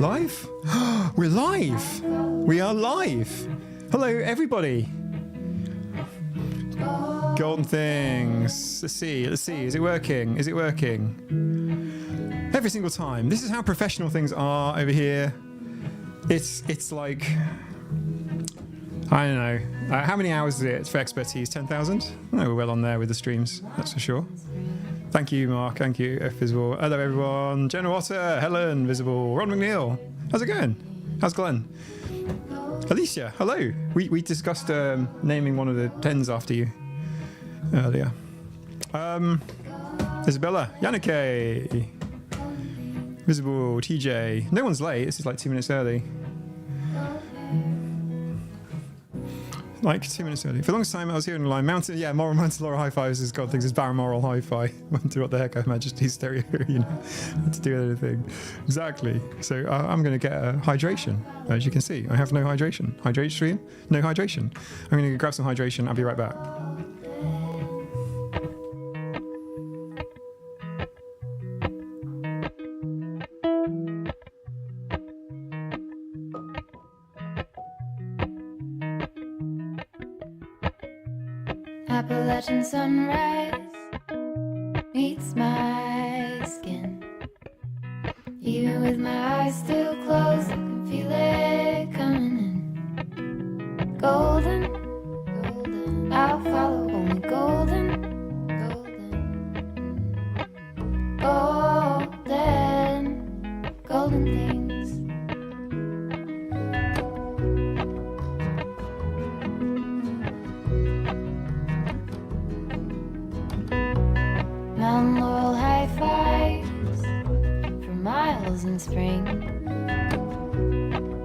Live? We're live. We are live. Hello, everybody. Golden things. Let's see. Is it working? Is it working? Every single time. This is how professional things are over here. It's like, I don't know. How many hours is it for expertise? 10,000? No, we're well on there with the streams. That's for sure. Thank you, Mark. Thank you, F Visible. Hello, everyone. Jenna Otter, Helen Visible, Ron McNeil. How's it going? How's Glenn? Alicia, hello. We discussed naming one of the pens after you earlier. Isabella, Yannicke, Visible, TJ. No one's late. This is like 2 minutes early. Like 2 minutes early. For the longest time, I was here in the line. Mountain, yeah, Moral Mountain Laura High Fives is God thinks it's Baron Moral High Fi. Wonder what the heck, Her Majesty's stereo, you know, to do anything. Exactly. So I'm going to get a hydration. As you can see, I have no hydration. Hydration? No hydration. I'm going to grab some hydration. I'll be right back. Appalachian sunrise meets my skin. Even with my eyes still closed, I can feel it coming in. Golden, golden, I'll follow only golden, golden, golden, golden things. Mountain laurel high fives for miles in spring.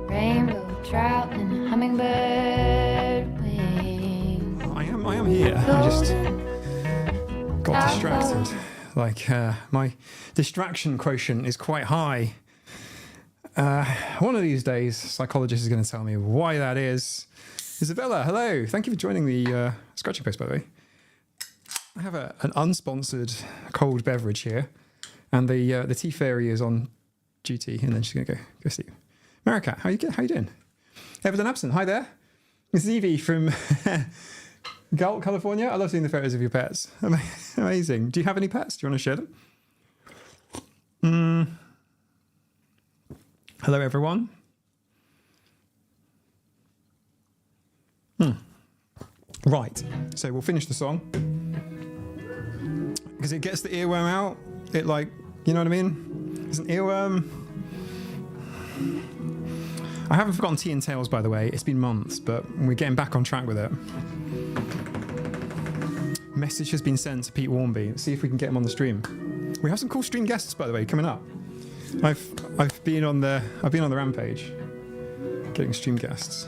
Rainbow trout and hummingbird wings. I am here. I just got distracted. Like my distraction quotient is quite high. One of these days, a psychologist is going to tell me why that is. Isabella, hello. Thank you for joining the scratching post, by the way. I have an unsponsored cold beverage here, and the tea fairy is on duty, and then she's going to go sleep. Maricat, how you doing? Evelyn Absent, hi there. This is Evie from Galt, California. I love seeing the photos of your pets. Amazing. Do you have any pets? Do you want to share them? Hello, everyone. Right, so we'll finish the song. Because it gets the earworm out. It like, you know what I mean? It's an earworm. I haven't forgotten Tea and Tales, by the way. It's been months, but we're getting back on track with it. Message has been sent to Pete Warmby. Let's see if we can get him on the stream. We have some cool stream guests, by the way, coming up. I've been on the rampage, getting stream guests.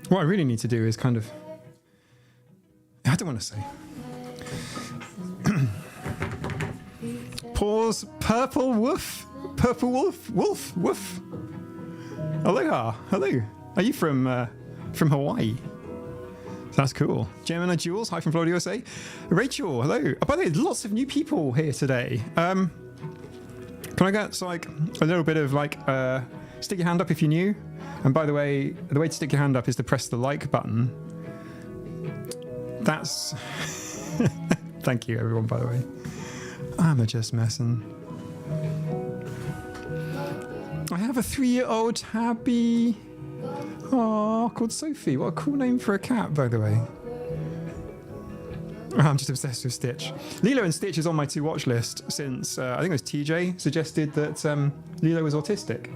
What I really need to do is kind of, I don't want to say. Pause. Purple Wolf. Purple Wolf. Wolf. Aloha. Hello. Are you from Hawaii? That's cool. Gemini Jules. Hi from Florida, USA. Rachel. Hello. Oh, by the way, lots of new people here today. Can I get like a little bit of like stick your hand up if you're new? And by the way to stick your hand up is to press the like button. That's... Thank you, everyone, by the way. I'm just messing. I have a 3-year-old tabby. Oh, called Sophie. What a cool name for a cat, by the way. I'm just obsessed with Stitch. Lilo and Stitch is on my to-watch list since, I think it was TJ suggested that Lilo was autistic.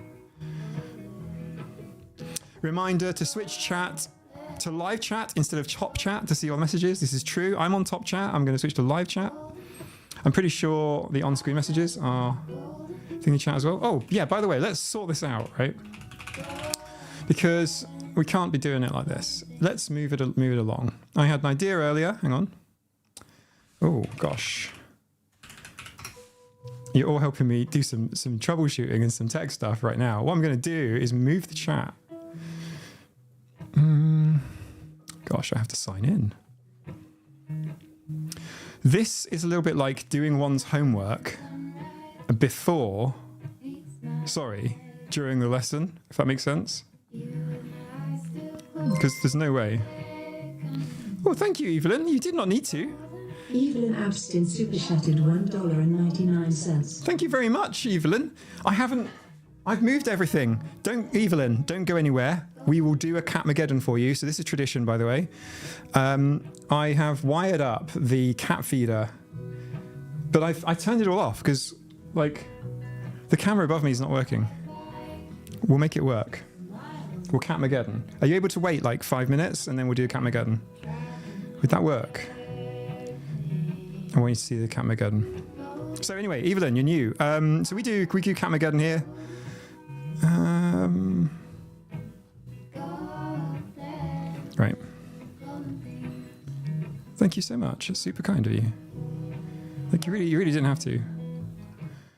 Reminder to switch chat to live chat instead of top chat to see your messages. This is true. I'm on top chat. I'm going to switch to live chat. I'm pretty sure the on-screen messages are thingy chat as well. Oh, yeah, by the way, let's sort this out, right? Because we can't be doing it like this. Let's move it along. I had an idea earlier. Hang on. Oh, gosh. You're all helping me do some troubleshooting and some tech stuff right now. What I'm going to do is move the chat. Gosh, I have to sign in. This is a little bit like doing one's homework before, sorry, during the lesson, if that makes sense. Because there's no way. Oh, thank you, Evelyn. You did not need to. Evelyn Abstin super chatted $1.99. Thank you very much, Evelyn. I've moved everything. Evelyn, don't go anywhere. We will do a Catmageddon for you. So this is tradition, by the way. I have wired up the cat feeder, but I turned it all off because, like, the camera above me is not working. We'll make it work. We'll Catmageddon. Are you able to wait like 5 minutes and then we'll do a Catmageddon? Would that work? I want you to see the Catmageddon. So anyway, Evelyn, you're new. So we do Catmageddon here. Right. Thank you so much. It's super kind of you. Like you really didn't have to.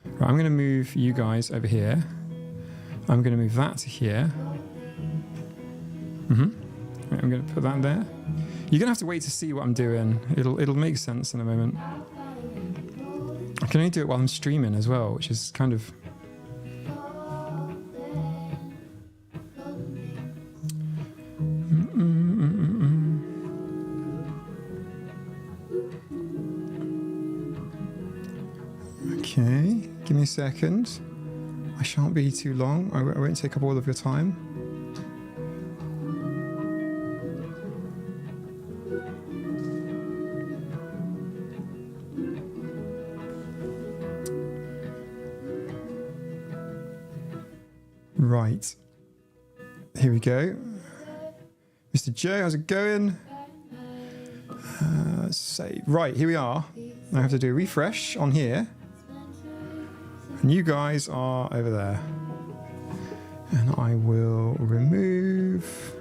Right, I'm going to move you guys over here. I'm going to move that to here. Right, I'm going to put that there. You're going to have to wait to see what I'm doing. It'll make sense in a moment. I can only do it while I'm streaming as well, which is kind of... Okay, give me a second. I shan't be too long. I won't take up all of your time. Right. Here we go. Mr. Joe, how's it going? Save. Right, here we are. I have to do a refresh on here. And you guys are over there. And I will remove...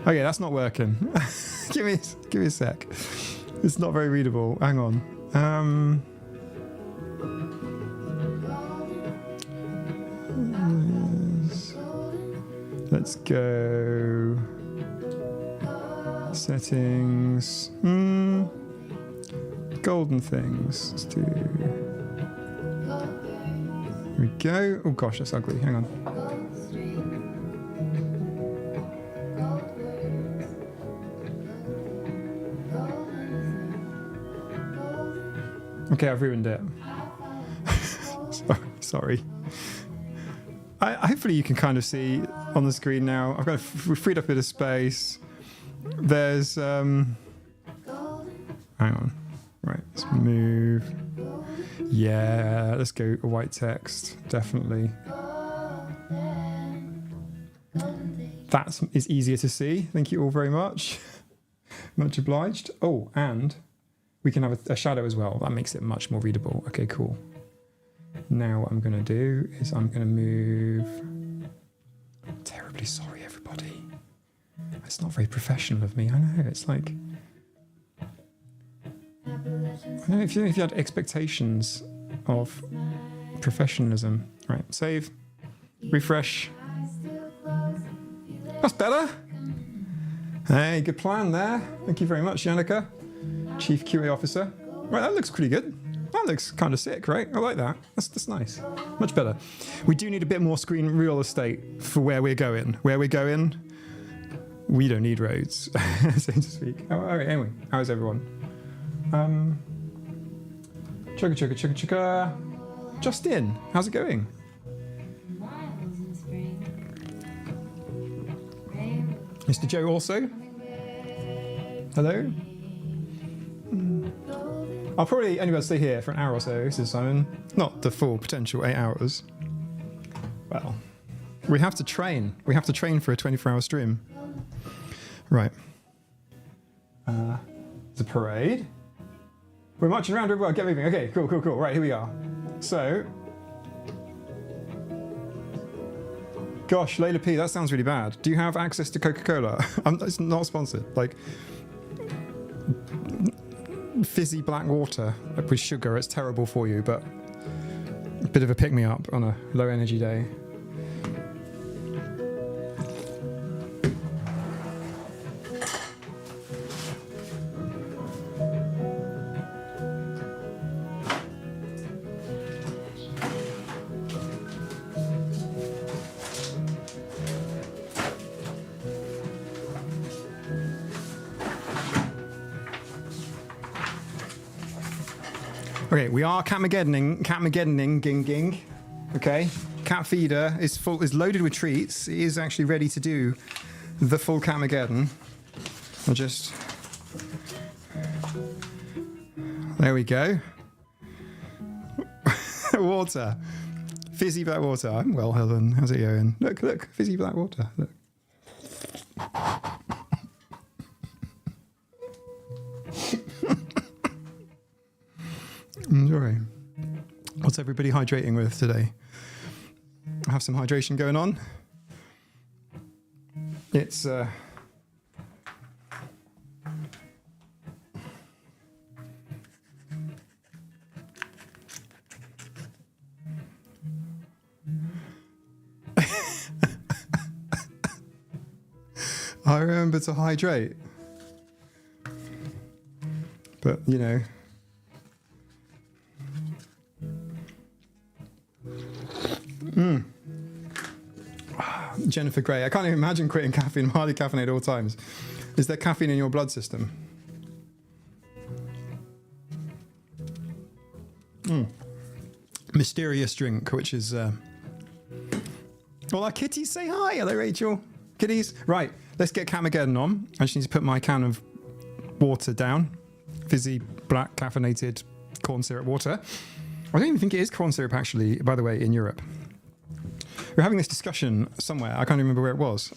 Okay, that's not working. give me a sec. It's not very readable. Hang on. Let's go... Settings. Golden things. Let's do... Here we go. Oh gosh, that's ugly. Hang on. Okay, I've ruined it. Sorry. Hopefully you can kind of see on the screen now. I've got freed up a bit of space. There's hang on. Right, let's move. Yeah, let's go white text, definitely. That is easier to see. Thank you all very much. Much obliged. Oh, and we can have a shadow as well. That makes it much more readable. Okay, cool. Now what I'm going to do is I'm going to move... I'm terribly sorry, everybody. It's not very professional of me. I know, it's like... I don't know if you had expectations of professionalism. Right, save, refresh. That's better. Hey, good plan there. Thank you very much, Yannicka, Chief QA Officer. Right, that looks pretty good. That looks kind of sick, right? I like that. That's nice. Much better. We do need a bit more screen real estate for where we're going. Where we're going, we don't need roads, so to speak. All right, anyway, how's everyone? Chugga. Justin, how's it going? Mr. Joe also. Hello. I'll probably only be able to stay here for an hour or so, says Simon. Not the full potential 8 hours. Well, we have to train. We have to train for a 24-hour stream. Right. It's a parade. We're marching around everywhere. Get moving. Okay, cool. Right, here we are. So, gosh, Layla P, that sounds really bad. Do you have access to Coca-Cola? It's not sponsored. Like, fizzy black water with sugar. It's terrible for you, but a bit of a pick-me-up on a low-energy day. Okay, we are Catmageddoning, ging ging. Okay, cat feeder is full, is loaded with treats. It is actually ready to do the full Catmageddon. I'll just. There we go. Water, fizzy black water. I'm well, Helen. How's it going? Look, fizzy black water. Look. Sorry. What's everybody hydrating with today? I have some hydration going on. It's I remember to hydrate. But, you know. Jennifer Gray. I can't even imagine quitting caffeine. I'm highly caffeinated at all times. Is there caffeine in your blood system? Mysterious drink, which is... Well, our kitties say hi. Hello, Rachel. Kitties. Right, let's get Catmageddon on. I just need to put my can of water down. Fizzy, black, caffeinated corn syrup water. I don't even think it is corn syrup, actually, by the way, in Europe. We're having this discussion somewhere, I can't remember where it was,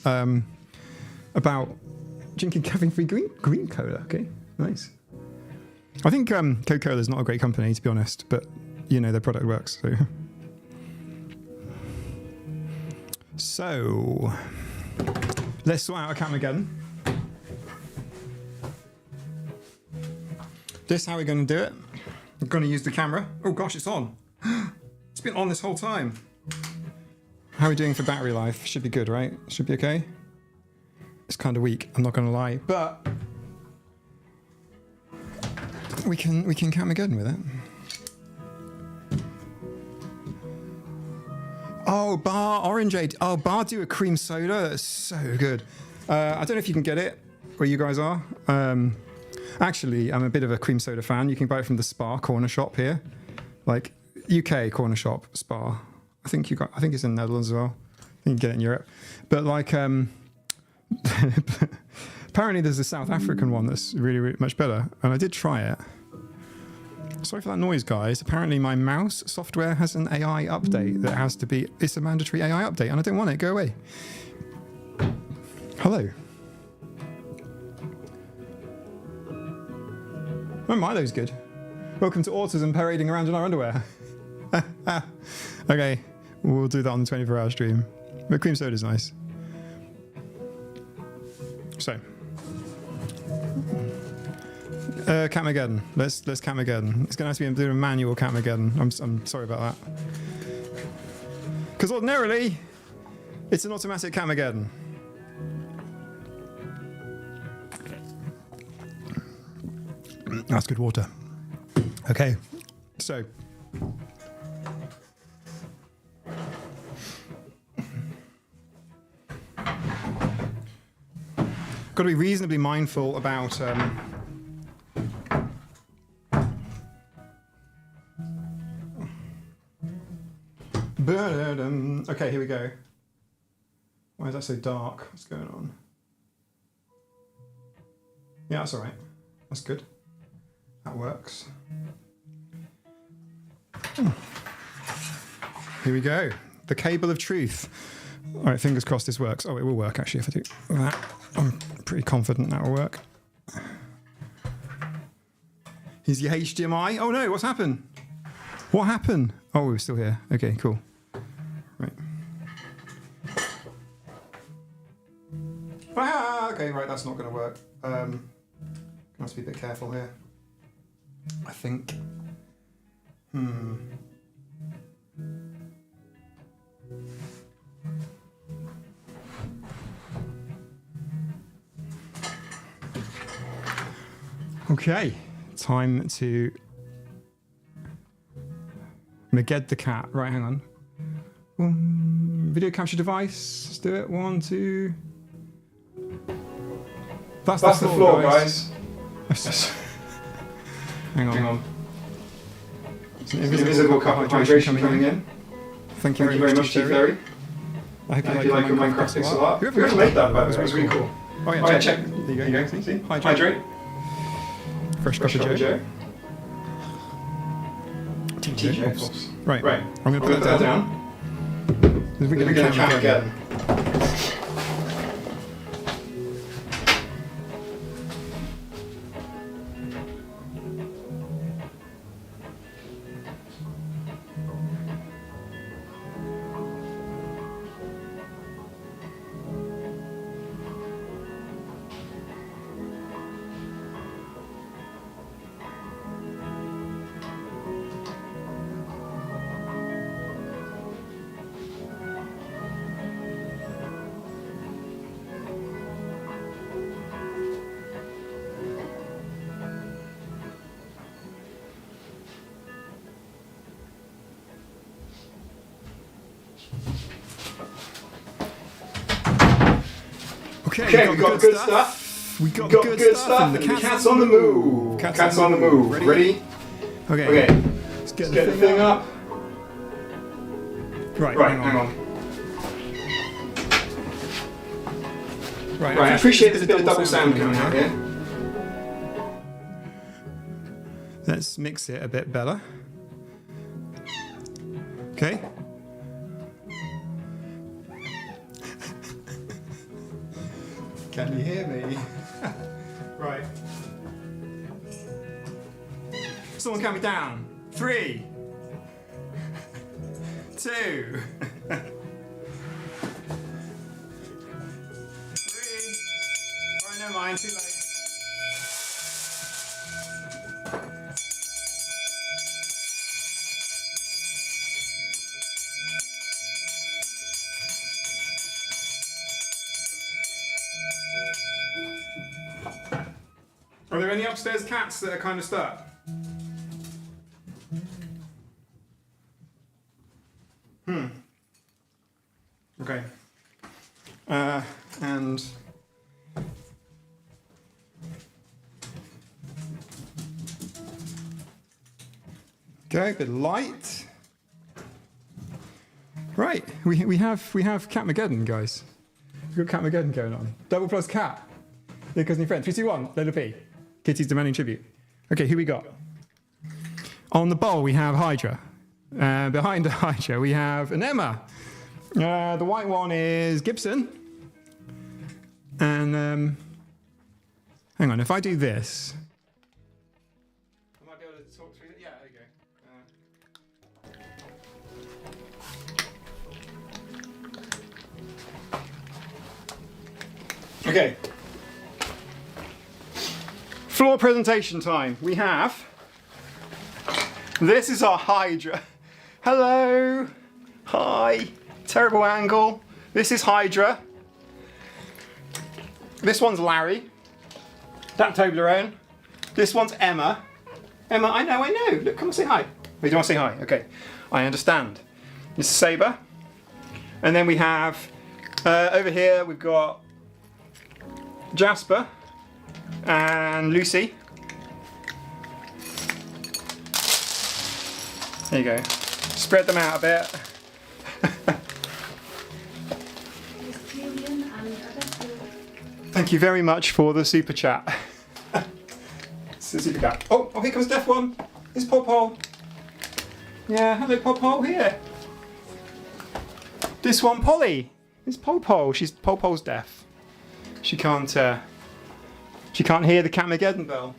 about drinking caffeine-free green cola. Okay, nice. I think Coca-Cola is not a great company, to be honest, but, you know, their product works, so... So... Let's sort out a Catmageddon. This is how we're going to do it. I'm going to use the camera. Oh gosh, it's on. It's been on this whole time. How are we doing for battery life? Should be good, right? Should be okay. It's kind of weak, I'm not going to lie, but we can Catmageddon with it. Oh, Bar Orangeade. Oh, Bar do a cream soda. That's so good. I don't know if you can get it where you guys are. Actually, I'm a bit of a cream soda fan. You can buy it from the Spar corner shop here, like UK corner shop Spar. I think it's in the Netherlands as well. I think you can get it in Europe. But like, apparently there's a South African one that's really, really much better. And I did try it. Sorry for that noise, guys. Apparently my mouse software has an AI update that has to be... It's a mandatory AI update, and I don't want it. Go away. Hello. Oh, Milo's good. Welcome to autism parading around in our underwear. Okay, we'll do that on the 24-hour stream. But cream soda's nice. So... Catmageddon. Let's Catmageddon. It's going to have to be a bit of a manual Catmageddon. I'm sorry about that. Because ordinarily, it's an automatic Catmageddon. That's good water. Okay, so... Got to be reasonably mindful about... Okay, here we go. Why is that so dark? What's going on? Yeah, that's all right. That's good. That works. Here we go. The cable of truth. All right, fingers crossed this works. Oh, it will work, actually, if I do that. I'm pretty confident that will work. Here's your HDMI. Oh, no, what's happened? What happened? Oh, we're still here. Okay, cool. Right. Ah, okay, right, that's not going to work. Gonna have to be a bit careful here. I think. Okay, time to Maged the cat. Right, hang on. Video capture device. Let's do it. 1, 2. That's the floor, guys. Hang on. Invisible cup of hydration coming in. Thank you very much, T-Fairy. I hope you like your Minecraft pixel art. Whoever made that, by the way, was really cool. Oh yeah, check. There you go. See? Hydrate. Fresh cup of Joe. TJ. Right. I'm going to put that down. We're going to count again. Okay, we got good stuff. We got good stuff. And the cat's on the move. Cat's on the move. Ready? Okay. Let's get the thing up. Right, hang on. Right, I appreciate there's a bit of double sound coming out here. Let's mix it a bit better. Okay. Can you hear me? Right. Someone count me down. 3, 2, 3. Alright, never mind, too late. Are there any upstairs cats that are kind of stuck? Okay. And okay, a bit of light. Right, we have Catmageddon, guys. We've got Catmageddon going on. Double plus cat. Your cousin, your friend. 3, 2, 1. Let it be. Kitty's demanding tribute. Okay, who we got? On the bowl we have Hydra. Behind the Hydra we have an Emma. The white one is Gibson. And hang on, if I do this, I might be able to talk through it. Yeah, there you go. Okay. Floor presentation time. We have. This is our Hydra. Hello. Hi. Terrible angle. This is Hydra. This one's Larry. That Toblerone. This one's Emma. Emma, I know. Look, come and say hi. Oh, you don't want to say hi? Okay. I understand. This is Saber. And then we have, over here, we've got Jasper and Lucy. There you go. Spread them out a bit. Thank you very much for the super chat. It's the super chat. Oh, here comes Deaf One. It's Pop Hole. Yeah, hello Pop Hole here. This one, Polly. It's Pop Hole. Pop Hole's deaf. She can't hear the Catmageddon bell.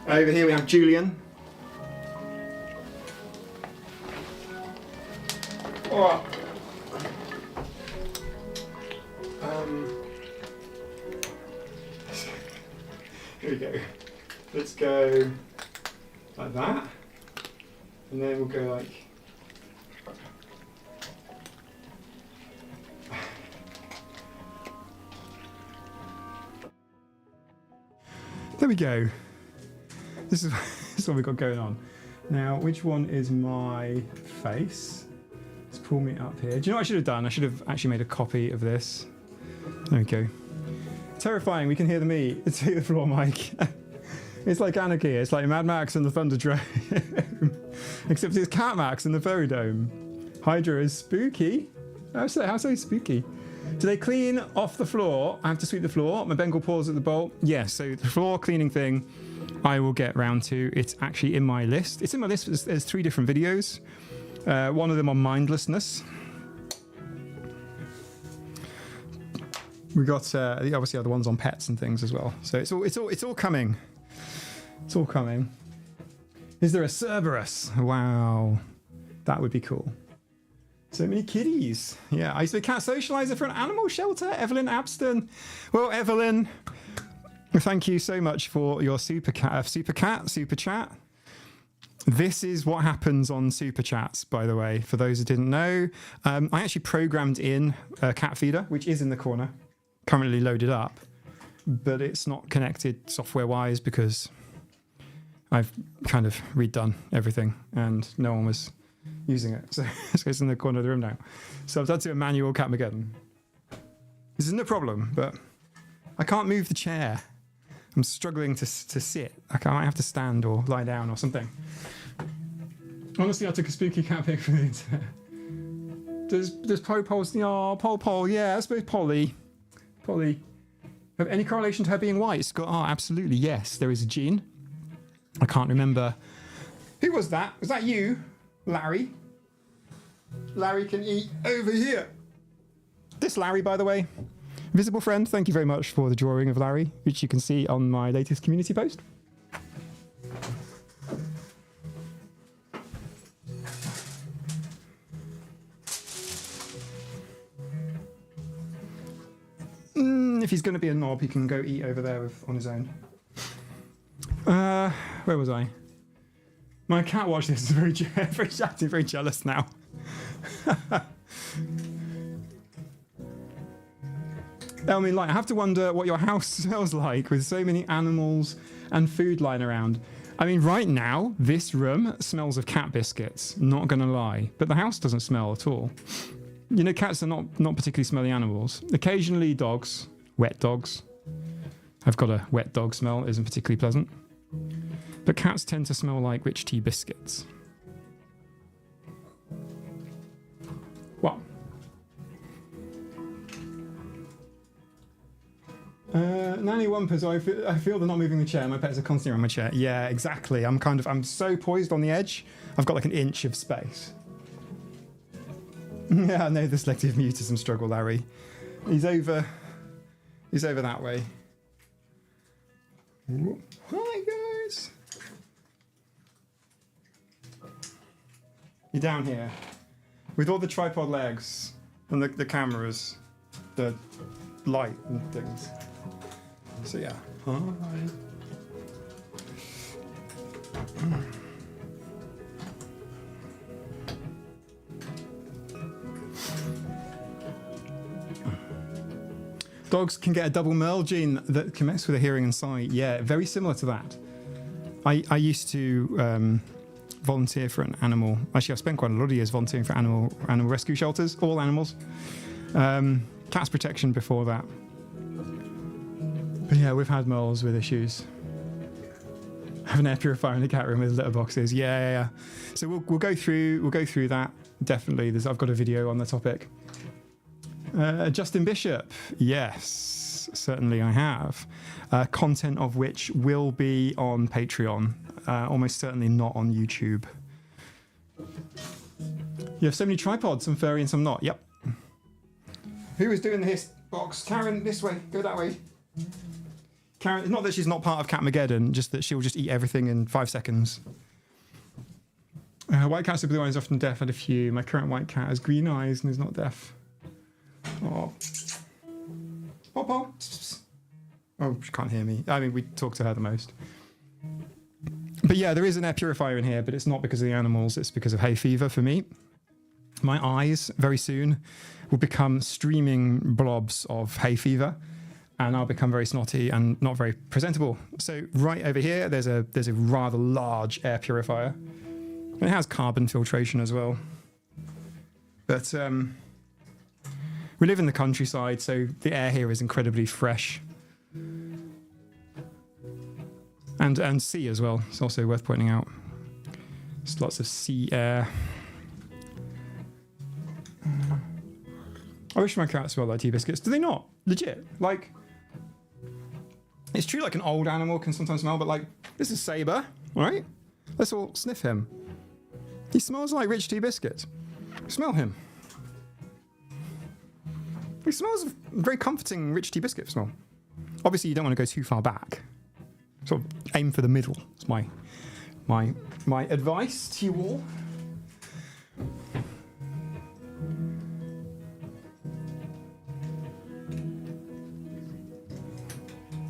Over here we have Julian. Oh. Here we go. Let's go like that, and then we'll go like. There we go. This is what we've got going on. Now, which one is my face? Let's pull me up here. Do you know what I should have done? I should have actually made a copy of this. There we go. Terrifying, we can hear the floor mic. It's like Anarchy. It's like Mad Max and the Thunderdome. Except it's Cat Max and the Fairy Dome. Hydra is spooky. How's so spooky? Do they clean off the floor? I have to sweep the floor. My Bengal paws at the bowl. Yes, so the floor cleaning thing I will get round to. It's actually in my list. It's in my list. There's 3 different videos. One of them on mindlessness. We got obviously other ones on pets and things as well. So it's all coming. It's all coming. Is there a Cerberus? Wow, that would be cool. So many kitties. Yeah, I used to be a cat socializer for an animal shelter. Evelyn Abston. Well, Evelyn, thank you so much for your super chat. This is what happens on super chats, by the way, for those who didn't know. I actually programmed in a cat feeder, which is in the corner, currently loaded up, but it's not connected software-wise because I've kind of redone everything and no one was using it. So it's in the corner of the room now. So I've had to do a manual Catmageddon. This isn't a problem, but I can't move the chair. I'm struggling to sit. I might have to stand or lie down or something. Honestly, I took a spooky cat pic for the internet. Does Pol's... Oh, Pol, yeah, I suppose Polly. Have any correlation to her being white? Scott, absolutely, yes. There is a gene. I can't remember. Who was that? Was that you, Larry? Larry can eat over here. This Larry, by the way, visible friend, thank you very much for the drawing of Larry, which you can see on my latest community post. If he's going to be a knob, he can go eat over there on his own. Where was I? My cat watched this. Is very chatty, very jealous now. I mean, like, I have to wonder what your house smells like with so many animals and food lying around. I mean, right now, this room smells of cat biscuits. Not gonna lie, but the house doesn't smell at all. You know, cats are not particularly smelly animals. Occasionally, dogs, wet dogs. I've got a wet dog smell. Isn't particularly pleasant. But cats tend to smell like rich tea biscuits. What? Nanny Wumpers, I feel they're not moving the chair. My pets are constantly around my chair. Yeah, exactly. I'm so poised on the edge. I've got like an inch of space. Yeah, I know the selective mutism struggle, Larry. He's over that way. Hi, guys. You're down here with all the tripod legs and the cameras, the light and things. So yeah. Hi. Dogs can get a double Merle gene that can mess with their hearing and sight. Yeah, very similar to that. I used to volunteer for an animal. Actually, I've spent quite a lot of years volunteering for animal rescue shelters, all animals. Cats protection before that. But yeah, we've had Merles with issues. Have an air purifier in the cat room with litter boxes. Yeah. So we'll go through that. Definitely. I've got a video on the topic. Justin Bishop, yes, certainly I have. Content of which will be on Patreon, almost certainly not on YouTube. You have so many tripods, some furry and some not. Yep. Who was doing the hiss box? Karen, this way. Go that way. Karen, not that she's not part of Catmageddon, just that she'll just eat everything in 5 seconds. White cats with blue eyes, often deaf, had a few. My current white cat has green eyes and is not deaf. Oh. Pop. Oh, she can't hear me. I mean, we talk to her the most. But yeah, there is an air purifier in here, but it's not because of the animals. It's because of hay fever for me. My eyes, very soon, will become streaming blobs of hay fever, and I'll become very snotty and not very presentable. So right over here, there's a rather large air purifier. And it has carbon filtration as well. But we live in the countryside, so the air here is incredibly fresh. And sea as well. It's also worth pointing out. There's lots of sea air. I wish my cats smelled like tea biscuits. Do they not? Legit. Like, it's true, like an old animal can sometimes smell, but like, this is Saber, right? Let's all sniff him. He smells like rich tea biscuits. Smell him. He smells of very comforting rich tea biscuit smell. Obviously, you don't want to go too far back. Sort of aim for the middle. It's my advice to you all.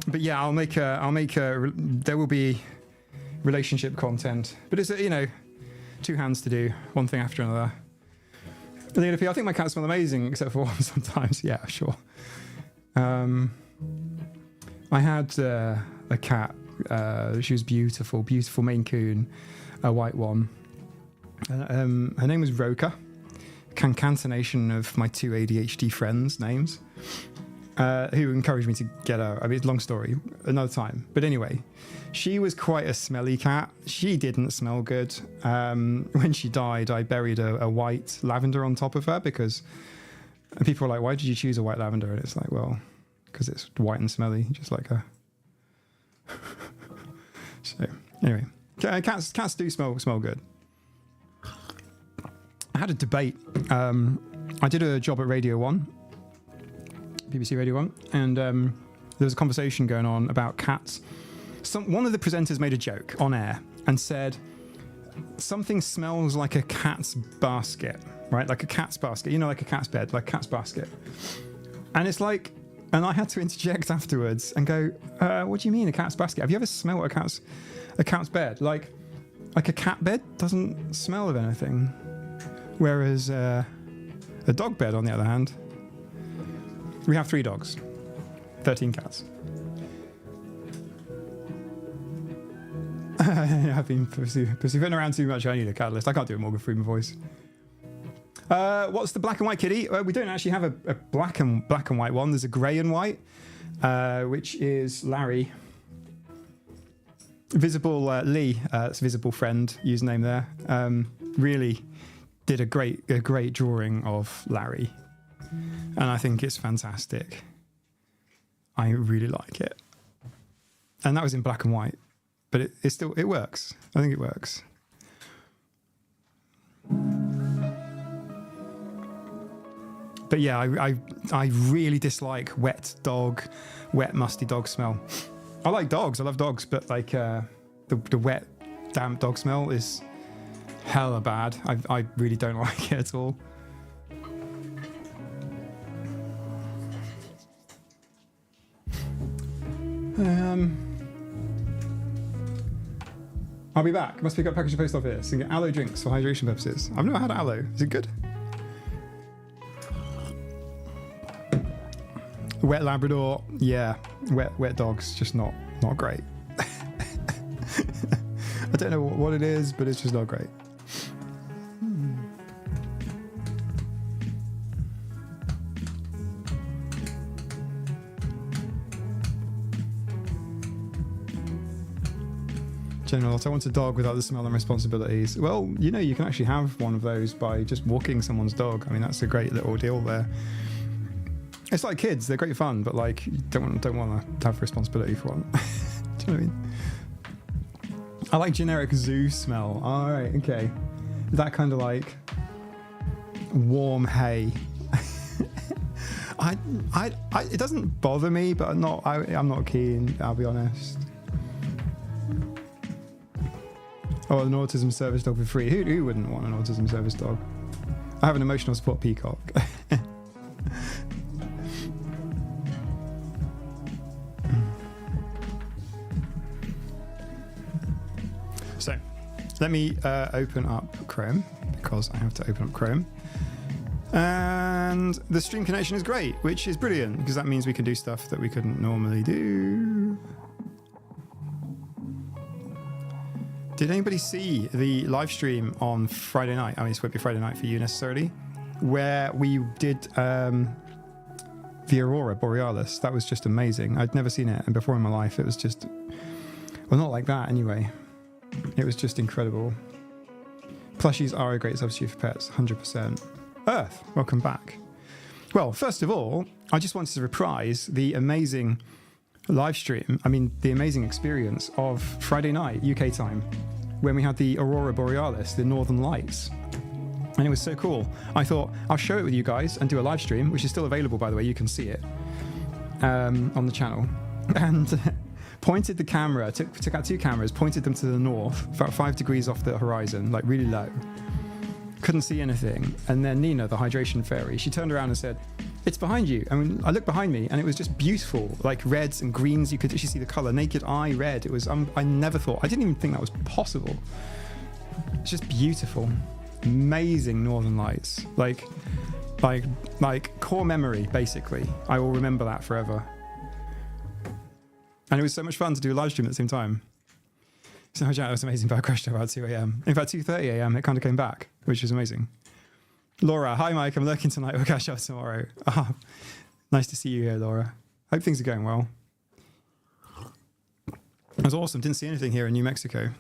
But yeah, I'll make a. There will be relationship content, but it's two hands to do, one thing after another. I think my cats smell amazing, except for one sometimes. Yeah, sure. I had a cat. She was beautiful, beautiful Maine Coon, a white one. Her name was Roka, concatenation of my two ADHD friends' names. Who encouraged me to get her. I mean, long story, another time. But anyway, she was quite a smelly cat. She didn't smell good. When she died, I buried a white lavender on top of her because people were like, why did you choose a white lavender? And it's like, well, because it's white and smelly, just like her. So, anyway, cats do smell good. I had a debate. I did a job at Radio 1. BBC Radio 1, and there was a conversation going on about cats. One of the presenters made a joke on air and said, something smells like a cat's basket, right? Like a cat's basket, like a cat's bed, like a cat's basket. And it's like, and I had to interject afterwards and go, what do you mean a cat's basket? Have you ever smelled a cat's bed? Like a cat bed doesn't smell of anything. Whereas a dog bed, on the other hand, we have 3 dogs, 13 cats. I've been pussyfooting around too much. I need a catalyst. I can't do a Morgan Freeman voice. What's the black and white kitty? We don't actually have a black and white one. There's a grey and white, which is Larry. Visible Lee, it's Visible Friend username there. Really did a great drawing of Larry. And I think it's fantastic. I really like it. And that was in black and white. But it works. I think it works. But yeah, I really dislike wet musty dog smell. I like dogs. I love dogs. But like the wet, damp dog smell is hella bad. I really don't like it at all. I'll be back. Must pick up package of post office and get aloe drinks for hydration purposes. I've never had aloe. Is it good? Wet Labrador, yeah. Wet dogs, just not great. I don't know what it is, but it's just not great. General, I want a dog without the smell and responsibilities. Well, you can actually have one of those by just walking someone's dog. I mean, that's a great little deal there. It's like kids; they're great fun, but like, you don't want to have responsibility for one. Do you know what I mean? I like generic zoo smell. All right, okay, that kind of like warm hay. It doesn't bother me, but I'm not keen. I'll be honest. Oh, an autism service dog for free. Who wouldn't want an autism service dog? I have an emotional support peacock. So, let me open up Chrome, because I have to open up Chrome. And the stream connection is great, which is brilliant, because that means we can do stuff that we couldn't normally do. Did anybody see the live stream on Friday night? I mean, this won't be Friday night for you necessarily, where we did the Aurora Borealis. That was just amazing. I'd never seen it, and before in my life, it was just Well, not like that anyway. It was just incredible. Plushies are a great substitute for pets, 100%. Earth, welcome back. Well, first of all, I just wanted to reprise the amazing live stream, the amazing experience of Friday night, UK time, when we had the Aurora Borealis, the Northern Lights. And it was so cool. I thought, I'll share it with you guys and do a live stream, which is still available, by the way. You can see it on the channel. And pointed the camera, took out 2 cameras, pointed them to the north, about 5 degrees off the horizon, like really low. Couldn't see anything. And then Nina, the hydration fairy, she turned around and said, "It's behind you." I looked behind me and it was just beautiful, like reds and greens. You could actually see the color, naked eye red. It was, I didn't even think that was possible. It's just beautiful. Amazing Northern Lights. Like core memory, basically. I will remember that forever. And it was so much fun to do a live stream at the same time. So it was amazing, but I crashed about 2 a.m. In fact, 2:30 a.m. it kind of came back, which was amazing. Laura, hi Mike, I'm lurking tonight. We'll catch up tomorrow. Nice to see you here, Laura. Hope things are going well. It was awesome. Didn't see anything here in New Mexico.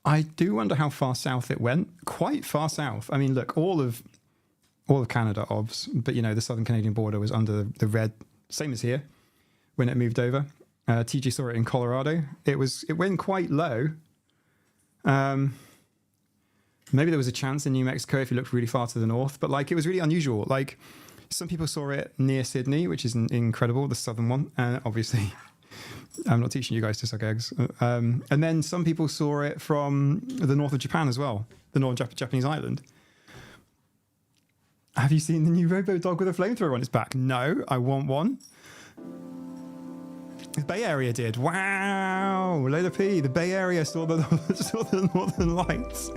I do wonder how far south it went. Quite far south. Look, all of Canada, obvs, but the southern Canadian border was under the red, same as here when it moved over. TJ saw it in Colorado. It went quite low. Maybe there was a chance in New Mexico if you looked really far to the north, but it was really unusual. Some people saw it near Sydney, which is incredible, the southern one. Obviously, I'm not teaching you guys to suck eggs. And then some people saw it from the north of Japan as well, the northern Japanese island. Have you seen the new Robo Dog with a flamethrower on its back? No, I want one. The Bay Area did. Wow, Lola P. The Bay Area saw the Northern Lights.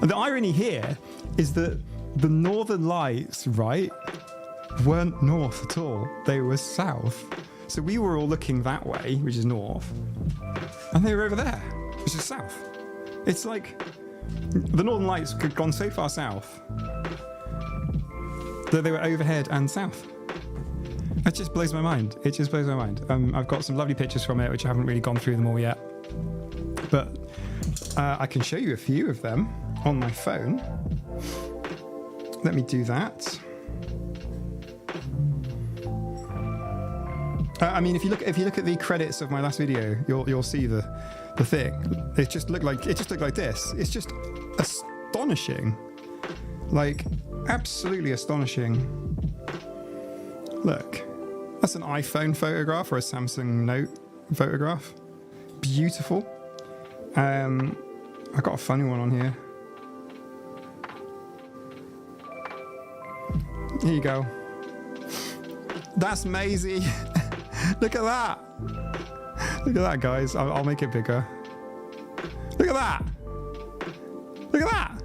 And the irony here is that the Northern Lights, right, weren't north at all. They were south. So we were all looking that way, which is north, and they were over there, which is south. It's like the Northern Lights had gone so far south that they were overhead and south. It just blows my mind. It just blows my mind. I've got some lovely pictures from it, which I haven't really gone through them all yet. But I can show you a few of them on my phone. Let me do that. If you look at the credits of my last video, you'll see the thing. It just looked like this. It's just astonishing, absolutely astonishing. Look. That's an iPhone photograph or a Samsung Note photograph. Beautiful. I got a funny one on here. Here you go. That's Maisie. Look at that. Look at that, guys. I'll make it bigger. Look at that. Look at that.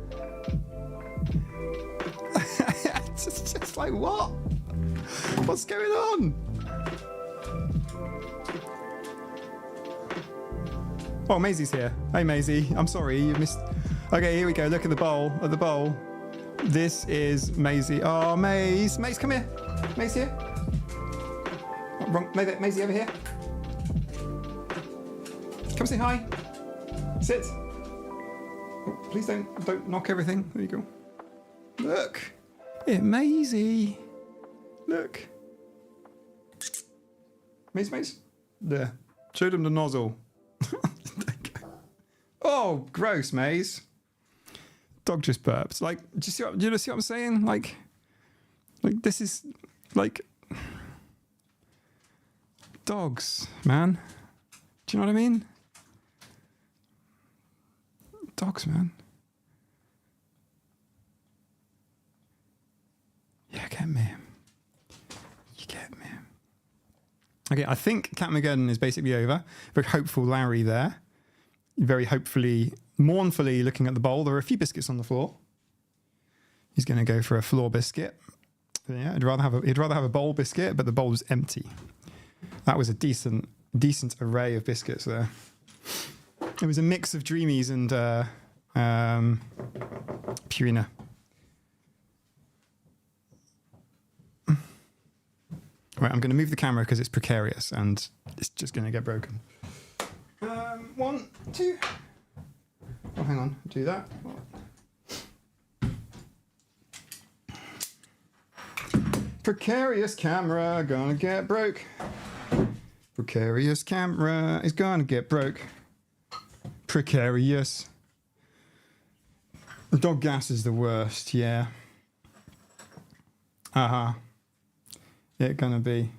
It's just like, what? What's going on? Oh, Maisie's here. Hey, Maisie. I'm sorry, you missed. Okay, here we go. Look at the bowl. This is Maisie. Oh, Maze, come here. Maze here. Oh, wrong. Maisie over here. Come say hi. Sit. Oh, please don't knock everything. There you go. Look. Yeah, Maisie. Look. Maze. There. Showed him the nozzle. Oh, gross, Maze. Dog just burped. Do you see what I'm saying? This is dogs, man. Do you know what I mean? Dogs, man. Yeah, get me. You get me. Okay, I think Catmageddon is basically over. Very hopeful Larry there. Very hopefully, mournfully looking at the bowl. There are a few biscuits on the floor. He's going to go for a floor biscuit. Yeah, he'd rather have a bowl biscuit, but the bowl was empty. That was a decent array of biscuits there. It was a mix of Dreamies and Purina. Right, I'm going to move the camera because it's precarious and it's just going to get broken. 1, 2. Oh, hang on. Do that. Precarious camera gonna get broke. Precarious camera is gonna get broke. Precarious. Dog gas is the worst, yeah. It gonna be.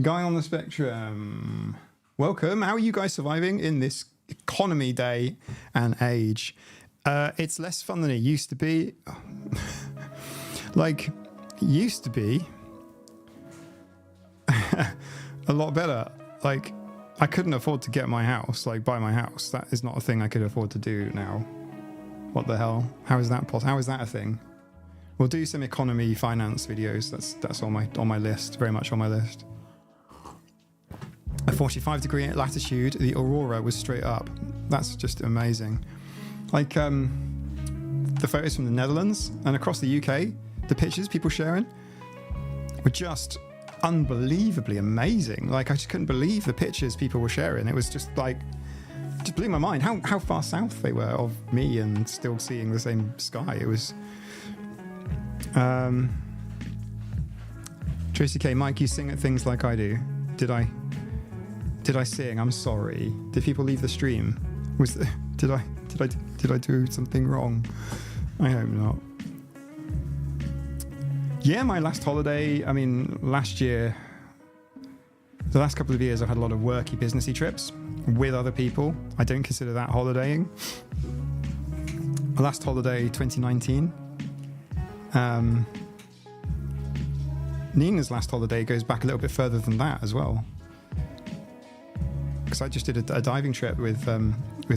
Guy on the spectrum. Welcome. How are you guys surviving in this economy day and age? It's less fun than it used to be. Like, used to be a lot better. Like, I couldn't afford to get my house, like buy my house. That is not a thing I could afford to do now. What the hell? How is that possible? How is that a thing? We'll do some economy finance videos. That's on my list, very much on my list. A 45-degree latitude, the aurora was straight up. That's just amazing. Like the photos from the Netherlands and across the UK, the pictures people sharing were just unbelievably amazing. Like, I just couldn't believe the pictures people were sharing. It was just like, just blew my mind how far south they were of me and still seeing the same sky. It was Tracy K, Mike, you sing at things like I do. Did I sing? I'm sorry. Did people leave the stream? Did I do something wrong? I hope not. Yeah, my last holiday, I mean, last year, the last couple of years, I've had a lot of worky, businessy trips with other people. I don't consider that holidaying. Last holiday, 2019. Nina's last holiday goes back a little bit further than that as well. Because I just did a diving trip with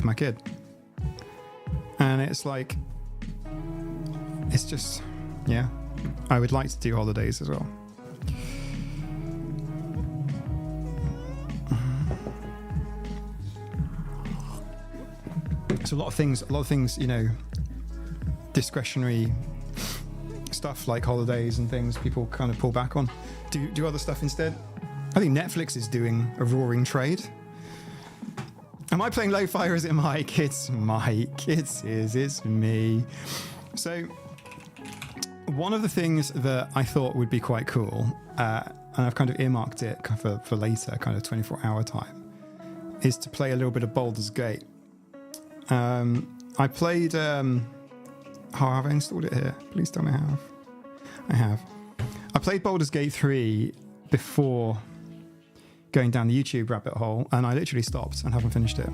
my kid. And it's like, it's just, yeah. I would like to do holidays as well. So a lot of things, you know, discretionary stuff like holidays and things people kind of pull back on. Do other stuff instead. I think Netflix is doing a roaring trade. Am I playing Lo-Fi or is it Mike? It's Mike. It's me. So one of the things that I thought would be quite cool, and I've kind of earmarked it for later, kind of 24-hour time, is to play a little bit of Baldur's Gate. I played... have I installed it here? Please tell me I have. I have. I played Baldur's Gate 3 before going down the YouTube rabbit hole, and I literally stopped and haven't finished it.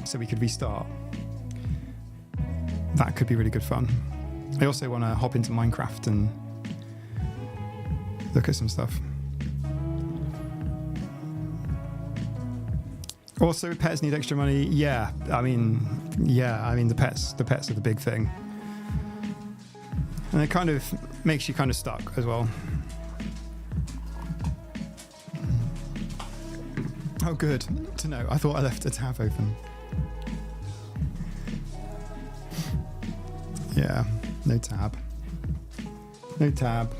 So we could restart. That could be really good fun. I also want to hop into Minecraft and look at some stuff. Also, pets need extra money. Yeah, I mean the pets are the big thing. And it kind of makes you kind of stuck as well. Oh, good to know. I thought I left a tab open. Yeah, no tab. No tab.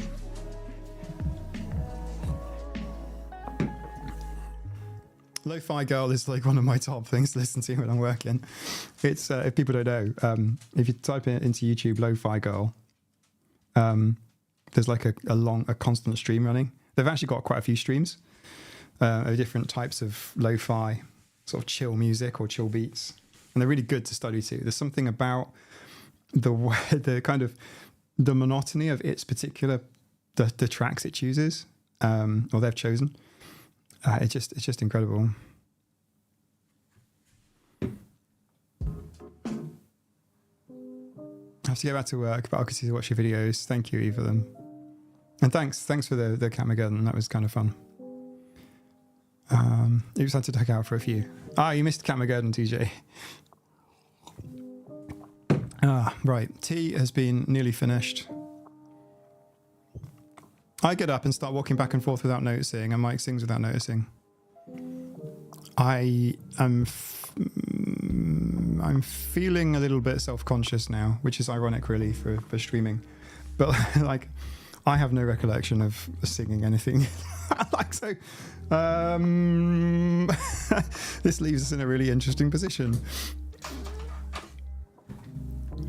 Lo-Fi Girl is like one of my top things to listen to when I'm working. It's if people don't know, if you type it into YouTube, Lo-Fi Girl, there's like a constant stream running. They've actually got quite a few streams of different types of lo-fi, sort of chill music or chill beats, and they're really good to study to. There's something about the kind of the monotony of its particular the tracks it chooses, or they've chosen. It's just incredible. I have to get back to work, but I'll continue to watch your videos. Thank you, Evelyn. And thanks for the Catmageddon. That was kind of fun. You just had to duck out for a few. You missed Catmageddon, TJ. Right. Tea has been nearly finished. I get up and start walking back and forth without noticing, and Mike sings without noticing. I'm feeling a little bit self-conscious now, which is ironic, really, for streaming. But like, I have no recollection of singing anything Like so. This leaves us in a really interesting position.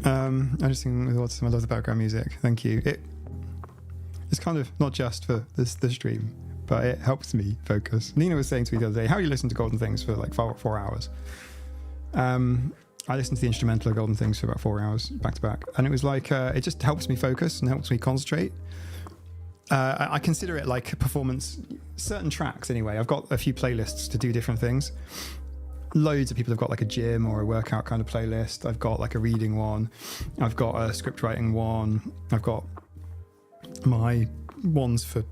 I just think with awesome. I love the background music. Thank you. It's kind of not just for the stream, but it helps me focus. Nina was saying to me the other day, how do you listen to Golden Things for like 4 hours? I listened to the instrumental of Golden Things for about 4 hours back to back, and it was like it just helps me focus and helps me concentrate. I consider it like performance, certain tracks anyway. I've got a few playlists to do different things. Loads of people have got like a gym or a workout kind of playlist. I've got like a reading one. I've got a script writing one. I've got my ones for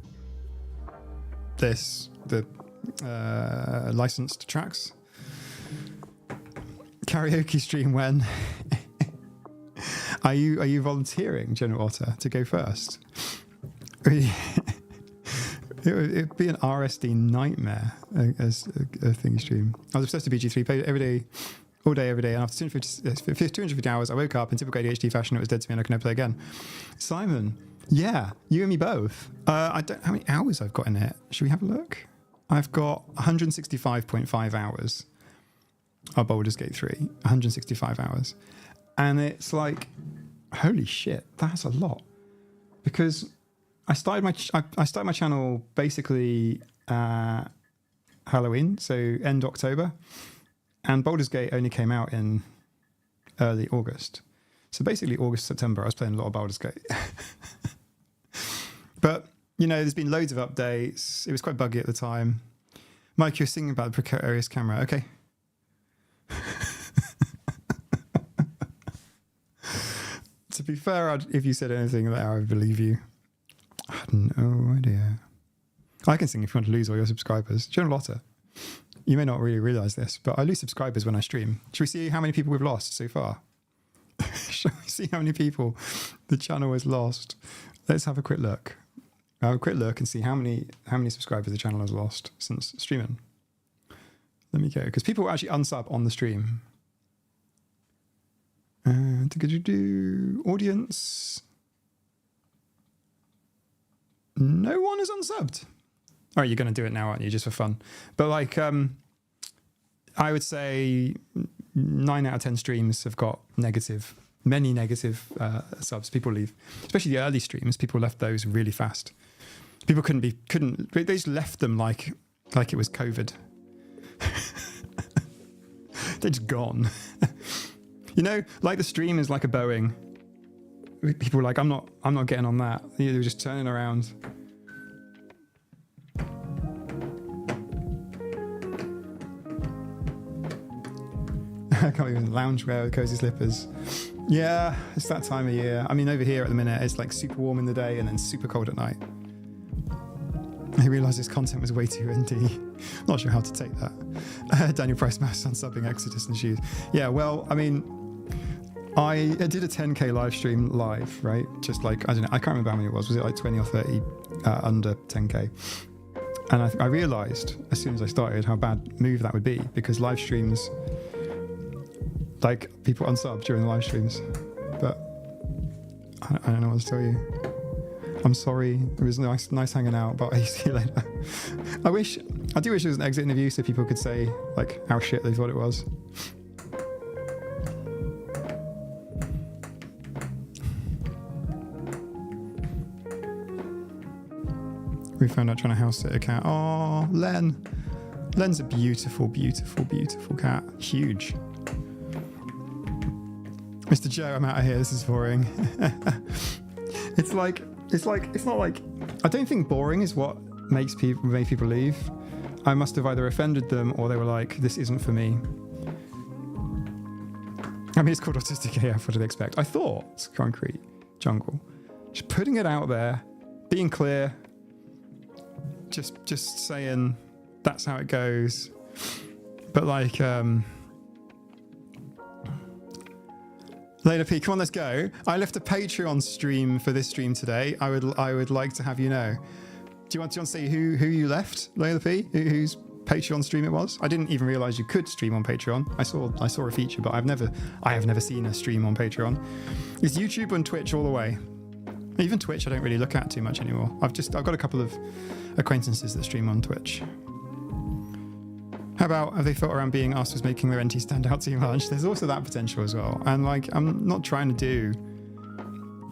this, the licensed tracks. Karaoke stream when? Are you volunteering, General Otter, to go first? It'd be an RSD nightmare as a thing stream. I was obsessed with BG3, played it every day, all day, every day. And after 250 hours, I woke up in typical ADHD fashion. It was dead to me, and I could never play again. Simon, yeah, you and me both. I don't know how many hours I've got in it. Should we have a look? I've got 165.5 hours of Baldur's Gate 3. 165 hours, and it's like, holy shit, that's a lot. Because I started my channel basically Halloween, so end October, and Baldur's Gate only came out in early August. So basically August, September, I was playing a lot of Baldur's Gate. But, you know, there's been loads of updates. It was quite buggy at the time. Mike, you're singing about the precarious camera. Okay. To be fair, if you said anything there, I would believe you. I had no idea. I can sing if you want to lose all your subscribers. General Lotta, you may not really realise this, but I lose subscribers when I stream. Should we see how many people we've lost so far? Shall we see how many people the channel has lost? Let's have a quick look. I'll have a quick look and see how many subscribers the channel has lost since streaming. Let me go, because people actually unsub on the stream. Audience. No one is unsubmed. All right, you're going to do it now, aren't you? Just for fun. But like, I would say 9 out of 10 streams have got many negative subs. People leave, especially the early streams. People left those really fast. People couldn't. They just left them like it was COVID. They're just gone. You know, like the stream is like a Boeing. People were like, I'm not getting on that. They were just turning around. I can't even loungewear with cozy slippers. Yeah, it's that time of year. I mean, over here at the minute, it's like super warm in the day and then super cold at night. I realised this content was way too indie. Not sure how to take that. Daniel Price Mouse unsubbing Exodus and Shoes. Yeah, well, I mean, I did a 10k live stream live, right? Just like, I don't know, I can't remember how many it was. Was it like 20 or 30 under 10k? And I realised as soon as I started how bad move that would be, because live streams, like, people unsub during the live streams. But I don't know what to tell you. I'm sorry. It was nice hanging out, but I'll see you later. I do wish there was an exit interview so people could say like how shit they thought it was. We found out trying to house sit a cat. Oh, Len. Len's a beautiful, beautiful, beautiful cat. Huge. Mr. Joe, I'm out of here. This is boring. It's not like, I don't think boring is what made people leave. I must have either offended them or they were like, this isn't for me. I mean, it's called Autistic AF, what do they expect? I thought it's Concrete Jungle. Just putting it out there, being clear, just saying that's how it goes. But like, Layla P, come on, let's go. I left a Patreon stream for this stream today. I would like to have you know. Do you want to say who you left, Layla P? Whose Patreon stream it was? I didn't even realize you could stream on Patreon. I saw a feature, but I have never seen a stream on Patreon. It's YouTube and Twitch all the way. Even Twitch, I don't really look at too much anymore. I've got a couple of acquaintances that stream on Twitch. How about have they thought around being us was making their NT stand out too much? There's also that potential as well. And like, I'm not trying to do.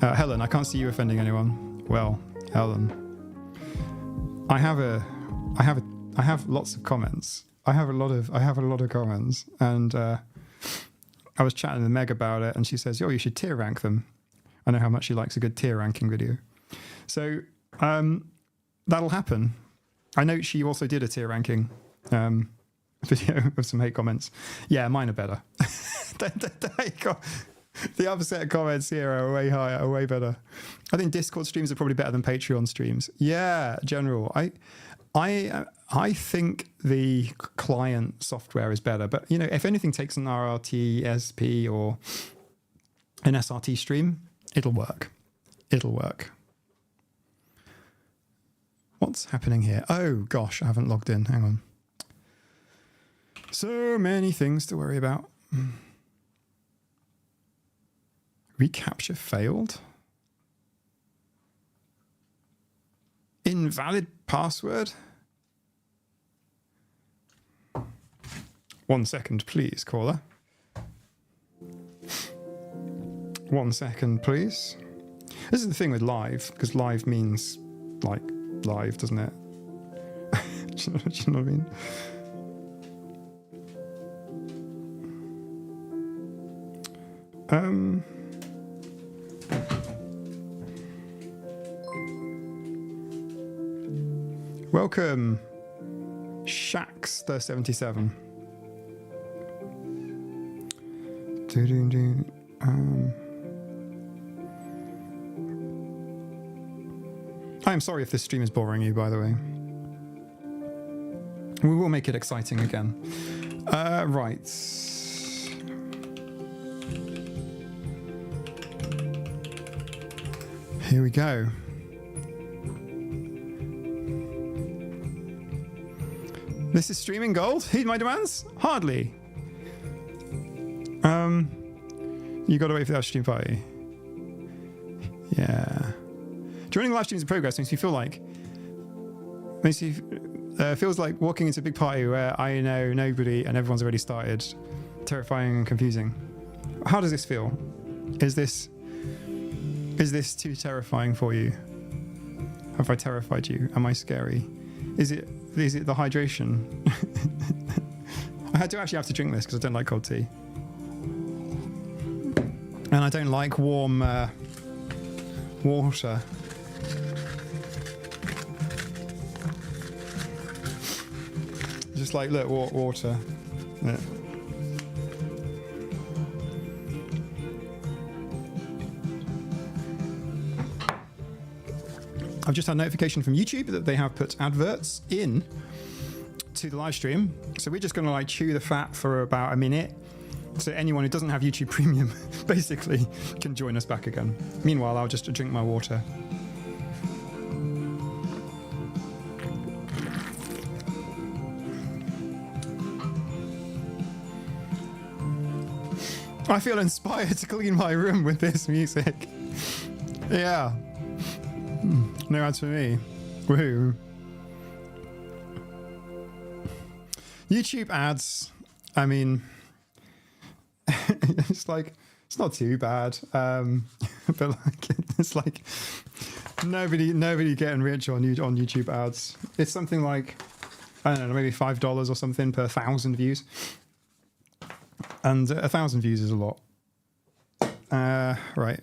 Helen, I can't see you offending anyone. Well, Helen, I have lots of comments. I have a lot of comments, and I was chatting with Meg about it, and she says, "Oh, you should tier rank them." I know how much she likes a good tier ranking video, so that'll happen. I know she also did a tier ranking video with some hate comments. Yeah, mine are better. The upset comments here are way higher, are way better. I think Discord streams are probably better than Patreon streams. Yeah, general. I think the client software is better, but you know, if anything takes an RRT, SP, or an SRT stream, it'll work. It'll work. What's happening here? Oh gosh, I haven't logged in. Hang on. So many things to worry about. Recapture failed. Invalid password. 1 second, please, caller. 1 second, please. This is the thing with live, because live means like live, doesn't it? do you know what I mean? Welcome, Shaxter77. I am sorry if this stream is boring you, by the way. We will make it exciting again. Right. Here we go. This is streaming gold. Heed my demands? Hardly. You got to wait for that stream party. Yeah. Joining live streams in progress makes me feel like feels like walking into a big party where I know nobody and everyone's already started. Terrifying and confusing. How does this feel? Is this too terrifying for you? Have I terrified you? Am I scary? Is it the hydration? I do actually have to drink this because I don't like cold tea. And I don't like warm water. Just like, look, water. Yeah. I've just had a notification from YouTube that they have put adverts in to the live stream. So we're just going to like chew the fat for about a minute. So anyone who doesn't have YouTube Premium basically can join us back again. Meanwhile, I'll just drink my water. I feel inspired to clean my room with this music. Yeah. No ads for me. Woohoo. YouTube ads, I mean, it's like, it's not too bad. But like, it's like nobody getting rich on YouTube ads. It's something like, I don't know, maybe $5 or something per 1,000 views. And 1,000 views is a lot. Right.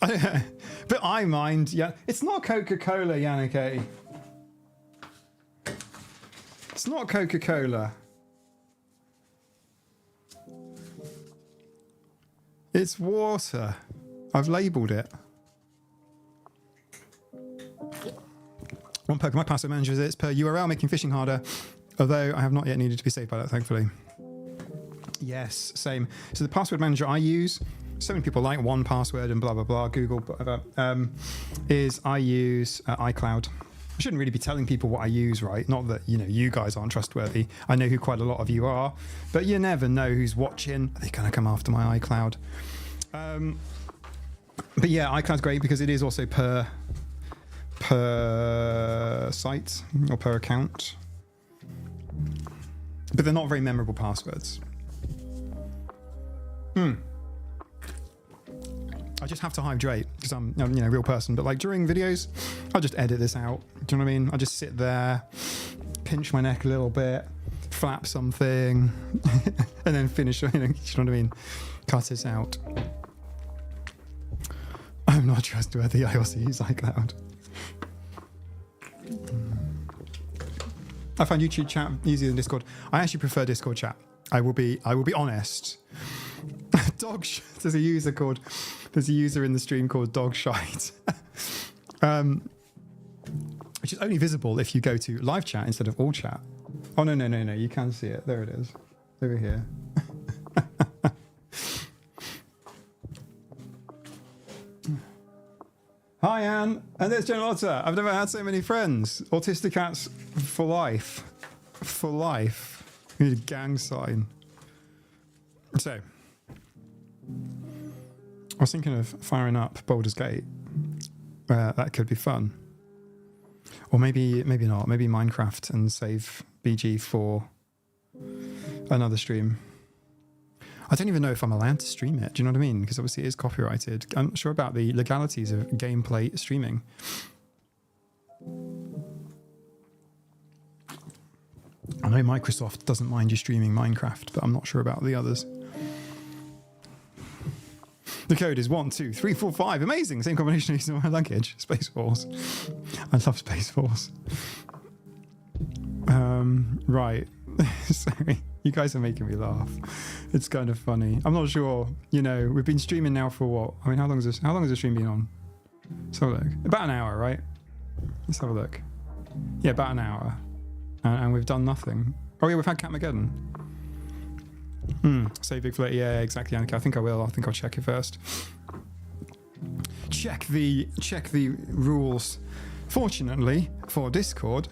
But I mind, yeah. It's not Coca-Cola, Yannick. It's not Coca-Cola. It's water. I've labelled it. One perk of my password manager is it's per URL, making phishing harder. Although I have not yet needed to be saved by that, thankfully. Yes, same. So the password manager I use, so many people like 1Password and blah, blah, blah, Google, whatever, is I use iCloud. I shouldn't really be telling people what I use, right? Not that, you guys aren't trustworthy. I know who quite a lot of you are, but you never know who's watching. Are they going to come after my iCloud? But yeah, iCloud's great because it is also per site or per account. But they're not very memorable passwords. I just have to hydrate because I'm a real person. But like during videos, I'll just edit this out. Do you know what I mean? I just sit there, pinch my neck a little bit, flap something, and then finish. You know what I mean? Cut this out. I'm not trustworthy. I also use iCloud. I find YouTube chat easier than Discord. I actually prefer Discord chat. I will be honest. There's a user in the stream called Dogshite, which is only visible if you go to live chat instead of all chat. Oh no, you can see it. There it is, over here. Hi Anne, and there's General Otter. I've never had so many friends. Autistic cats for life. For life. We need a gang sign. So, I was thinking of firing up Baldur's Gate. That could be fun. Or maybe not. Maybe Minecraft and save BG for another stream. I don't even know if I'm allowed to stream it. Do you know what I mean? Because obviously it is copyrighted. I'm not sure about the legalities of gameplay streaming. I know Microsoft doesn't mind you streaming Minecraft, but I'm not sure about the others. The code is 12345. Amazing. Same combination using my luggage. Space Force. I love Space Force. Right. Sorry. You guys are making me laugh. It's kind of funny. I'm not sure. We've been streaming now for what? I mean, how long has the stream been on? Let's have a look. About an hour, right? Let's have a look. Yeah, about an hour. And we've done nothing. Oh yeah, we've had Catmageddon. Say Big Flirt. Yeah, exactly, Annika. I think I will. I think I'll check it first. Check the rules. Fortunately for Discord,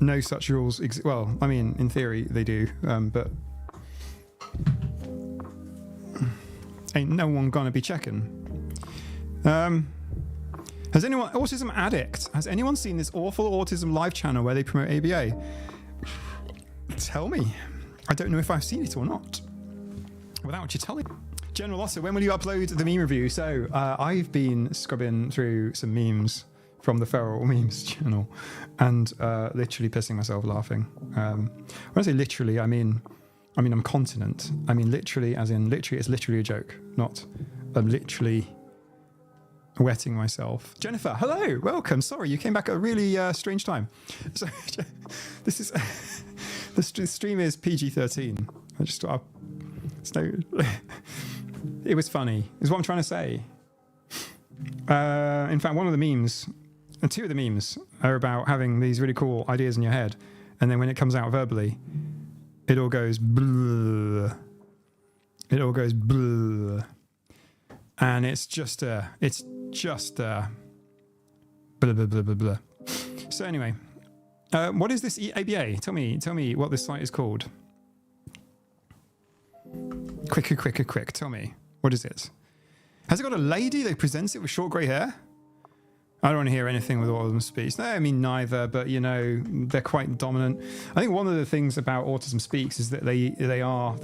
no such rules well, I mean, in theory they do, but ain't no one gonna be checking. Has anyone, Autism Addict, has anyone seen this awful autism live channel where they promote ABA? Tell me. I don't know if I've seen it or not. Without you telling. General Otter, when will you upload the meme review? So I've been scrubbing through some memes from the Feral Memes channel and literally pissing myself laughing. When I say literally, I mean I'm continent. I mean literally, as in literally, it's literally a joke, not literally wetting myself. Jennifer, hello, welcome. Sorry, you came back at a really strange time. So this is the stream is PG-13. I just it was funny, is what I'm trying to say. In fact, one of the memes, and two of the memes, are about having these really cool ideas in your head, and then when it comes out verbally, it all goes blah. It all goes blah. And it's just blah, blah, blah, blah, blah. So anyway, what is this ABA? Tell me what this site is called. Quick. Tell me. What is it? Has it got a lady that presents it with short grey hair? I don't want to hear anything with Autism Speaks. No, I mean neither, but they're quite dominant. I think one of the things about Autism Speaks is that they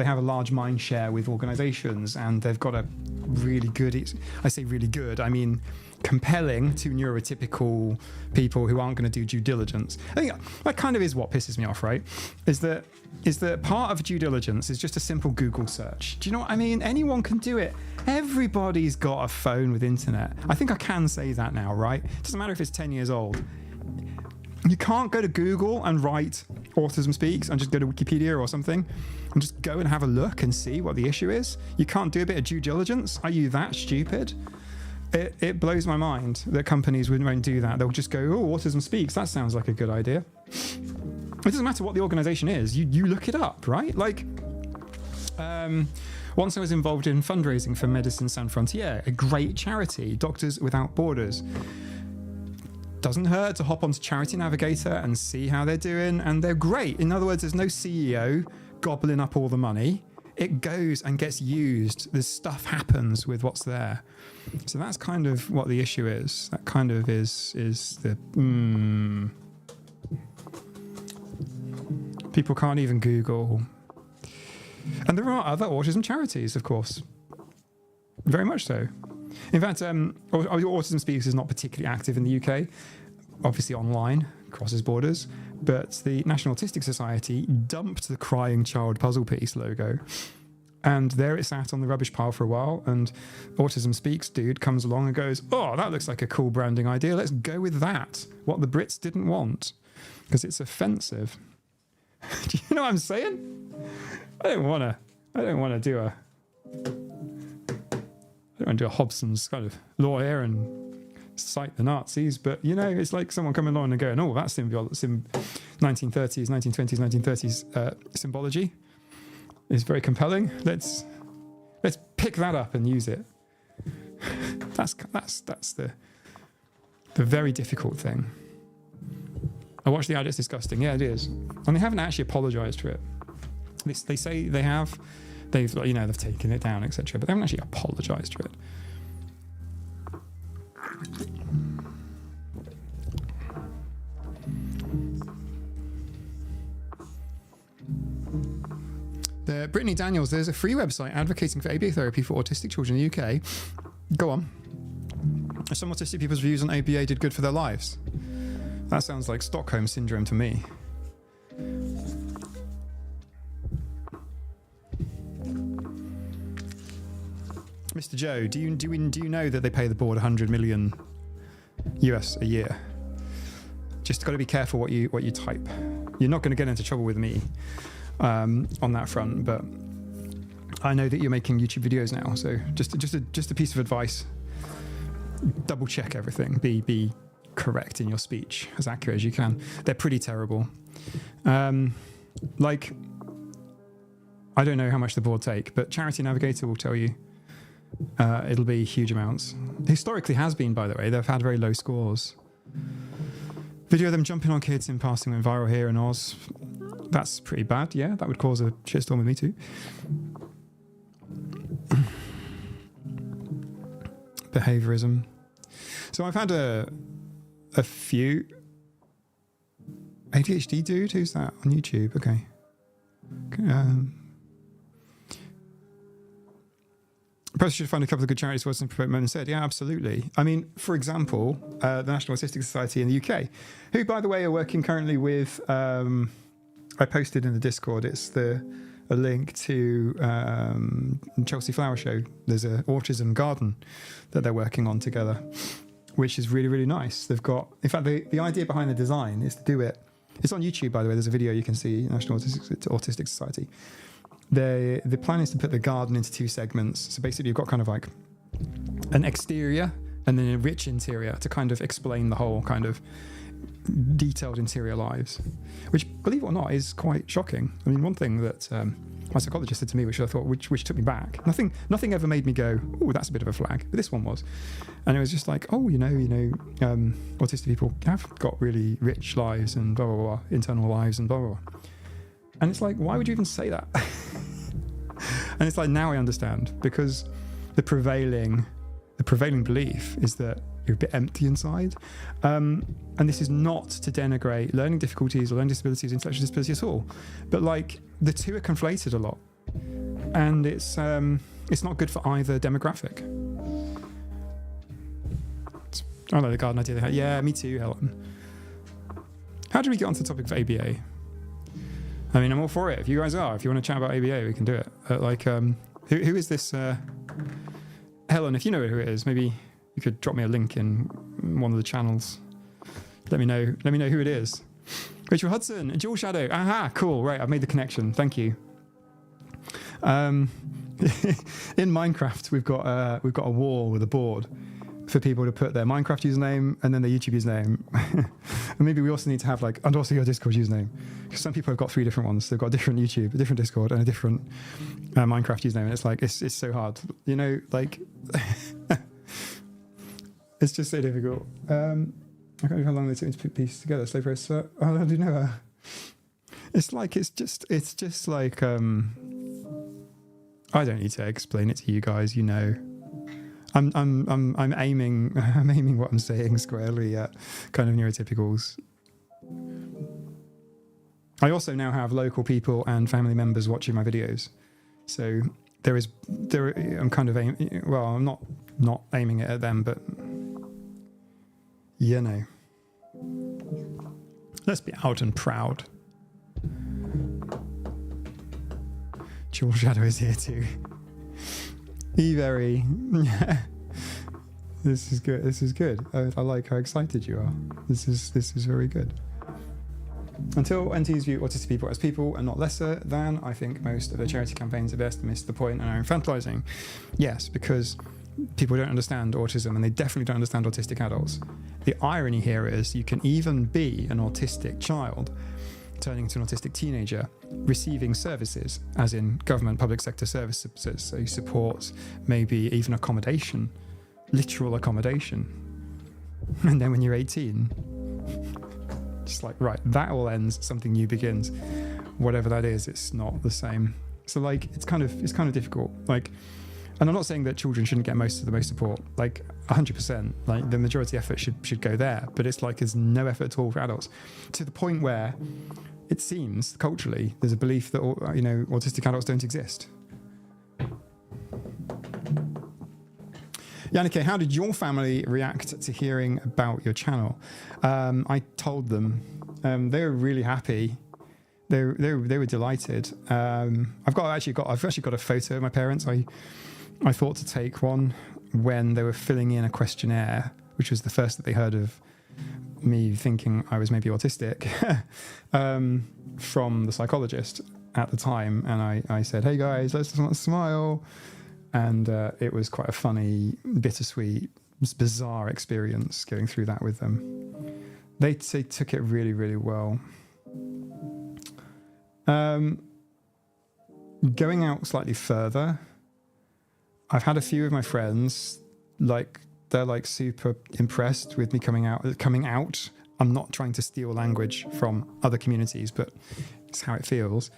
have a large mind share with organisations, and they've got a really good, I say really good, I mean compelling to neurotypical people who aren't going to do due diligence. I think that kind of is what pisses me off, right? Is that part of due diligence is just a simple Google search. Do you know what I mean? Anyone can do it. Everybody's got a phone with internet. I think I can say that now, right? It doesn't matter if it's 10 years old. You can't go to Google and write Autism Speaks and just go to Wikipedia or something and just go and have a look and see what the issue is. You can't do a bit of due diligence. Are you that stupid? It blows my mind that companies won't do that. They'll just go, oh, Autism Speaks. That sounds like a good idea. It doesn't matter what the organization is. You look it up, right? Like, once I was involved in fundraising for Medicine Sans Frontières, a great charity, Doctors Without Borders. Doesn't hurt to hop onto Charity Navigator and see how they're doing, and they're great. In other words, there's no CEO gobbling up all the money. it goes and gets used. This stuff happens with what's there. So that's kind of what the issue is. That kind of is the people can't even Google. And there are other autism charities, of course. Very much so. In fact, Autism Speaks is not particularly active in the UK, obviously online, crosses borders, but the National Autistic Society dumped the Crying Child puzzle piece logo, and there it sat on the rubbish pile for a while, and Autism Speaks dude comes along and goes, oh, that looks like a cool branding idea, let's go with that, what the Brits didn't want, because it's offensive. Do you know what I'm saying? I don't want to do a Hobson's kind of lawyer and cite the Nazis, but you know, it's like someone coming along and going, oh, that's 1930s, 1920s, 1930s symbology is very compelling. Let's pick that up and use it. That's the very difficult thing. I watched the ad, it's disgusting. Yeah, it is. And they haven't actually apologized for it. They say they have. They've taken it down, etc. But they haven't actually apologized for it. Brittany Daniels, there's a free website advocating for ABA therapy for autistic children in the UK. Go on. Some autistic people's views on ABA did good for their lives. That sounds like Stockholm Syndrome to me. Mr. Joe, do you know that they pay the board 100 million US a year? Just got to be careful what you type. You're not going to get into trouble with me on that front, but I know that you're making YouTube videos now, so just a piece of advice: double check everything. Be correct in your speech, as accurate as you can. They're pretty terrible. Like, I don't know how much the board take, but Charity Navigator will tell you. It'll be huge amounts. Historically has been, by the way. They've had very low scores. Video of them jumping on kids in passing went viral here in Oz. That's pretty bad, yeah. That would cause a shitstorm with me too. Behaviorism. So I've had a few... ADHD dude? Who's that? On YouTube? Okay. Perhaps you should find a couple of good charities to promote Mona said. Yeah, absolutely. I mean, for example, the National Autistic Society in the UK, who, by the way, are working currently with... I posted in the Discord, it's a link to Chelsea Flower Show. There's an autism garden that they're working on together, which is really, really nice. They've got... In fact, the idea behind the design is to do it... It's on YouTube, by the way. There's a video you can see, National Autistic Society. The plan is to put the garden into two segments. So basically you've got kind of like an exterior and then a rich interior to kind of explain the whole kind of detailed interior lives, which, believe it or not, is quite shocking. I mean, one thing that my psychologist said to me, which I thought, which took me back, nothing ever made me go, oh, that's a bit of a flag, but this one was. And it was just like, oh, autistic people have got really rich lives and blah, blah, blah, internal lives and blah, blah, blah. And it's like, why would you even say that? And it's like, now I understand, because the prevailing belief is that you're a bit empty inside. And this is not to denigrate learning difficulties or learning disabilities, intellectual disability at all. But like, the two are conflated a lot. And it's not good for either demographic. I like the garden idea they had. Yeah, me too, Helen. How do we get onto the topic of ABA? I mean, I'm all for it. If you guys are, if you want to chat about ABA, we can do it. Who is this? Helen, if you know who it is, maybe you could drop me a link in one of the channels. Let me know who it is. Rachel Hudson, Dual Shadow. Aha, cool. Right, I've made the connection. Thank you. In Minecraft, we've got a wall with a board for people to put their Minecraft username and then their YouTube username. And maybe we also need to have and also your Discord username, because some people have got 3 different ones. They've got a different YouTube, a different Discord, and a different Minecraft username. And it's like, it's so hard, it's just so difficult. I can't remember how long they took me to put these together. Slow process. I don't know. It's just like I don't need to explain it to you guys. You know, I'm aiming I'm aiming what I'm saying squarely at kind of neurotypicals. I also now have local people and family members watching my videos, so I'm kind of I'm not aiming it at them, but you know, let's be out and proud. Jewel Shadow is here too. E-Very. This is good. This is good. I like how excited you are. This is very good. Until NTs view autistic people as people and not lesser than, I think most of the charity campaigns at best miss the point and are infantilizing. Yes, because people don't understand autism, and they definitely don't understand autistic adults. The irony here is you can even be an autistic child turning into an autistic teenager, receiving services, as in government public sector services, so support, maybe even accommodation, literal accommodation. And then when you're 18, just like, right, that all ends, something new begins. Whatever that is, it's not the same. So like, it's kind of difficult. Like, and I'm not saying that children shouldn't get most of the most support, like 100%, like the majority effort should go there, but it's like there's no effort at all for adults, to the point where it seems culturally there's a belief that, you know, autistic adults don't exist. Yannicke, how did your family react to hearing about your channel? I told them. They were really happy. They were delighted. I've actually got a photo of my parents. I thought to take one when they were filling in a questionnaire, which was the first that they heard of me thinking I was maybe autistic, from the psychologist at the time. And I said, hey guys, let's smile. And it was quite a funny, bittersweet, bizarre experience going through that with them. They took it really, really well. Going out slightly further, I've had a few of my friends, like, they're like super impressed with me coming out. I'm not trying to steal language from other communities, but it's how it feels.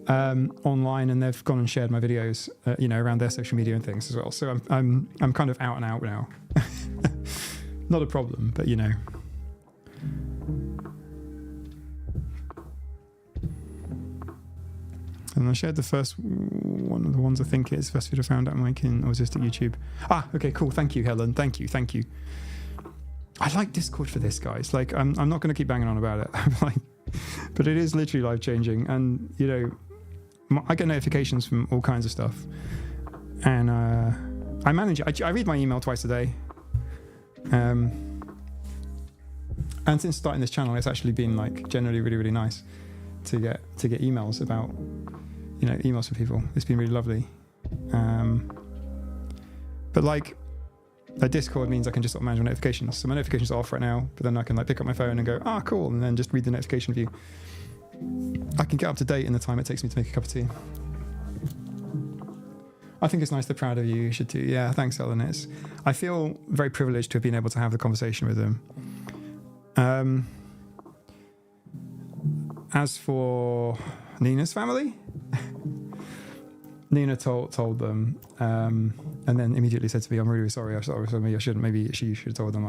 Online, and they've gone and shared my videos, you know, around their social media and things as well. So I'm kind of out and out now. Not a problem, but you know. And I shared the first one of the ones I think is first video I found out making autistic YouTube. Ah, okay, cool. Thank you, Helen. Thank you. I like Discord for this, guys. Like, I'm not going to keep banging on about it. I'm like, but it is literally life changing. And you know, I get notifications from all kinds of stuff, and I manage it. I read my email twice a day. And since starting this channel, it's actually been like generally really, really nice to get emails about, you know, emails from people. It's been really lovely. But like, a Discord means I can just sort of manage my notifications. So my notifications are off right now, but then I can like pick up my phone and go, cool, and then just read the notification view. I can get up to date in the time it takes me to make a cup of tea. I think it's nice. They're proud of you. You should too. Yeah, thanks, Ellen. I feel very privileged to have been able to have the conversation with them. As for Nina's family, Nina told them, and then immediately said to me, "I'm really sorry. I shouldn't. Maybe she should have told them.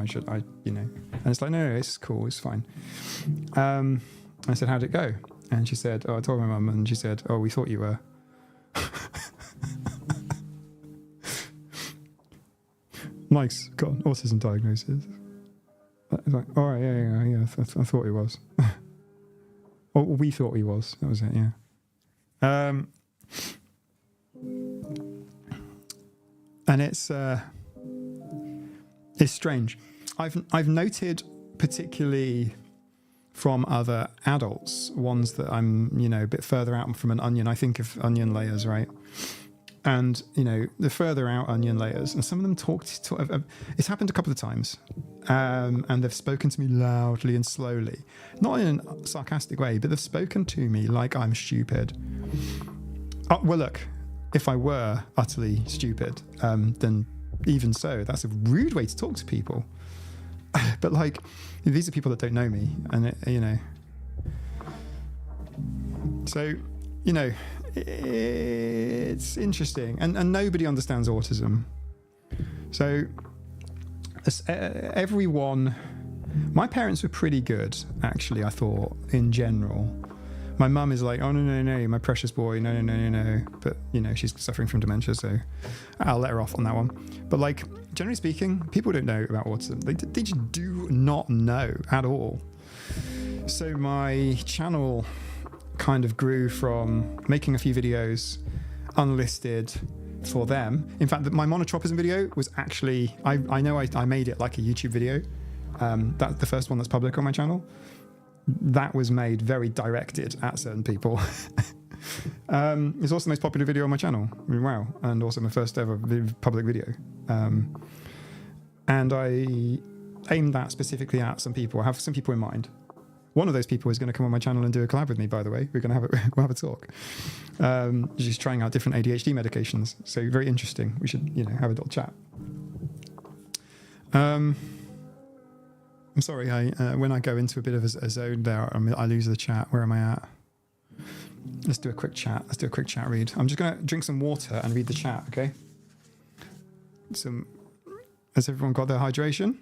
You know." And it's like, no, it's cool. It's fine. I said, how'd it go? And she said, I told my mum, and she said, we thought you were. Mike's got an autism diagnosis. It's like, all right, yeah. I thought he was. Or we thought he was. That was it, yeah. And it's strange. I've noted, particularly from other adults, ones that I'm, you know, a bit further out from an onion. I think of onion layers, right? And, you know, the further out onion layers, and some of them it's happened a couple of times, and they've spoken to me loudly and slowly, not in a sarcastic way, but they've spoken to me like I'm stupid. Well, look, if I were utterly stupid, then even so, that's a rude way to talk to people. But like, these are people that don't know me, and you know, so, you know, it's interesting, and nobody understands autism. So everyone, my parents were pretty good, actually, I thought, in general. My mum is like, oh, no, my precious boy, no. But, you know, she's suffering from dementia, so I'll let her off on that one. But, like, generally speaking, people don't know about autism. They just do not know at all. So my channel kind of grew from making a few videos unlisted for them. In fact, my monotropism video was actually, I know I made it like a YouTube video. That's the first one that's public on my channel. That was made very directed at certain people. It's also the most popular video on my channel. Wow. And also my first ever public video. And I aimed that specifically at some people. I have some people in mind. One of those people is going to come on my channel and do a collab with me, by the way. We'll have a talk. She's trying out different ADHD medications. So very interesting. We should, you know, have a little chat. I'm sorry, when I go into a bit of a zone there, I lose the chat. Where am I at? Let's do a quick chat. Let's do a quick chat read. I'm just going to drink some water and read the chat, okay? Has everyone got their hydration?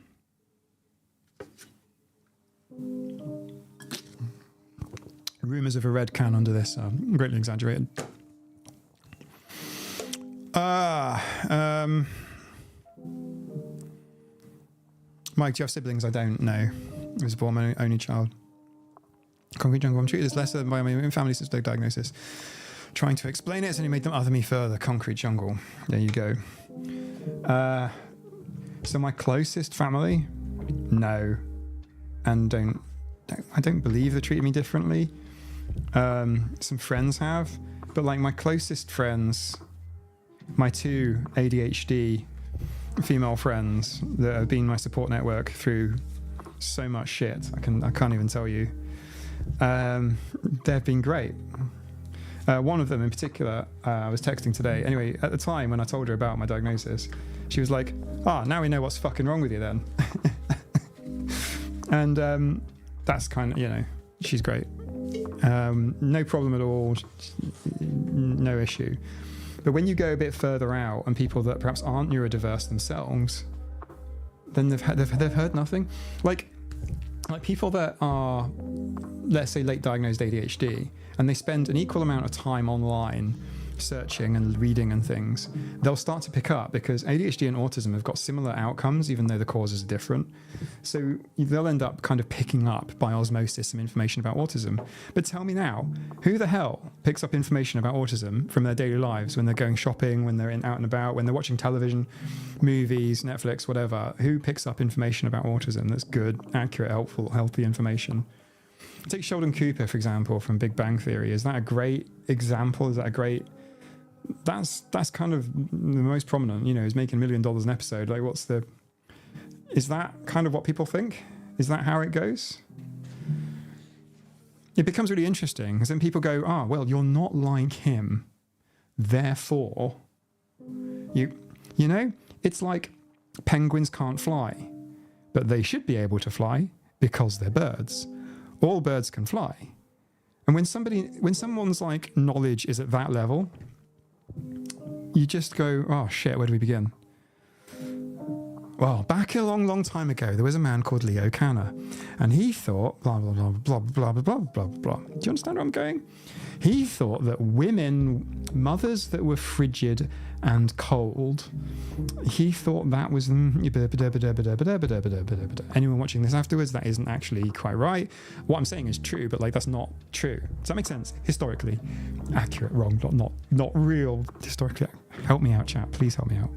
Rumours of a red can under this are greatly exaggerated. Mike, do you have siblings? I don't know. I was born my only child. Concrete Jungle, I'm treated as lesser by my own family since the diagnosis. Trying to explain it has only made them other me further. Concrete Jungle. There you go. So my closest family, no. And I don't believe they treated me differently. Some friends have, but like my closest friends, my two ADHD female friends that have been my support network through so much shit, I can't even tell you. They've been great. One of them in particular, I was texting today. Anyway, at the time when I told her about my diagnosis, she was like, now we know what's fucking wrong with you then. And that's kind of, you know, she's great. No problem at all, no issue. But when you go a bit further out and people that perhaps aren't neurodiverse themselves, then they've heard nothing. Like people that are, let's say, late diagnosed ADHD, and they spend an equal amount of time online searching and reading and things, they'll start to pick up, because ADHD and autism have got similar outcomes, even though the causes are different. So they'll end up kind of picking up by osmosis some information about autism. But tell me now, who the hell picks up information about autism from their daily lives when they're going shopping, when they're out and about, when they're watching television, movies, Netflix, whatever? Who picks up information about autism that's good, accurate, helpful, healthy information? Take Sheldon Cooper, for example, from Big Bang Theory. Is that a great example? Is that a great... That's kind of the most prominent, you know, is making $1 million an episode. Like, is that kind of what people think? Is that how it goes? It becomes really interesting, because then people go, well, you're not like him. Therefore, you know, it's like penguins can't fly, but they should be able to fly because they're birds. All birds can fly. And when someone's like knowledge is at that level, you just go, oh shit, where do we begin? Well, back a long, long time ago, there was a man called Leo Kanner, and he thought, blah, blah, blah, blah, blah, blah, blah, blah. Do you understand where I'm going? He thought that mothers that were frigid and cold, he thought that was... Anyone watching this afterwards, that isn't actually quite right. What I'm saying is true, but like that's not true. Does that make sense? Historically accurate, wrong, not real. Historically, help me out, chat. Please help me out.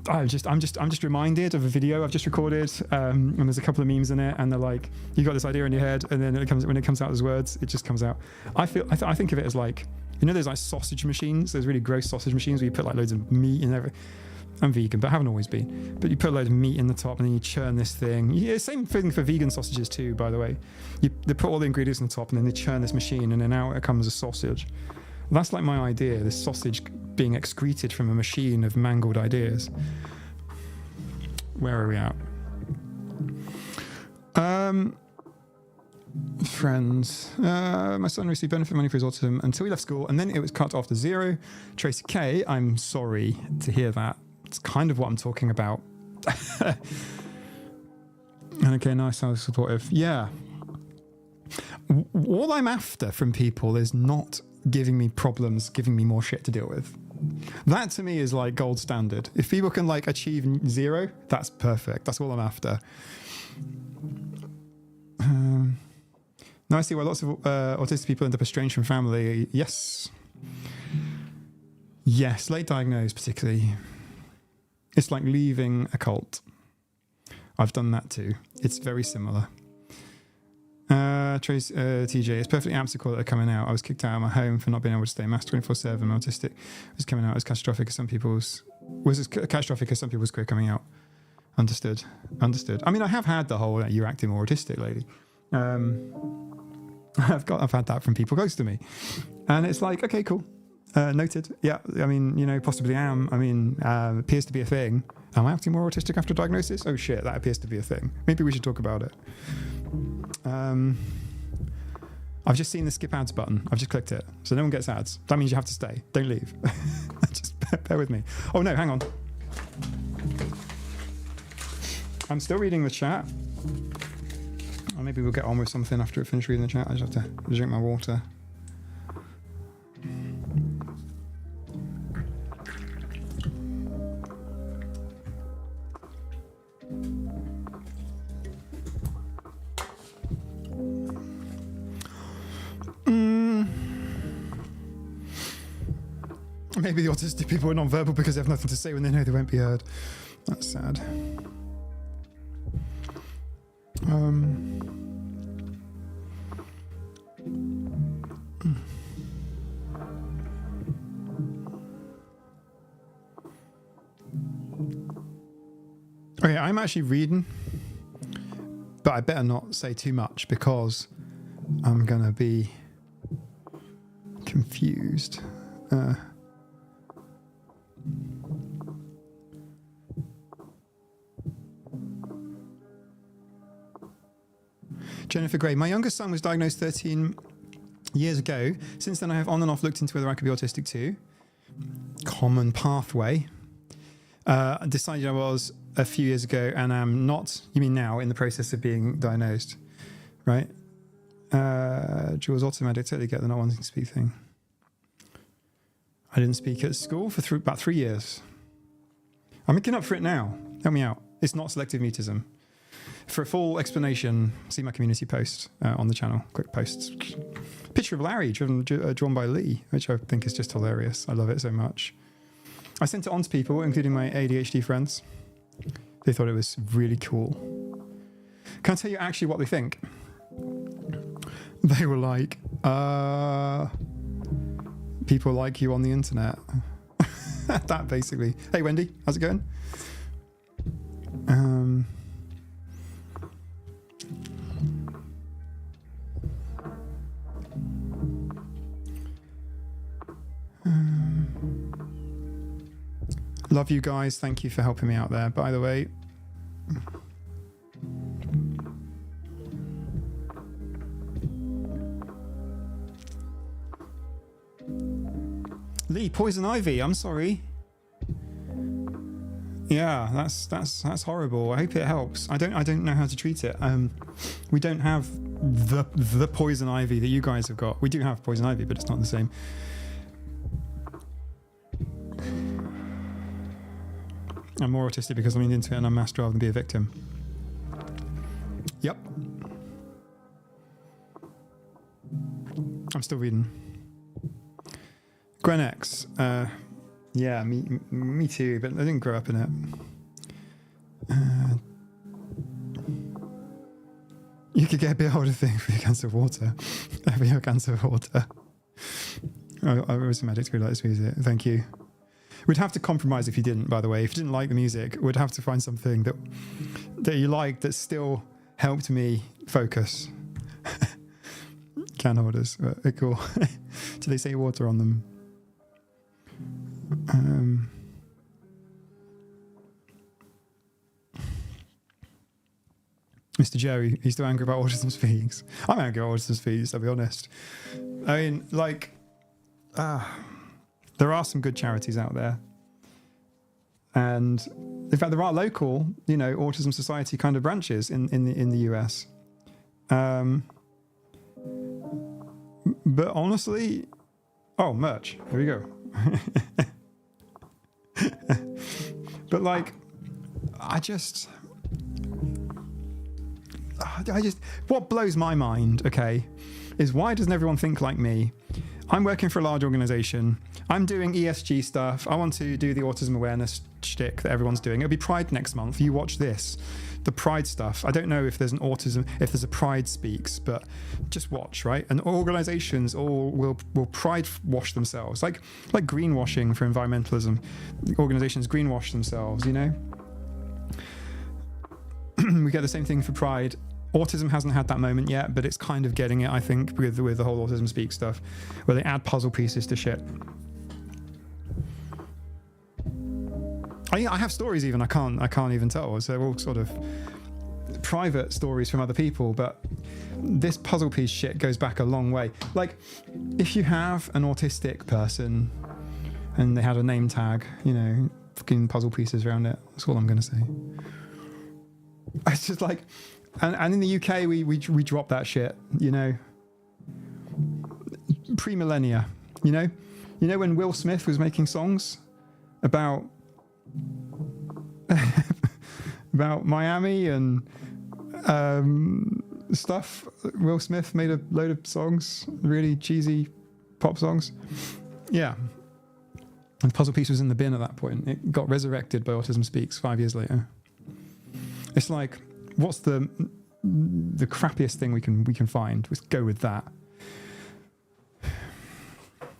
I'm just reminded of a video I've just recorded, and there's a couple of memes in it, and they're like, you got this idea in your head, and then when it comes out as words, it just comes out. I think of it as like, you know, there's like sausage machines. There's really gross sausage machines where you put like loads of meat in everything. I'm vegan, but I haven't always been. But you put a load of meat in the top, and then you churn this thing. Yeah, same thing for vegan sausages too, by the way. They put all the ingredients on the top, and then they churn this machine, and then out it comes a sausage. That's like my idea, this sausage being excreted from a machine of mangled ideas. Where are we at? Friends. My son received benefit money for his autism until he left school, and then it was cut off to zero. Tracy K, I'm sorry to hear that. It's kind of what I'm talking about. And okay, nice, I was supportive. Yeah. All I'm after from people is not giving me problems, giving me more shit to deal with. That to me is like gold standard. If people can like achieve zero, that's perfect. That's all I'm after. Now I see why lots of autistic people end up estranged from family. Yes. Yes, late diagnosed particularly. It's like leaving a cult. I've done that too. It's very similar. Trace TJ, it's perfectly amicable that are coming out. I was kicked out of my home for not being able to stay masked 24/7. Autistic was coming out as catastrophic as some people's queer coming out. Understood. I mean, I have had the whole you're acting more autistic lady. I've had that from people close to me, and it's like, okay, cool, noted. Yeah, I mean, you know, possibly am. I mean, appears to be a thing. Am I acting more autistic after diagnosis? Oh shit, that appears to be a thing. Maybe we should talk about it. I've just seen the skip ads button. I've just clicked it, so no one gets ads. That means you have to stay. Don't leave. Just bear with me. Oh no, hang on. I'm still reading the chat. Or maybe we'll get on with something after I finish reading the chat. I just have to drink my water. Maybe the autistic people are non-verbal because they have nothing to say when they know they won't be heard. That's sad. Okay, I'm actually reading, but I better not say too much because I'm gonna be confused. Jennifer Gray, my youngest son was diagnosed 13 years ago. Since then, I have on and off looked into whether I could be autistic too. Common pathway. Decided I was a few years ago and am not, you mean now, in the process of being diagnosed, right? Jules automatic, totally get the not wanting to speak thing. I didn't speak at school for about 3 years. I'm making up for it now. Help me out. It's not selective mutism. For a full explanation, see my community post on the channel. Quick posts. Picture of Larry drawn by Lee, which I think is just hilarious. I love it so much. I sent it on to people, including my ADHD friends. They thought it was really cool. Can I tell you actually what they think? They were like, people like you on the internet. That basically. Hey Wendy, how's it going? Love you guys. Thank you for helping me out there, by the way. Lee, poison ivy. I'm sorry. Yeah, that's horrible. I hope it helps. I don't know how to treat it. We don't have the poison ivy that you guys have got. We do have poison ivy, but it's not the same. I'm more autistic because I'm into it and I'm masked rather than be a victim. Yep. I'm still reading. Grenex. Yeah, me too, but I didn't grow up in it. You could get a bit older thing for your cancer of water. For your cancer of water. I was a medic to like this music. Thank you. We'd have to compromise if you didn't, by the way. If you didn't like the music, we'd have to find something that you liked that still helped me focus. Can holders. They're cool. Do they say water on them? Mr. Jerry, he's still angry about Autism Speaks. I'm angry about Autism Speaks, I'll be honest. I mean, like, there are some good charities out there. And in fact, there are local, Autism Society kind of branches in the US. But honestly, merch. Here we go. But like, what blows my mind, okay, is why doesn't everyone think like me? I'm working for a large organization. I'm doing ESG stuff. I want to do the autism awareness shtick that everyone's doing. It'll be Pride next month. You watch this. The Pride stuff. I don't know if there's if there's a Pride Speaks, but just watch, right? And organizations all will pride wash themselves. Like greenwashing for environmentalism. Organizations greenwash themselves, We get the same thing for Pride. Autism hasn't had that moment yet, but it's kind of getting it, I think, with the whole Autism Speak stuff, where they add puzzle pieces to shit. I have stories even I can't even tell. So they're all sort of private stories from other people, but this puzzle piece shit goes back a long way. Like, if you have an autistic person and they had a name tag, fucking puzzle pieces around it. That's all I'm going to say. It's just like, and in the UK we drop that shit, pre-millennia, when Will Smith was making songs about Miami and stuff. Will Smith made a load of songs, really cheesy pop songs. Yeah. And the puzzle piece was in the bin at that point. It got resurrected by Autism Speaks 5 years later. It's like, what's the crappiest thing we can find? Let's go with that.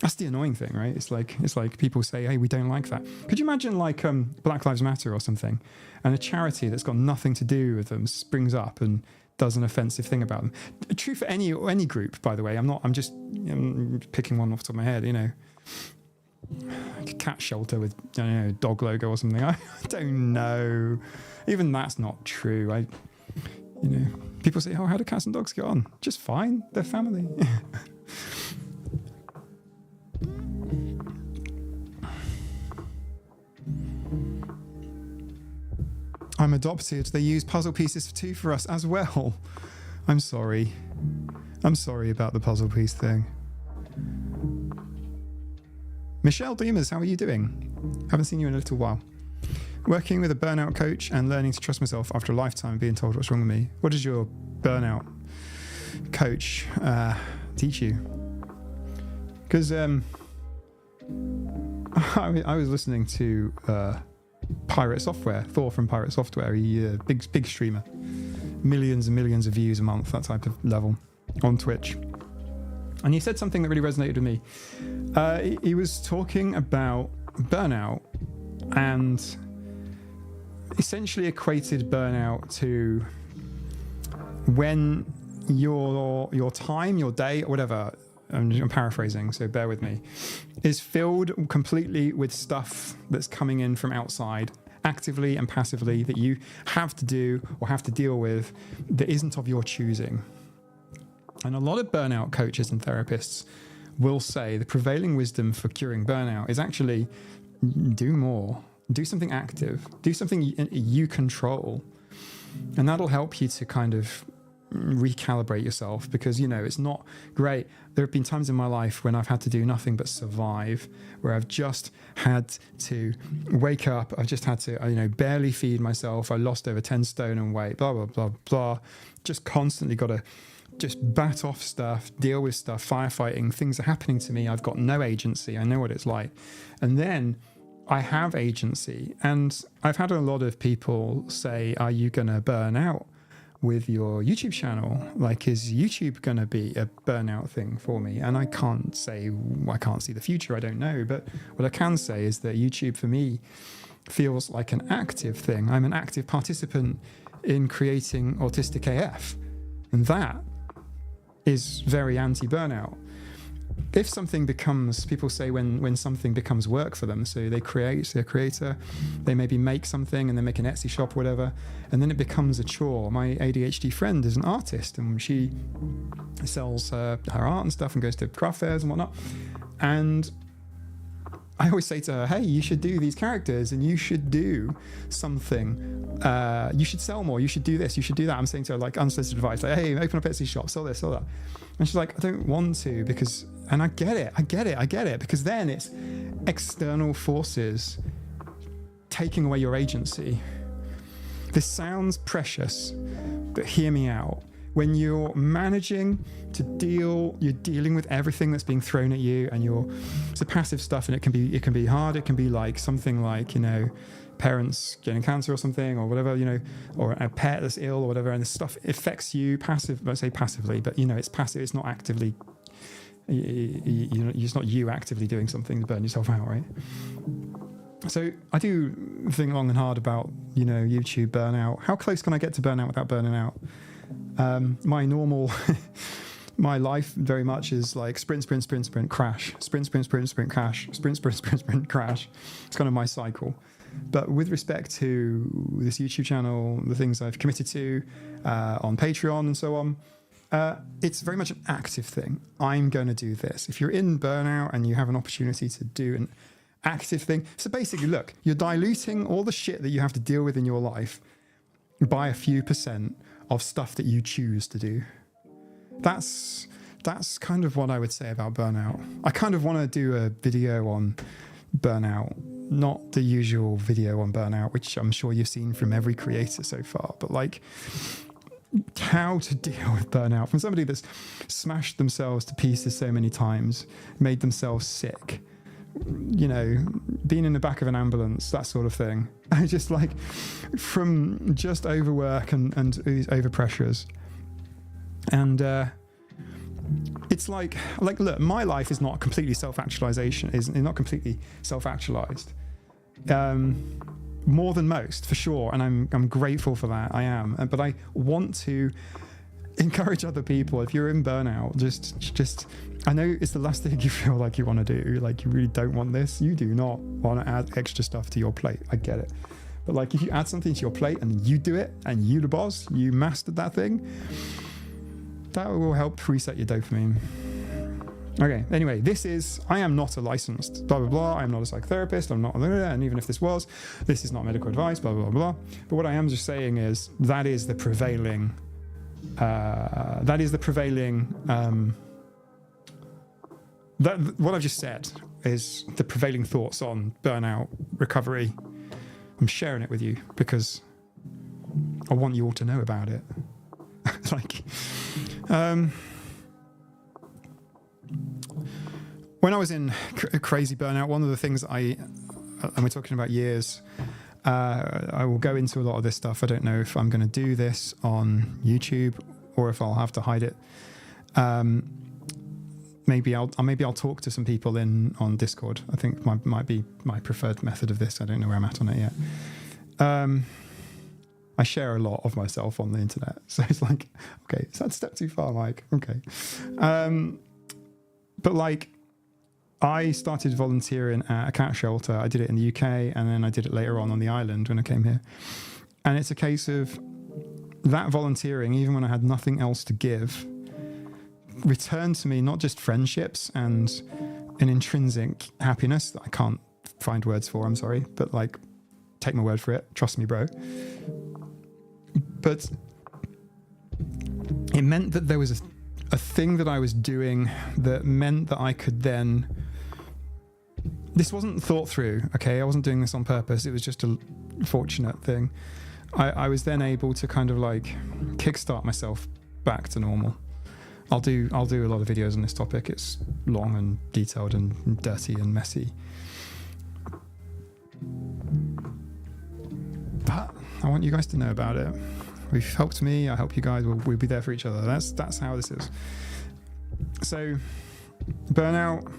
That's the annoying thing, right? It's like people say, hey, we don't like that. Could you imagine like Black Lives Matter or something, and a charity that's got nothing to do with them springs up and does an offensive thing about them? True for any group, by the way. I'm just picking one off the top of my head, like a cat shelter with a dog logo or something. I don't know. Even that's not true. People say, oh, how do cats and dogs get on? Just fine. They're family. I'm adopted. They use puzzle pieces too for us as well. I'm sorry. I'm sorry about the puzzle piece thing. Michelle Deemers, how are you doing? Haven't seen you in a little while. Working with a burnout coach and learning to trust myself after a lifetime of being told what's wrong with me. What does your burnout coach teach you? Because I was listening to Pirate Software, Thor from Pirate Software. He big streamer, millions and millions of views a month, that type of level on Twitch. And he said something that really resonated with me. He was talking about burnout and essentially equated burnout to when your time, your day, whatever, I'm paraphrasing, so bear with me, is filled completely with stuff that's coming in from outside, actively and passively, that you have to do or have to deal with that isn't of your choosing. And a lot of burnout coaches and therapists will say the prevailing wisdom for curing burnout is actually do more, do something active, do something you control. And that'll help you to kind of recalibrate yourself, because it's not great. There have been times in my life when I've had to do nothing but survive, where I've just had to wake up, I've just had to barely feed myself, I lost over 10 stone in weight, blah blah blah blah, just constantly got to just bat off stuff, deal with stuff, firefighting, things are happening to me, I've got no agency, I know what it's like. And then I have agency, and I've had a lot of people say, are you gonna burn out with your YouTube channel? Like, is YouTube going to be a burnout thing for me? And I can't say, I can't see the future, I don't know, but what I can say is that YouTube for me feels like an active thing. I'm an active participant in creating Autistic AF, and that is very anti-burnout. if something becomes, people say when something becomes work for them, so they're a creator, they maybe make something and they make an Etsy shop or whatever, and then it becomes a chore. My ADHD friend is an artist, and she sells her art and stuff and goes to craft fairs and whatnot. And I always say to her, hey, you should do these characters and you should do something. You should sell more. You should do this. You should do that. I'm saying to her, like, unsolicited advice, like, hey, open up Etsy shop, sell this, sell that. And she's like, I don't want to, because, and I get it, because then it's external forces taking away your agency. This sounds precious, but hear me out. When you're managing to you're dealing with everything that's being thrown at you, and it's a passive stuff, and it can be hard. It can be like something like, parents getting cancer or something, or whatever, or a pet that's ill or whatever, and this stuff affects you I say passively, but it's passive. It's not actively. It's not you actively doing something to burn yourself out, right? So I do think long and hard about YouTube burnout. How close can I get to burnout without burning out? My normal my life very much is like sprint, crash, sprint, crash, sprint, crash. It's kind of my cycle. But with respect to this YouTube channel, the things I've committed to on Patreon and so on, it's very much an active thing. I'm going to do this. If you're in burnout and you have an opportunity to do an active thing, so basically, look, you're diluting all the shit that you have to deal with in your life by a few % of stuff that you choose to do. That's kind of what I would say about burnout. I kind of want to do a video on burnout, not the usual video on burnout, which I'm sure you've seen from every creator so far, but like how to deal with burnout from somebody that's smashed themselves to pieces so many times, made themselves sick, being in the back of an ambulance, that sort of thing. I just like from just overwork and over pressures. And it's like look, my life is not completely self-actualization, is not completely self-actualized. More than most, for sure, and I'm grateful for that. I am, but I want to encourage other people. If you're in burnout, just I know it's the last thing you feel like you want to do. Like you really don't want this. You do not want to add extra stuff to your plate. I get it. But like if you add something to your plate and you do it and you the boss, you mastered that thing, that will help reset your dopamine. Okay, anyway, I am not a licensed blah, blah, blah. I'm not a psychotherapist. I'm not, and even if this is not medical advice, blah, blah, blah. But what I am just saying is that is the prevailing what I've just said is the prevailing thoughts on burnout recovery. I'm sharing it with you because I want you all to know about it. When I was in crazy burnout, one of the things and we're talking about years, I will go into a lot of this stuff. I don't know if I'm going to do this on YouTube or if I'll have to hide it. Maybe I'll talk to some people on Discord. I think might be my preferred method of this. I don't know where I'm at on it yet. I share a lot of myself on the internet, so it's like, okay, is that a step too far, Mike? Okay, but like, I started volunteering at a cat shelter. I did it in the UK, and then I did it later on the island when I came here. And it's a case of that volunteering, even when I had nothing else to give, returned to me not just friendships and an intrinsic happiness that I can't find words for, I'm sorry, but like, take my word for it, trust me, bro. But it meant that there was a thing that I was doing that meant that I could then, this wasn't thought through, okay? I wasn't doing this on purpose. It was just a fortunate thing. I was then able to kind of like kickstart myself back to normal. I'll do a lot of videos on this topic. It's long and detailed and dirty and messy. But I want you guys to know about it. We've helped me, I help you guys, we'll be there for each other. That's how this is. So, burnout.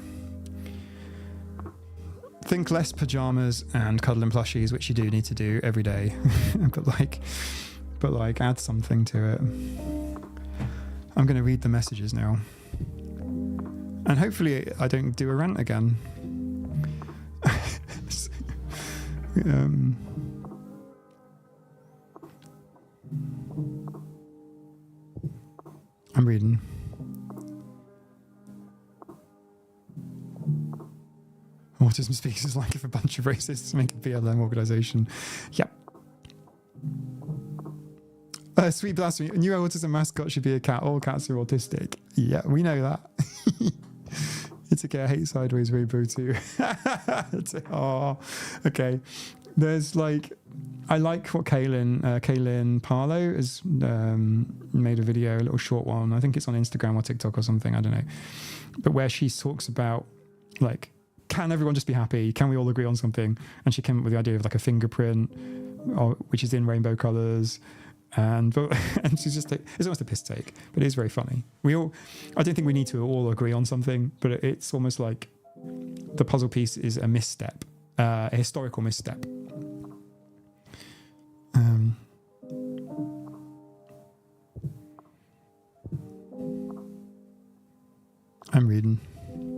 Think less pajamas and cuddling plushies, which you do need to do every day. but like add something to it. I'm going to read the messages now. And hopefully I don't do a rant again. I'm reading. Autism Speaks is like if a bunch of racists make a BLM organization. Yep. Sweet Blasphemy. A new autism mascot should be a cat. All cats are autistic. Yeah, we know that. It's okay. I hate Sideways Rainbow too. Oh, okay. There's like, I like what Kaylin Parlow has made a video, a little short one. I think it's on Instagram or TikTok or something. I don't know. But where she talks about like, can everyone just be happy? Can we all agree on something? And she came up with the idea of like a fingerprint, which is in rainbow colours. And she's just like, it's almost a piss take, but it is very funny. I don't think we need to all agree on something, but it's almost like the puzzle piece is a misstep, a historical misstep. I'm reading.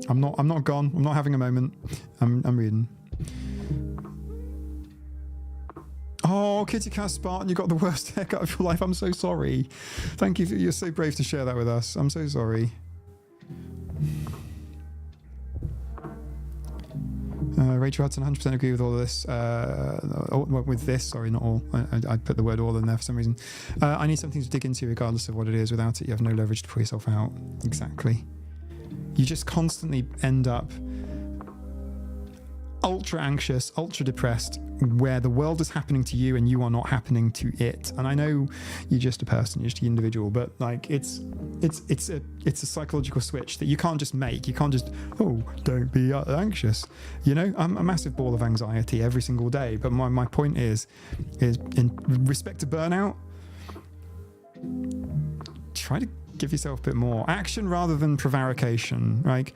I'm not gone. I'm not having a moment. I'm reading. Oh, Kitty Cat Spartan, you got the worst haircut of your life. I'm so sorry. Thank you. You're so brave to share that with us. I'm so sorry. Rachel Hudson, 100% agree with all of this. With this, sorry, not all. I put the word all in there for some reason. I need something to dig into regardless of what it is. Without it, you have no leverage to pull yourself out. Exactly. You just constantly end up ultra anxious, ultra depressed, where the world is happening to you and you are not happening to it. And I know you're just a person, you're just an individual, but like it's a psychological switch that you can't just make. You can't just, oh, don't be anxious. You know, I'm a massive ball of anxiety every single day. But my point is in respect to burnout, try to give yourself a bit more action rather than prevarication. Like,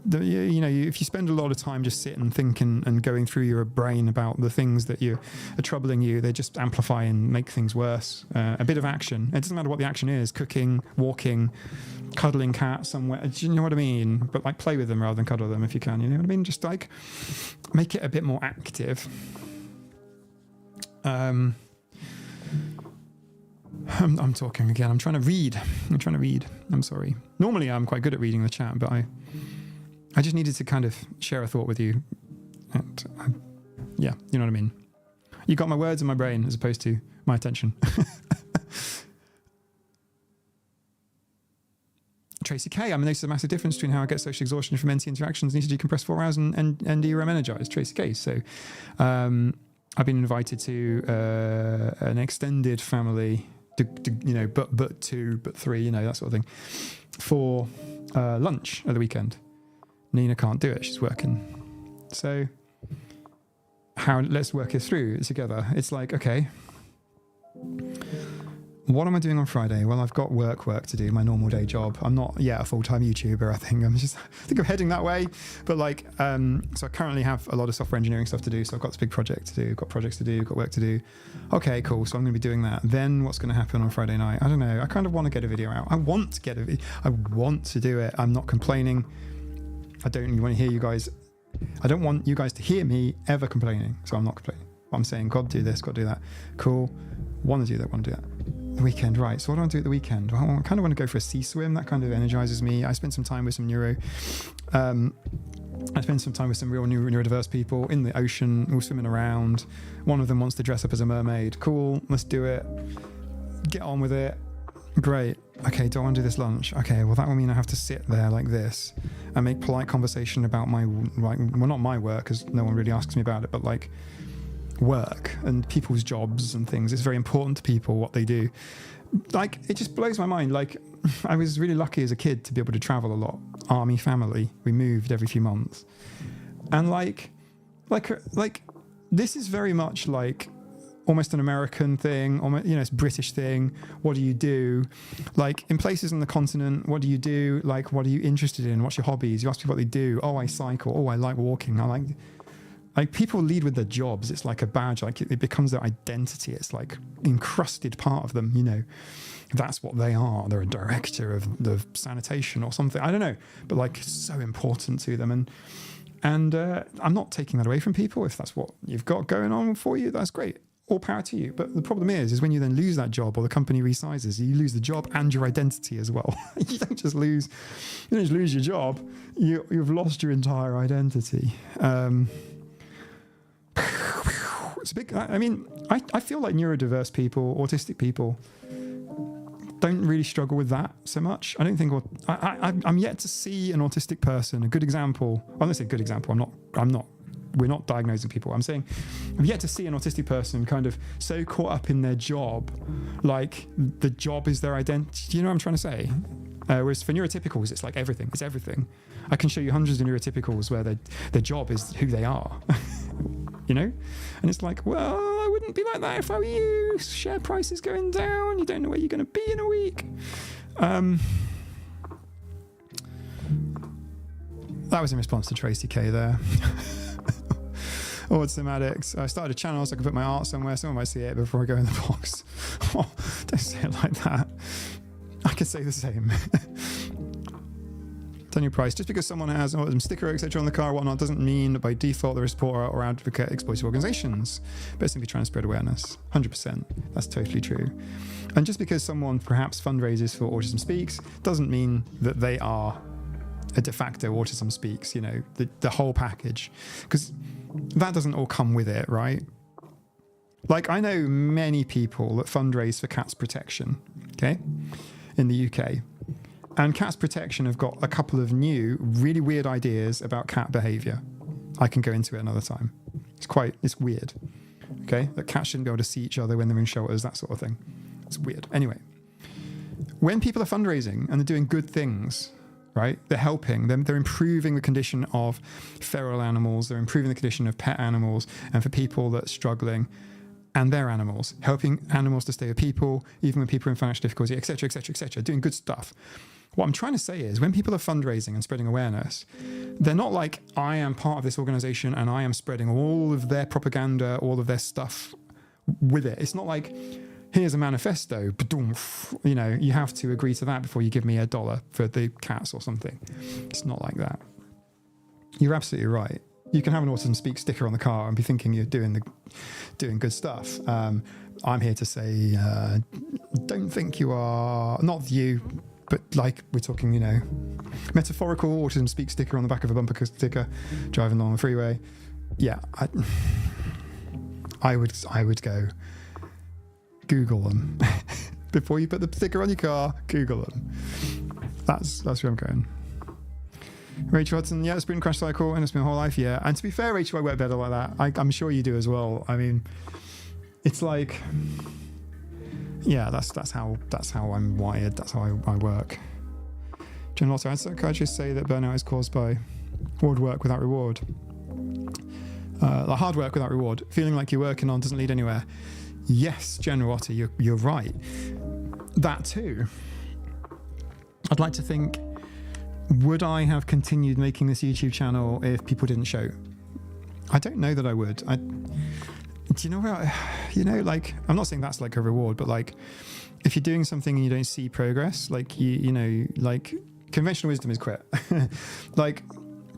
if you spend a lot of time just sitting and thinking and going through your brain about the things that are troubling you, they just amplify and make things worse. A bit of action. It doesn't matter what the action is: cooking, walking, cuddling cats somewhere. Do you know what I mean? But like, play with them rather than cuddle them if you can. You know what I mean? Just like make it a bit more active. I'm talking again. I'm trying to read. I'm sorry. Normally I'm quite good at reading the chat, but I just needed to kind of share a thought with you. And yeah, you know what I mean? You got my words in my brain as opposed to my attention. Tracy K, I mean, there's a massive difference between how I get social exhaustion from NT interactions, need to decompress 4 hours and I'm energized. Tracy K. So I've been invited to an extended family, but 2, but 3, that sort of thing, for lunch at the weekend. Nina can't do it. She's working. So let's work it through together. It's like, okay, what am I doing on Friday? Well, I've got work to do, my normal day job. I'm not yet a full-time YouTuber. I think I'm heading that way. But like, so I currently have a lot of software engineering stuff to do. So I've got this big project to do, got projects to do, got work to do. Okay, cool. So I'm going to be doing that. Then what's going to happen on Friday night? I don't know. I kind of want to get a video out. I want to do it. I'm not complaining. I don't want to hear you guys. I don't want you guys to hear me ever complaining. So I'm not complaining. I'm saying, God, do this, God, do that. Cool. Want to do that. The weekend, right. So what do I want to do at the weekend? Well, I kind of want to go for a sea swim. That kind of energizes me. I spent some time with some I spent some time with some real neurodiverse people in the ocean, all swimming around. One of them wants to dress up as a mermaid. Cool. Let's do it. Get on with it. Great. Okay, do I want to do this lunch? Okay, well, that will mean I have to sit there like this and make polite conversation about not my work, because no one really asks me about it, but like work and people's jobs and things. It's very important to people what they do. Like, it just blows my mind. Like, I was really lucky as a kid to be able to travel a lot. Army family. We moved every few months. And like this is very much like almost an American thing, it's a British thing. What do you do? Like, in places on the continent, what do you do? Like, what are you interested in? What's your hobbies? You ask people what they do. Oh, I cycle. Oh, I like walking. I like people lead with their jobs. It's like a badge. Like, it becomes their identity. It's like encrusted part of them, that's what they are. They're a director of the sanitation or something. I don't know, but like it's so important to them. And I'm not taking that away from people. If that's what you've got going on for you, that's great. All power to you. But the problem is when you then lose that job or the company resizes, you lose the job and your identity as well. You don't just lose your job. You've lost your entire identity. It's a big. I mean, I feel like neurodiverse people, autistic people, don't really struggle with that so much. I don't think. I'm yet to see an autistic person. A good example. I'm going to say good example. I'm not. We're not diagnosing people. I'm saying I've yet to see an autistic person kind of so caught up in their job, like the job is their identity. Do you know what I'm trying to say? Whereas for neurotypicals, it's like everything. It's everything. I can show you hundreds of neurotypicals where their job is who they are. You know? And it's like, well, I wouldn't be like that if I were you. Share price is going down. You don't know where you're going to be in a week. That was in response to Tracy K there. Autism addicts. I started a channel so I could put my art somewhere. Someone might see it before I go in the box. Oh, don't say it like that. I could say the same. Daniel Price. Just because someone has an autism sticker, etc. on the car or whatnot doesn't mean that by default they're a supporter or advocate exploitative organisations. But simply trying to spread awareness. 100%. That's totally true. And just because someone perhaps fundraises for Autism Speaks doesn't mean that they are a de facto Autism Speaks, you know, the whole package. Because that doesn't all come with it, right? Like, I know many people that fundraise for Cats Protection, okay, in the UK. And Cats Protection have got a couple of new, really weird ideas about cat behaviour. I can go into it another time. It's weird, okay? That cats shouldn't be able to see each other when they're in shelters, that sort of thing. It's weird. Anyway, when people are fundraising and they're doing good things, right? They're helping them. They're improving the condition of feral animals. They're improving the condition of pet animals and for people that are struggling and their animals, helping animals to stay with people, even when people are in financial difficulty, etc., etc., etc., doing good stuff. What I'm trying to say is when people are fundraising and spreading awareness, they're not like, I am part of this organization and I am spreading all of their propaganda, all of their stuff with it. It's not like, here's a manifesto, you know, you have to agree to that before you give me $1 for the cats or something. It's not like that. You're absolutely right. You can have an Autism Speak sticker on the car and be thinking you're doing good stuff. I'm here to say, don't think you are, not you, but like we're talking, you know, metaphorical Autism Speak sticker on the back of a bumper sticker, driving along the freeway. Yeah, I would go Google them before you put the sticker on your car. Google them. That's where I'm going. Rachel Hudson, yeah, it's been a crash cycle and it's been my whole life, yeah. And to be fair, Rachel, I work better like that. I'm sure you do as well. I mean, it's like, yeah, that's how I'm wired. That's how I work. John Lotto, I'd psychiatrists say that burnout is caused by hard work without reward. Like hard work without reward. Feeling like you're working on doesn't lead anywhere. Yes, General Otter, you're right. That too. I'd like to think, would I have continued making this YouTube channel if people didn't show? I don't know that I would. Do you know what? You know, like, I'm not saying that's like a reward, but like, if you're doing something and you don't see progress, like you know, like conventional wisdom is quit. Like,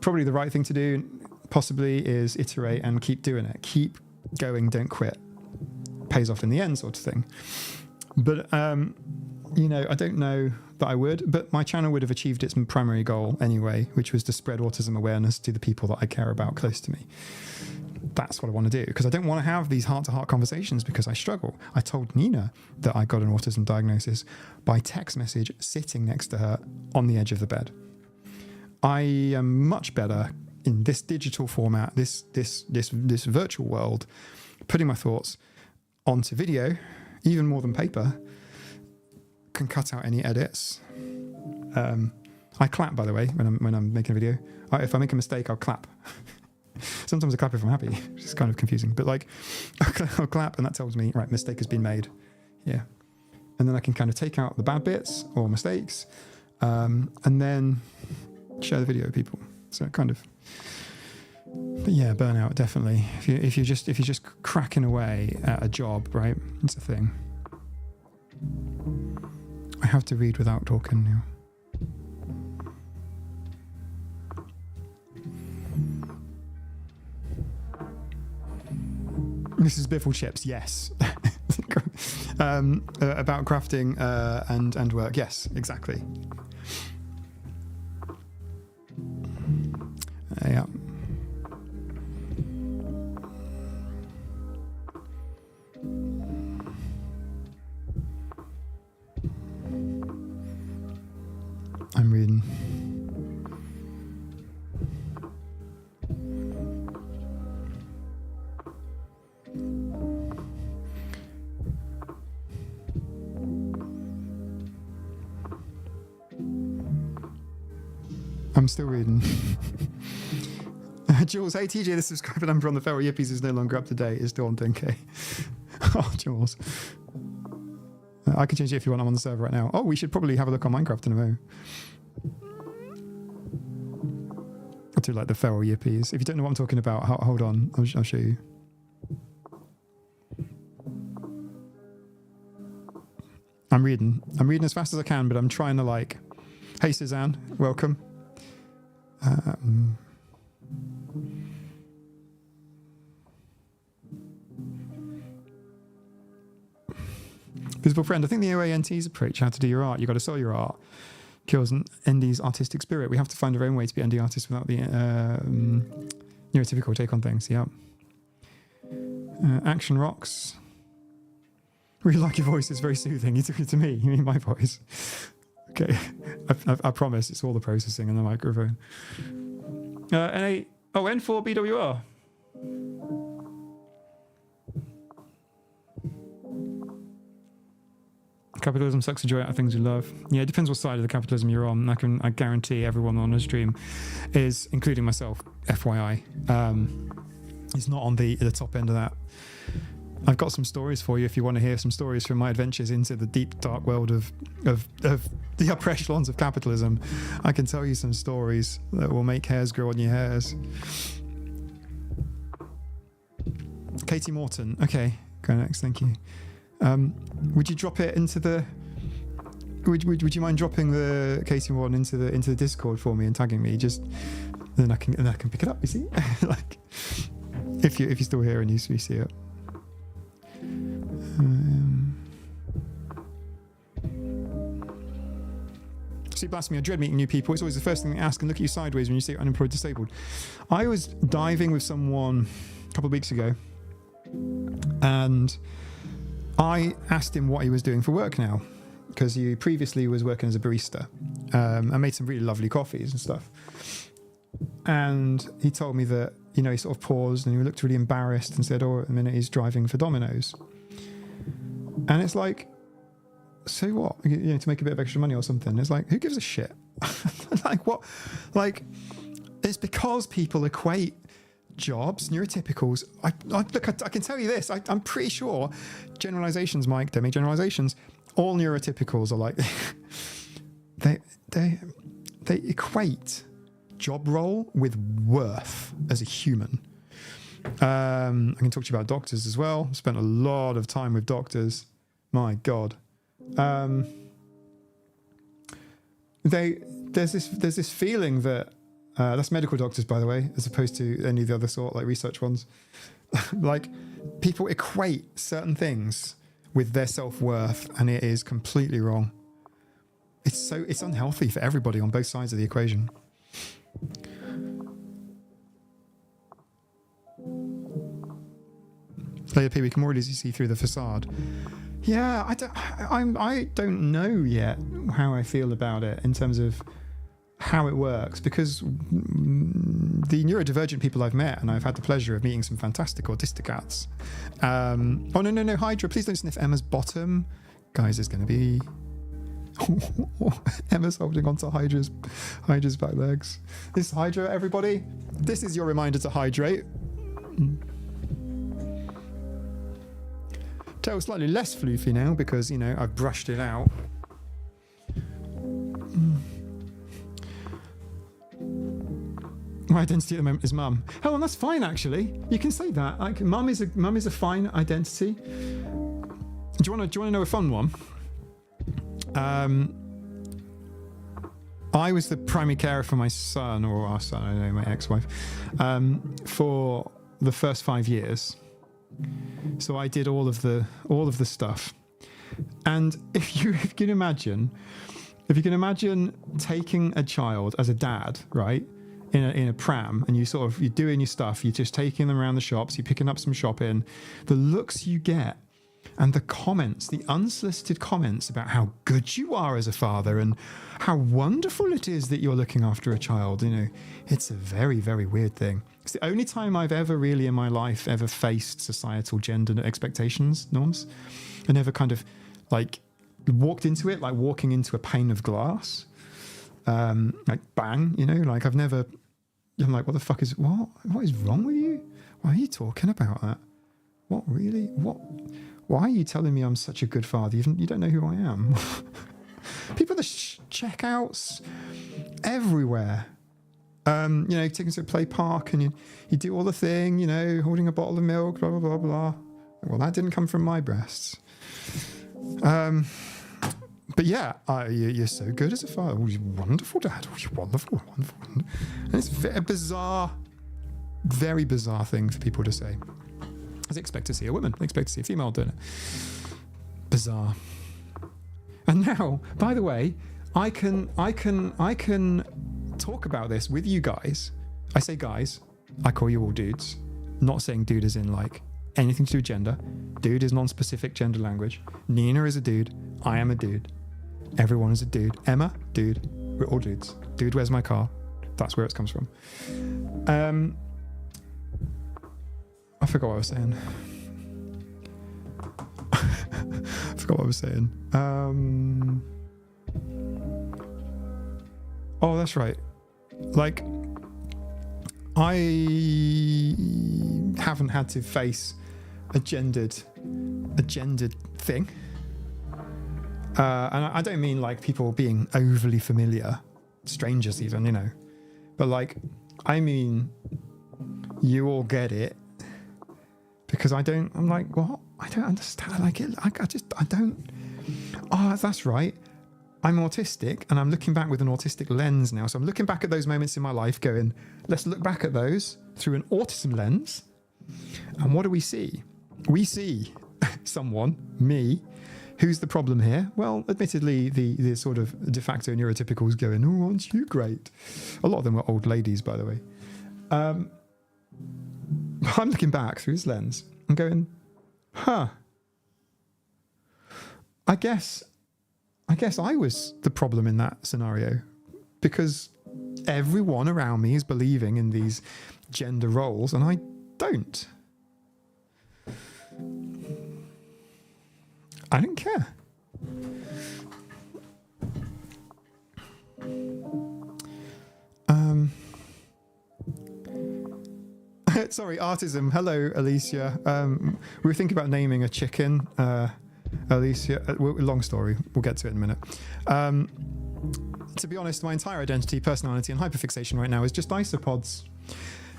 probably the right thing to do, possibly, is iterate and keep doing it. Keep going, don't quit. Pays off in the end, sort of thing. But you know, I don't know that I would, but my channel would have achieved its primary goal anyway, which was to spread autism awareness to the people that I care about close to me. That's what I want to do, because I don't want to have these heart-to-heart conversations because I struggle. I told Nina that I got an autism diagnosis by text message sitting next to her on the edge of the bed. I am much better in this digital format, this virtual world, putting my thoughts onto video, even more than paper. Can cut out any edits. I clap, by the way, when I'm making a video. If I make a mistake, I'll clap. Sometimes I clap if I'm happy, which is kind of confusing. But like, I'll clap, and that tells me, right, mistake has been made. Yeah, and then I can kind of take out the bad bits or mistakes, and then share the video with people. So kind of. But yeah, burnout definitely. If you're just cracking away at a job, right? It's a thing. I have to read without talking now. This is Biffle Chips, yes. About crafting and work, yes, exactly. Yeah. I'm reading. I'm still reading. Jules, hey TJ, the subscriber number on the Feral Yippies is no longer up to date. It's still on 10k. Oh, Jules. I can change it if you want. I'm on the server right now. Oh, we should probably have a look on Minecraft in a moment. I do like the Feral Yippies. If you don't know what I'm talking about, hold on. I'll show you. I'm reading as fast as I can, but I'm trying to like... Hey, Suzanne. Welcome. Visible friend, I think the OANT's approach, how to do your art, you got to sell your art, kills ND's artistic spirit. We have to find our own way to be ND artists without the neurotypical take on things. Yeah. Action rocks. Really like your voice. It's very soothing. You took it to me. You mean my voice? Okay. I promise it's all the processing and the microphone. N4 BWR. Capitalism sucks the joy out of things you love. Yeah, it depends what side of the capitalism you're on. I guarantee everyone on the stream is, including myself, FYI, is not on the top end of that. I've got some stories for you if you want to hear some stories from my adventures into the deep, dark world of the upper echelons of capitalism. I can tell you some stories that will make hairs grow on your hairs. Katie Morton. Okay, go next. Thank you. Would you drop it into the? Would you mind dropping the Katie Morton into the Discord for me and tagging me? Just then I can pick it up. You see, like if you're still here and you see it. See, blasphemy, I dread meeting new people. It's always the first thing they ask and look at you sideways when you say unemployed, disabled. I was diving with someone a couple of weeks ago and I asked him what he was doing for work now, because he previously was working as a barista. I made some really lovely coffees and stuff. And he told me that, you know, he sort of paused and he looked really embarrassed and said, oh, at the minute he's driving for Domino's. And it's like, so what? You know, to make a bit of extra money or something. It's like, who gives a shit? Like, what? Like, it's because people equate jobs, neurotypicals. Look, I can tell you this. I'm pretty sure generalizations, Mike, don't make generalizations. All neurotypicals are like, they equate job role with worth as a human. I can talk to you about doctors as well. Spent a lot of time with doctors. My God. There's this feeling that that's medical doctors, by the way, as opposed to any of the other sort, like research ones. Like, people equate certain things with their self-worth, and it is completely wrong. It's unhealthy for everybody on both sides of the equation. Later P, we can more easily see through the facade. Yeah, I don't know yet how I feel about it in terms of how it works, because the neurodivergent people I've met, and I've had the pleasure of meeting some fantastic autistic cats. Oh no, Hydra, please don't sniff Emma's bottom. Guys, there's going to be Emma's holding onto Hydra's back legs. This is Hydra, everybody. This is your reminder to hydrate. Tail slightly less floofy now because, you know, I've brushed it out. My identity at the moment is mum. Helen, that's fine actually. You can say that. Like, mum is a fine identity. Do you want to know a fun one? I was the primary carer for my son, or our son, I don't know, my ex-wife, for the first 5 years. So I did all of the stuff. And if you can imagine taking a child as a dad, right, in a pram, and you're doing your stuff, you're just taking them around the shops, you're picking up some shopping, the looks you get, and the comments, the unsolicited comments about how good you are as a father and how wonderful it is that you're looking after a child, it's a very, very weird thing. It's the only time I've ever really in my life ever faced societal gender expectations, norms, and ever kind of like walked into it, like walking into a pane of glass, like bang, like I'm like, what the fuck what is wrong with you? Why are you talking about that? What really? Why are you telling me I'm such a good father? You don't know who I am. People at the checkouts everywhere. Taking to a play park and you do all the thing, holding a bottle of milk, blah, blah, blah, blah. Well, that didn't come from my breasts. But yeah, you're so good as a father. Oh, you're wonderful, Dad. Oh, you're wonderful, wonderful. And it's a bizarre, very bizarre thing for people to say. As they expect to see a woman, they expect to see a female doing it. Bizarre. And now, by the way, I can talk about this with you guys. I say guys, I call you all dudes. Not saying dude as in like anything to do with gender. Dude is non-specific gender language. Nina is a dude. I am a dude. Everyone is a dude. Emma, dude. We're all dudes. Dude, where's my car? That's where it comes from. I forgot what I was saying. Oh, that's right. Like, I haven't had to face a gendered thing. And I don't mean like people being overly familiar, strangers even, But like, I mean, you all get it. Because I'm like, what? I don't understand. I don't. Oh, that's right. I'm autistic and I'm looking back with an autistic lens now. So I'm looking back at those moments in my life going, let's look back at those through an autism lens. And what do we see? We see someone, me, who's the problem here? Well, admittedly, the sort of de facto neurotypicals going, oh, aren't you great? A lot of them were old ladies, by the way. I'm looking back through his lens and going, I guess I was the problem in that scenario, because everyone around me is believing in these gender roles and I don't. I don't care. Sorry, autism. Hello, Alicia. We were thinking about naming a chicken. Alicia, long story. We'll get to it in a minute. To be honest, my entire identity, personality, and hyperfixation right now is just isopods.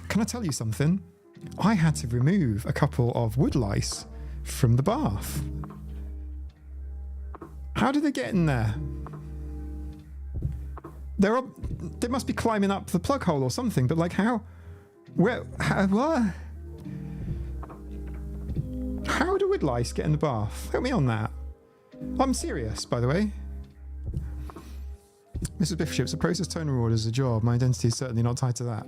Can I tell you something? I had to remove a couple of wood lice from the bath. How did they get in there? They must be climbing up the plug hole or something, but like how? Where? What? How do wood lice get in the bath? Help me on that. I'm serious, by the way. Mrs. Biffship's a process tone reward is a job. My identity is certainly not tied to that.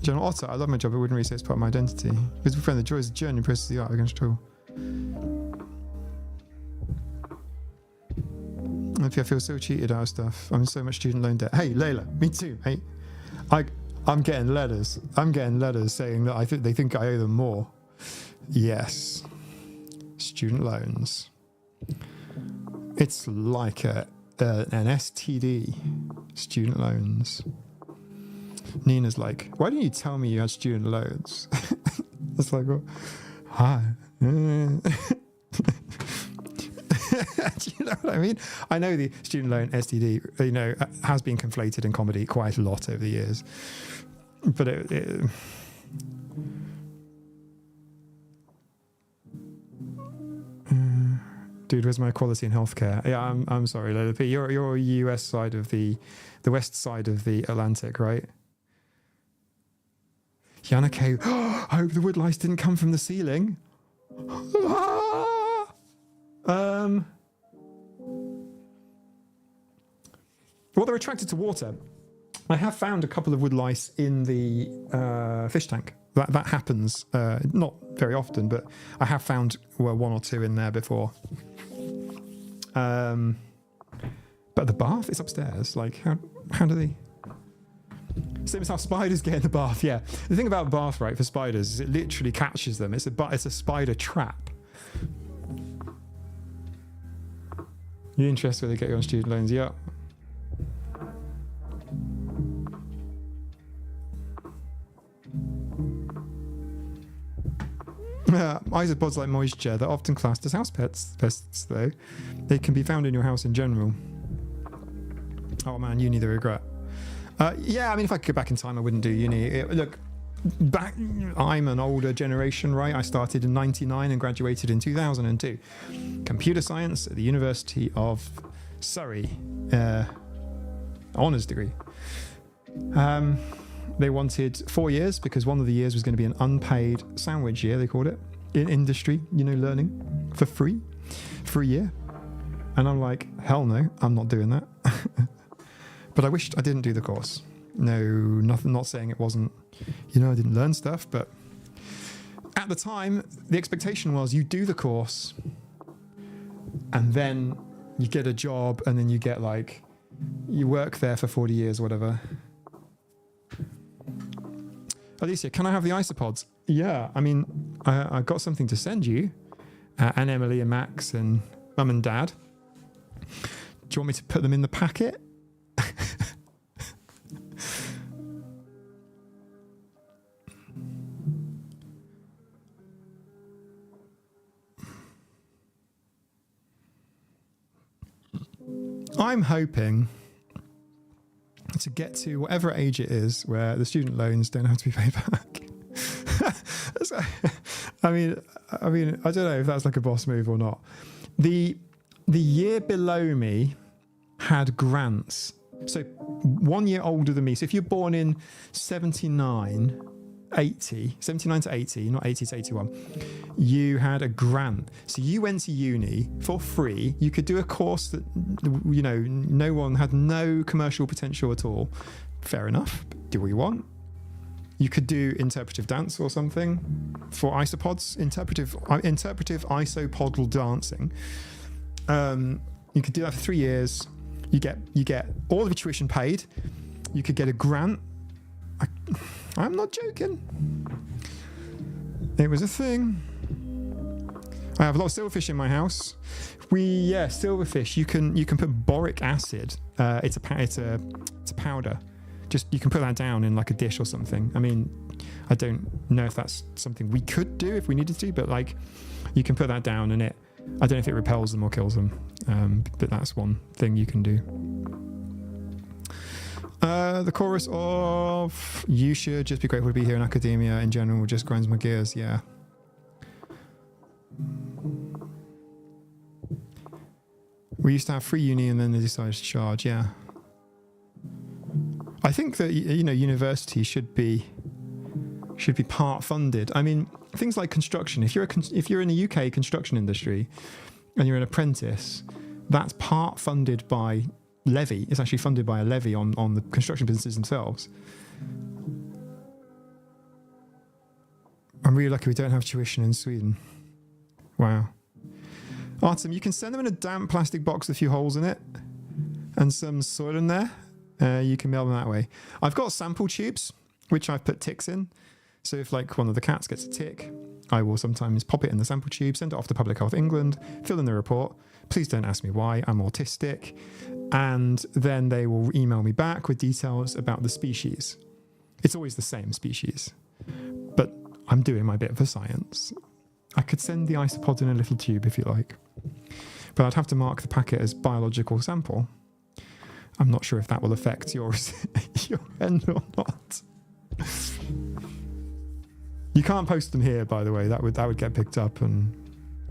General Otter, I love my job, I wouldn't really say it's part of my identity. Because we friend the joy is the journey, process the art against trouble. I feel so cheated out of stuff. I'm in so much student loan debt. Hey, Layla, me too. Hey, I'm getting letters. Saying that they think I owe them more. Yes. Student loans. It's like an STD. Student loans. Nina's like, why didn't you tell me you had student loans? It's like, well, hi. Do you know what I mean? I know the student loan STD, has been conflated in comedy quite a lot over the years. But Dude, where's my equality in healthcare? Yeah, I'm sorry, Lola P. You're US side of the west side of the Atlantic, right? Yana K. I hope the wood lice didn't come from the ceiling. Well, they're attracted to water. I have found a couple of wood lice in the fish tank. That happens, not very often, but I have found one or two in there before. But the bath is upstairs. Like, how do they? Same as how spiders get in the bath. Yeah, the thing about bath, right, for spiders is it literally catches them. It's a spider trap. You interested when they get you on student loans? Yeah. Isopods like moisture, they're often classed as house pests, though. They can be found in your house in general. Oh man, uni the regret. Yeah, I mean, if I could go back in time, I wouldn't do uni. Look, I'm an older generation, right? I started in 99 and graduated in 2002. Computer science at the University of Surrey. Honours degree. They wanted 4 years because one of the years was going to be an unpaid sandwich year, they called it, in industry, learning for free for a year. And I'm like, hell no, I'm not doing that. But I wished I didn't do the course. No, nothing, not saying it wasn't, I didn't learn stuff, but at the time, the expectation was you do the course and then you get a job and then you get you work there for 40 years or whatever. Alicia, can I have the isopods? Yeah, I mean, I've got something to send you. And Emily and Max and Mum and Dad. Do you want me to put them in the packet? I'm hoping to get to whatever age it is where the student loans don't have to be paid back. I mean, I don't know if that's like a boss move or not. The year below me had grants. So 1 year older than me. So if you're born in 79 to 80, not 80 to 81, you had a grant. So you went to uni for free. You could do a course that, no one had no commercial potential at all. Fair enough. Do what you want. You could do interpretive dance or something for isopods, interpretive isopodal dancing. You could do that for 3 years. You get all of your tuition paid. You could get a grant. I'm not joking. It was a thing. I have a lot of silverfish in my house. Silverfish. You can put boric acid. It's a powder. Just you can put that down in like a dish or something. I mean, I don't know if that's something we could do if we needed to, but you can put that down and I don't know if it repels them or kills them. But that's one thing you can do. The chorus of "You should just be grateful to be here in academia in general" just grinds my gears. Yeah. We used to have free uni and then they decided to charge. Yeah. I think that university should be part funded. I mean, things like construction. If you're in the UK construction industry and you're an apprentice, that's part funded by levy. It's actually funded by a levy on the construction businesses themselves. I'm really lucky we don't have tuition in Sweden. Wow. Artem, you can send them in a damp plastic box with a few holes in it and some soil in there. You can mail them that way. I've got sample tubes, which I've put ticks in. So if one of the cats gets a tick, I will sometimes pop it in the sample tube, send it off to Public Health England, fill in the report. Please don't ask me why, I'm autistic. And then they will email me back with details about the species. It's always the same species. But I'm doing my bit for science. I could send the isopod in a little tube if you like. But I'd have to mark the packet as biological sample. I'm not sure if that will affect your end or not. You can't post them here, by the way. That would get picked up, and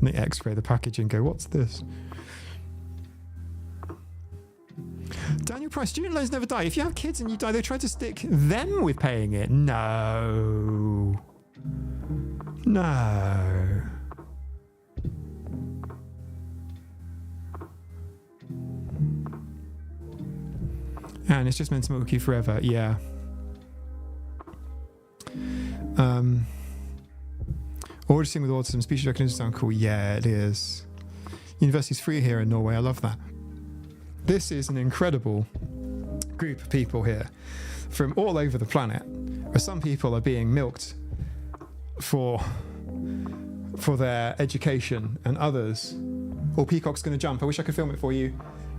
And they x-ray the package and go, what's this? Daniel Price, student loans never die. If you have kids and you die, they try to stick them with paying it. No. No. And it's just meant to milk you forever. Yeah. Auditing with autism, speech recognition sound cool. Yeah, it is. University's free here in Norway. I love that. This is an incredible group of people here from all over the planet, where some people are being milked for their education, and others. Oh, Peacock's going to jump. I wish I could film it for you.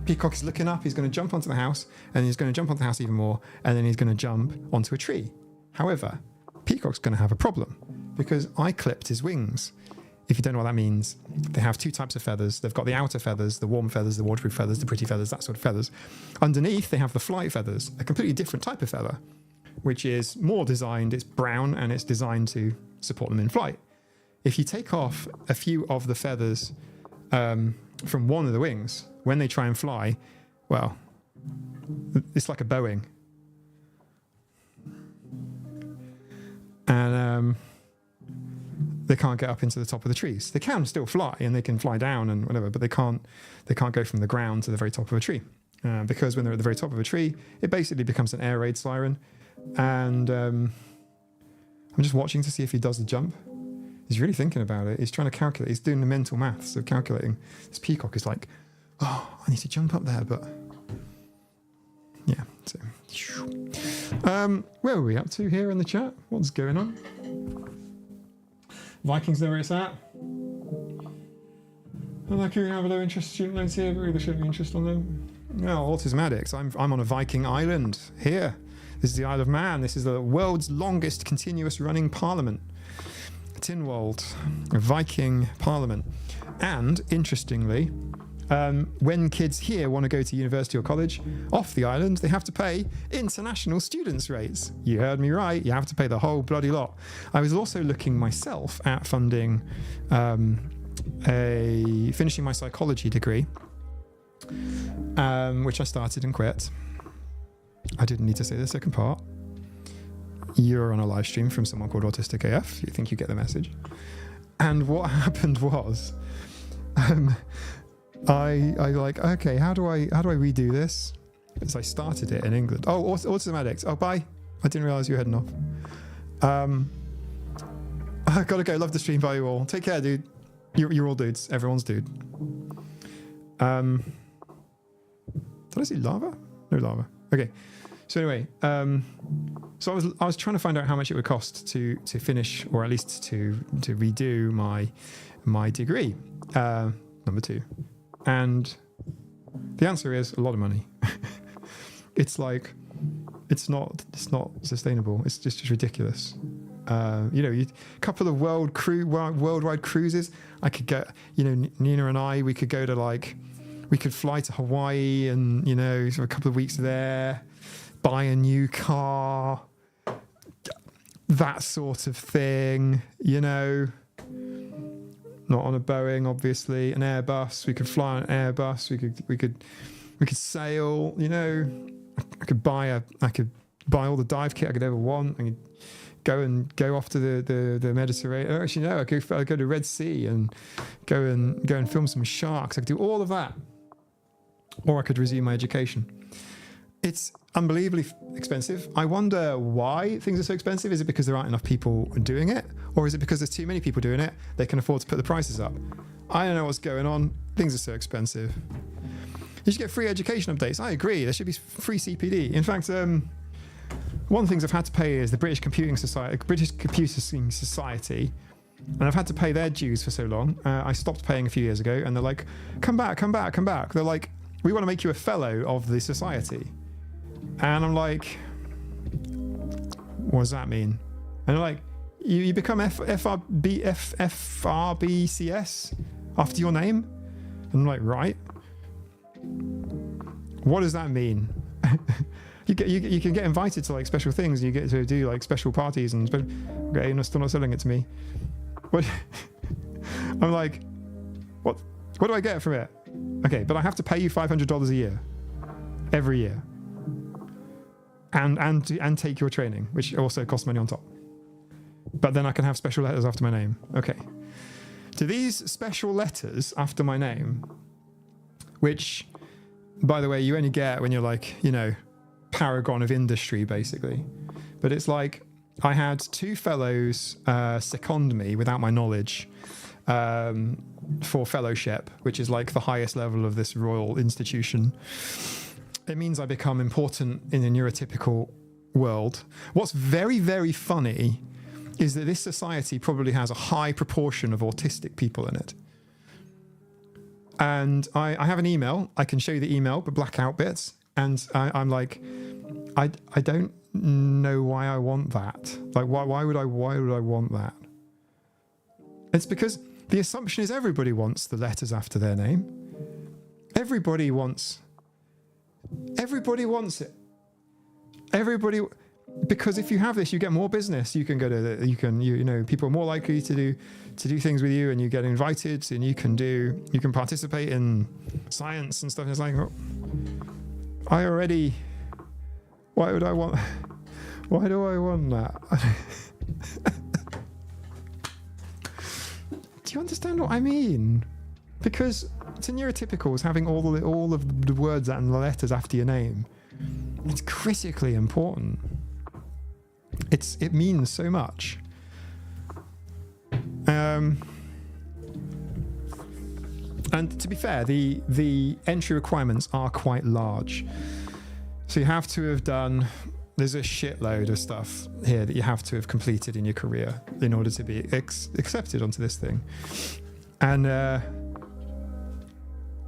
Peacock is looking up. He's going to jump onto the house, and he's going to jump onto the house even more, and then he's going to jump onto a tree. However, Peacock's going to have a problem because I clipped his wings. If you don't know what that means, they have two types of feathers. They've got the outer feathers, the warm feathers, the waterproof feathers, the pretty feathers, that sort of feathers. Underneath, they have the flight feathers, a completely different type of feather, which is more designed, it's brown, and it's designed to support them in flight. If you take off a few of the feathers from one of the wings, when they try and fly, well, it's like a Boeing. And they can't get up into the top of the trees. They can still fly, and they can fly down and whatever, but they can't go from the ground to the very top of a tree. Because when they're at the very top of a tree, it basically becomes an air raid siren. And I'm just watching to see if he does the jump. He's really thinking about it. He's trying to calculate. He's doing the mental maths of calculating. This peacock is like, oh, I need to jump up there, but yeah. So, where are we up to here in the chat? What's going on? Vikings know where it's at. I like you have a low interest student loans here, but really should be interest on them. No, autism addicts. I'm on a Viking island here. This is the Isle of Man. This is the world's longest continuous running parliament. Tynwald, a Viking parliament. And interestingly, when kids here want to go to university or college off the island, they have to pay international students rates. You heard me right. You have to pay the whole bloody lot. I was also looking myself at funding finishing my psychology degree, which I started and quit. I didn't need to say the second part. You're on a live stream from someone called Autistic AF. You think you get the message. And what happened was, I like, okay, how do I redo this? Because I started it in England. Oh, Autism Addicts. Oh, bye. I didn't realize you were heading off. I gotta go. Love the stream. Bye you all. Take care, dude. You're all dudes. Everyone's dude. Did I see lava? No lava. Okay. So anyway, so I was trying to find out how much it would cost to finish, or at least to redo my degree, number 2, and the answer is a lot of money. It's like it's not sustainable. It's just ridiculous. A couple of worldwide cruises. I could get, Nina and I, we could go to we could fly to Hawaii and for a couple of weeks there. Buy a new car, that sort of thing, Not on a Boeing, obviously. An Airbus. We could fly on an Airbus. We could sail. I could buy all the dive kit I could ever want. I could go off to the Mediterranean. Actually, no. I could go to Red Sea and go and film some sharks. I could do all of that, or I could resume my education. It's unbelievably expensive. I wonder why things are so expensive. Is it because there aren't enough people doing it? Or is it because there's too many people doing it? They can afford to put the prices up. I don't know what's going on. Things are so expensive. You should get free education updates. I agree. There should be free CPD. In fact, one of the things I've had to pay is the British Computing Society. And I've had to pay their dues for so long. I stopped paying a few years ago, and they're like, come back. They're like, we want to make you a fellow of the society. And I'm like, what does that mean? And they're like, you become FRBCS after your name? And I'm like, right. What does that mean? You can get invited to special things. You get to do special parties and okay, you're still not selling it to me. What? I'm like, What do I get from it? Okay, but I have to pay you $500 a year. Every year. And take your training, which also costs money on top. But then I can have special letters after my name. Okay. Do these special letters after my name, which, by the way, you only get when you're like, you know, paragon of industry, basically. But it's like, I had 2 fellows second me without my knowledge for fellowship, which is like the highest level of this royal institution. It means I become important in a neurotypical world. What's very, very funny is that this society probably has a high proportion of autistic people in it. And I have an email. I can show you the email, but black out bits. And I'm like, I don't know why I want that. Like, why would I want that? It's because the assumption is everybody wants the letters after their name. Everybody wants it. Everybody, because if you have this, you get more business. You can go to you know, people are more likely to do things with you, and you get invited, and you can participate in science and stuff. It's like, why do I want that? Do you understand what I mean? Because to neurotypicals, having all of the words and the letters after your name, it's critically important. It means so much. And to be fair, the entry requirements are quite large. So you have to have done, there's a shitload of stuff here that you have to have completed in your career in order to be accepted onto this thing. And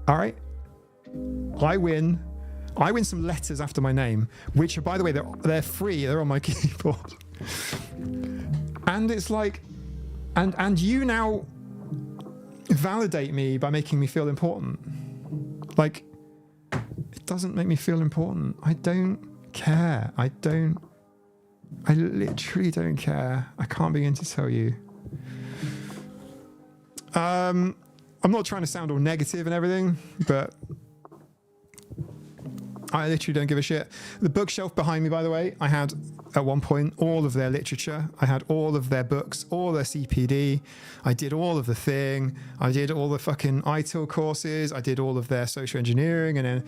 all right, I win some letters after my name, which are, by the way, they're free. They're on my keyboard. And it's like, and you now validate me by making me feel important. Like, it doesn't make me feel important. I don't care. I literally don't care. I can't begin to tell you. I'm not trying to sound all negative and everything, but I literally don't give a shit. The bookshelf behind me, by the way, I had at one point all of their literature. I had all of their books, all their CPD. I did all of the thing. I did all the fucking ITIL courses. I did all of their social engineering and then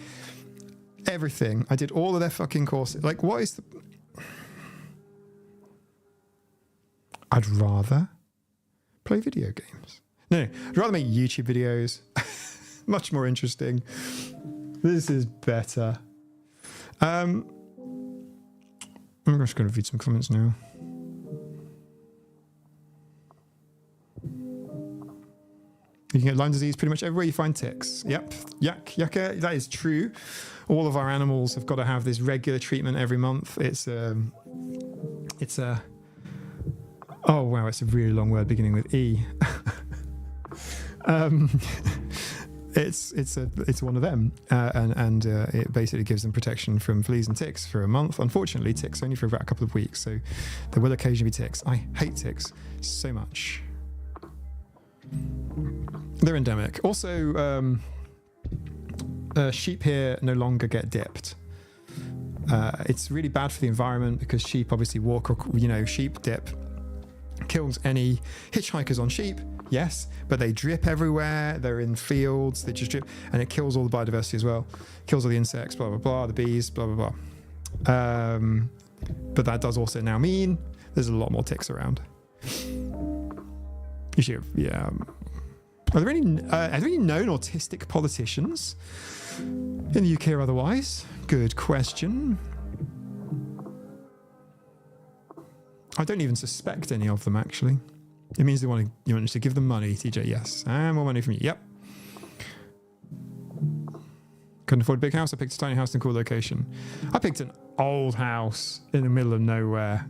everything. I did all of their fucking courses. Like, what is the... I'd rather play video games. No, I'd rather make YouTube videos. Much more interesting. This is better. I'm just going to read some comments now. You can get Lyme disease pretty much everywhere you find ticks. Yep, yucca, that is true. All of our animals have got to have this regular treatment every month. It's a oh wow, it's a really long word beginning with E. It's one of them, and it basically gives them protection from fleas and ticks for a month. Unfortunately, ticks only for about a couple of weeks, so there will occasionally be ticks. I hate ticks so much. They're endemic. Also, sheep here no longer get dipped. It's really bad for the environment because sheep obviously walk, sheep dip kills any hitchhikers on sheep. Yes, but they drip everywhere. They're in fields. They just drip, and it kills all the biodiversity as well. Kills all the insects, blah blah blah, the bees, blah blah blah. But that does also now mean there's a lot more ticks around. You should, yeah. Are there any known autistic politicians in the UK or otherwise? Good question. I don't even suspect any of them actually. It means you want to give them money, TJ. Yes, and more money from you. Yep. Couldn't afford a big house. I picked a tiny house in a cool location. I picked an old house in the middle of nowhere.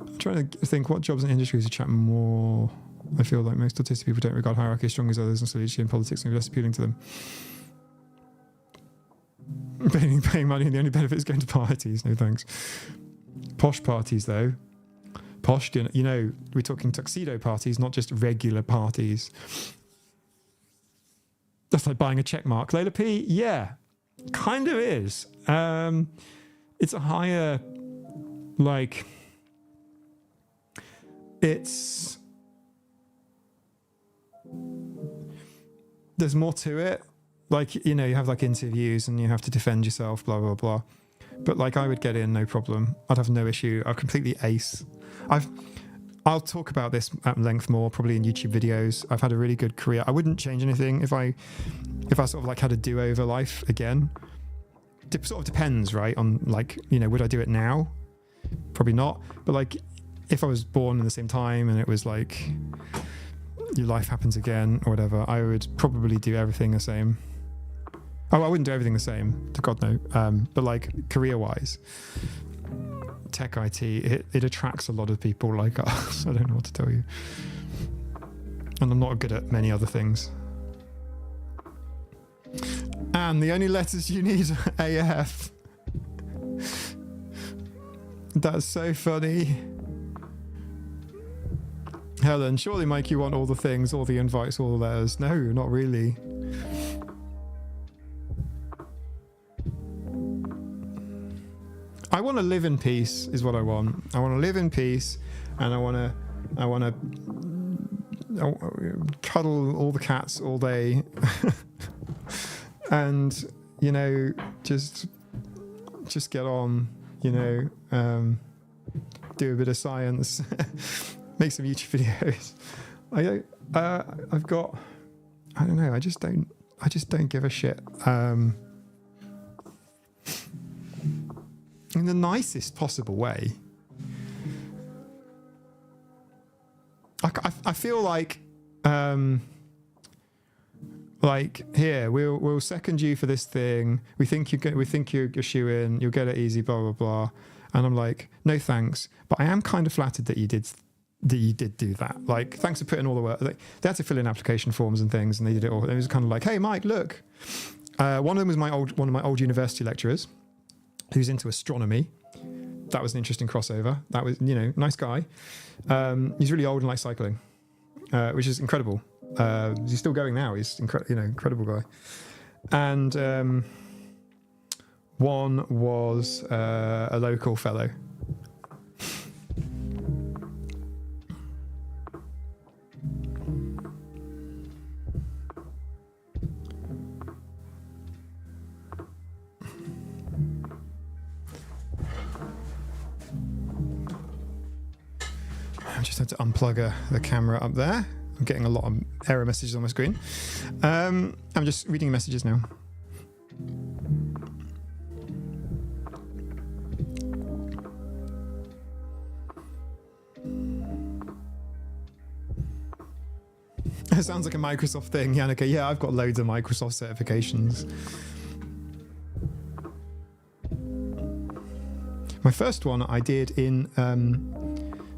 I'm trying to think what jobs and industries attract more. I feel like most autistic people don't regard hierarchy as strong as others, and so leadership in politics is less appealing to them. Paying money and the only benefit is going to parties. No thanks. Posh parties, though. posh dinner. You know, we're talking tuxedo parties, not just regular parties. That's like buying a check mark. Layla P, yeah, kind of is. It's a higher, like, it's, there's more to it. Like, you know, you have like interviews and you have to defend yourself, blah, blah, blah. But like, I would get in, no problem. I'd have no issue. I'd completely ace. I'll talk about this at length more, probably in YouTube videos. I've had a really good career. I wouldn't change anything if I sort of like had a do-over life again. Sort of depends, right? On like, you know, would I do it now? Probably not. But like, if I was born in the same time and it was like, your life happens again or whatever, I would probably do everything the same. Oh, I wouldn't do everything the same, to God no. But like career-wise, tech IT, it attracts a lot of people like us. I don't know what to tell you. And I'm not good at many other things. And the only letters you need are AF. That's so funny. Helen, surely, Mike, you want all the things, all the invites, all the letters. No, not really. I want to live in peace is what I want. I want to live in peace, and I want to cuddle all the cats all day. And, you know, just get on, you know, do a bit of science, make some YouTube videos. I've got, I don't know, I just don't give a shit. In the nicest possible way. I feel like here we'll second you for this thing. We think you're shoe in. You'll get it easy. Blah blah blah. And I'm like, no thanks. But I am kind of flattered that you did do that. Like, thanks for putting all the work. Like, they had to fill in application forms and things, and they did it all. It was kind of like, hey Mike, look. One of them was one of my old university lecturers, who's into astronomy. That was an interesting crossover. That was, you know, nice guy. He's really old and likes cycling, which is incredible. He's still going now. He's incredible guy. And one was a local fellow. I just had to unplug the camera up there. I'm getting a lot of error messages on my screen. I'm just reading messages now. It sounds like a Microsoft thing, Yannicka. Yeah, I've got loads of Microsoft certifications. My first one I did in